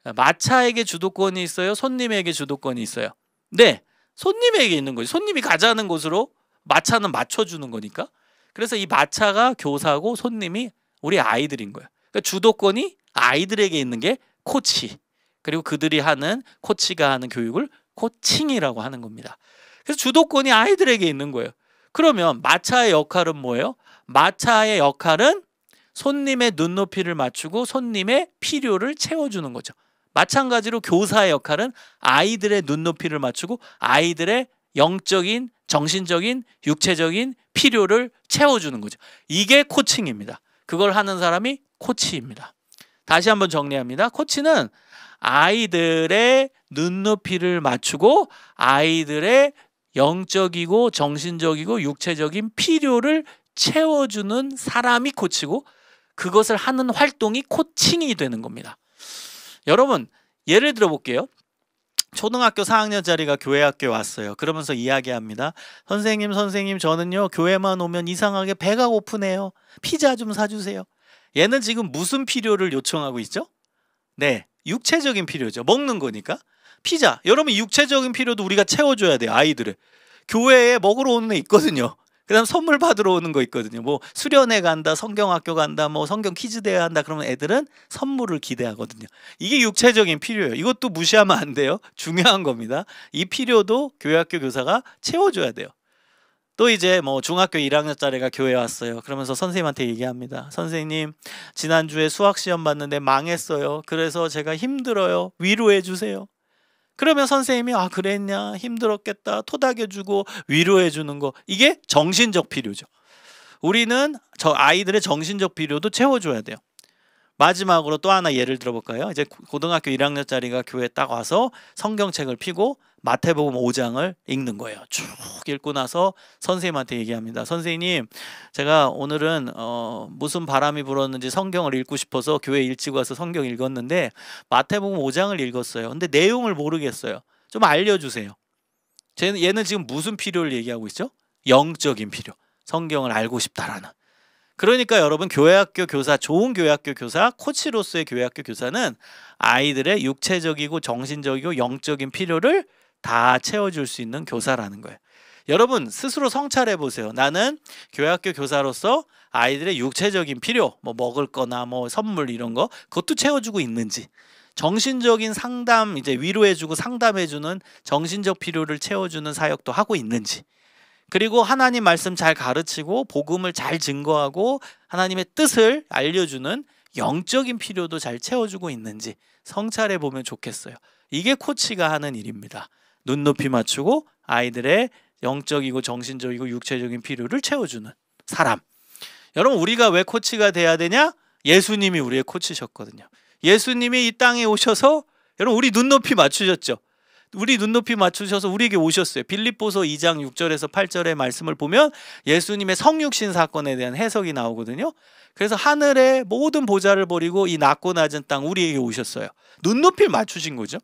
마차에게 주도권이 있어요? 손님에게 주도권이 있어요? 네. 손님에게 있는 거죠. 손님이 가자는 곳으로 마차는 맞춰주는 거니까. 그래서 이 마차가 교사고 손님이 우리 아이들인 거예요. 그러니까 주도권이 아이들에게 있는 게 코치. 그리고 그들이 하는 코치가 하는 교육을 코칭이라고 하는 겁니다. 그래서 주도권이 아이들에게 있는 거예요. 그러면 마차의 역할은 뭐예요? 마차의 역할은 손님의 눈높이를 맞추고 손님의 필요를 채워주는 거죠. 마찬가지로 교사의 역할은 아이들의 눈높이를 맞추고 아이들의 영적인, 정신적인, 육체적인 필요를 채워주는 거죠. 이게 코칭입니다. 그걸 하는 사람이 코치입니다. 다시 한번 정리합니다. 코치는 아이들의 눈높이를 맞추고 아이들의 영적이고 정신적이고 육체적인 필요를 채워주는 사람이 코치고 그것을 하는 활동이 코칭이 되는 겁니다. 여러분 예를 들어 볼게요. 초등학교 4학년짜리가 교회 학교에 왔어요. 그러면서 이야기합니다. 선생님 저는요 교회만 오면 이상하게 배가 고프네요. 피자 좀 사주세요. 얘는 지금 무슨 필요를 요청하고 있죠? 네, 육체적인 필요죠. 먹는 거니까. 피자. 여러분 육체적인 필요도 우리가 채워줘야 돼요. 아이들을. 교회에 먹으러 오는 애 있거든요. 그 다음 선물 받으러 오는 거 있거든요. 뭐 수련회 간다, 성경학교 간다, 뭐 성경 퀴즈 대회 한다. 그러면 애들은 선물을 기대하거든요. 이게 육체적인 필요예요. 이것도 무시하면 안 돼요. 중요한 겁니다. 이 필요도 교회학교 교사가 채워줘야 돼요. 또 이제 뭐 중학교 1학년짜리가 교회에 왔어요. 그러면서 선생님한테 얘기합니다. 선생님 지난주에 수학시험 봤는데 망했어요. 그래서 제가 힘들어요. 위로해 주세요. 그러면 선생님이 아 그랬냐 힘들었겠다 토닥여주고 위로해주는 거 이게 정신적 필요죠. 우리는 저 아이들의 정신적 필요도 채워줘야 돼요. 마지막으로 또 하나 예를 들어볼까요? 이제 고등학교 1학년짜리가 교회에 딱 와서 성경책을 펴고 마태복음 5장을 읽는 거예요. 쭉 읽고 나서 선생님한테 얘기합니다. 선생님 제가 오늘은 무슨 바람이 불었는지 성경을 읽고 싶어서 교회 일찍 와서 성경 읽었는데 마태복음 5장을 읽었어요. 근데 내용을 모르겠어요. 좀 알려주세요. 얘는 지금 무슨 필요를 얘기하고 있죠? 영적인 필요. 성경을 알고 싶다라는. 그러니까 여러분 교회학교 교사, 좋은 교회학교 교사, 코치로서의 교회학교 교사는 아이들의 육체적이고 정신적이고 영적인 필요를 다 채워줄 수 있는 교사라는 거예요. 여러분 스스로 성찰해 보세요. 나는 교회학교 교사로서 아이들의 육체적인 필요, 뭐 먹을 거나 뭐 선물 이런 거 그것도 채워주고 있는지, 정신적인 상담 이제 위로해주고 상담해주는 정신적 필요를 채워주는 사역도 하고 있는지, 그리고 하나님 말씀 잘 가르치고 복음을 잘 증거하고 하나님의 뜻을 알려주는 영적인 필요도 잘 채워주고 있는지 성찰해 보면 좋겠어요. 이게 코치가 하는 일입니다. 눈높이 맞추고 아이들의 영적이고 정신적이고 육체적인 필요를 채워주는 사람. 여러분 우리가 왜 코치가 돼야 되냐? 예수님이 우리의 코치셨거든요. 예수님이 이 땅에 오셔서 여러분 우리 눈높이 맞추셨죠. 우리 눈높이 맞추셔서 우리에게 오셨어요. 빌립보서 2장 6절에서 8절의 말씀을 보면 예수님의 성육신 사건에 대한 해석이 나오거든요. 그래서 하늘의 모든 보좌를 버리고 이 낮고 낮은 땅 우리에게 오셨어요. 눈높이를 맞추신 거죠.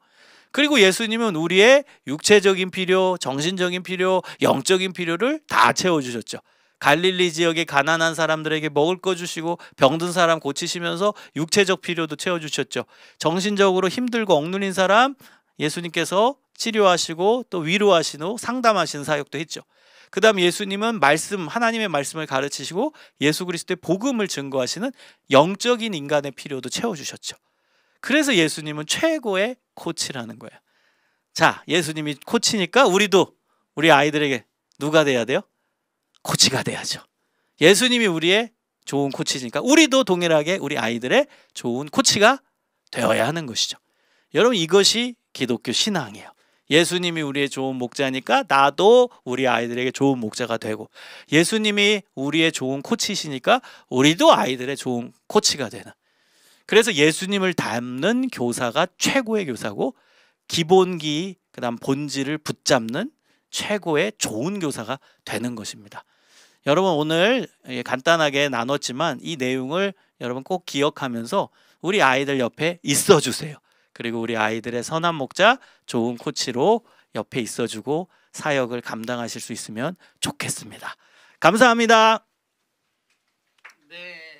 그리고 예수님은 우리의 육체적인 필요, 정신적인 필요, 영적인 필요를 다 채워주셨죠. 갈릴리 지역의 가난한 사람들에게 먹을 거 주시고 병든 사람 고치시면서 육체적 필요도 채워주셨죠. 정신적으로 힘들고 억눌린 사람 예수님께서 치료하시고 또 위로하시고 상담하시는 사역도 했죠. 그 다음 예수님은 말씀, 하나님의 말씀을 가르치시고 예수 그리스도의 복음을 증거하시는 영적인 인간의 필요도 채워주셨죠. 그래서 예수님은 최고의 코치라는 거예요. 자, 예수님이 코치니까 우리도 우리 아이들에게 누가 돼야 돼요? 코치가 돼야죠. 예수님이 우리의 좋은 코치니까 우리도 동일하게 우리 아이들의 좋은 코치가 되어야 하는 것이죠. 여러분 이것이 기독교 신앙이에요. 예수님이 우리의 좋은 목자니까 나도 우리 아이들에게 좋은 목자가 되고, 예수님이 우리의 좋은 코치시니까 우리도 아이들의 좋은 코치가 되는. 그래서 예수님을 닮는 교사가 최고의 교사고 기본기 그다음 본질을 붙잡는 최고의 좋은 교사가 되는 것입니다. 여러분 오늘 간단하게 나눴지만 이 내용을 여러분 꼭 기억하면서 우리 아이들 옆에 있어 주세요. 그리고 우리 아이들의 선한 목자, 좋은 코치로 옆에 있어 주고 사역을 감당하실 수 있으면 좋겠습니다. 감사합니다. 네.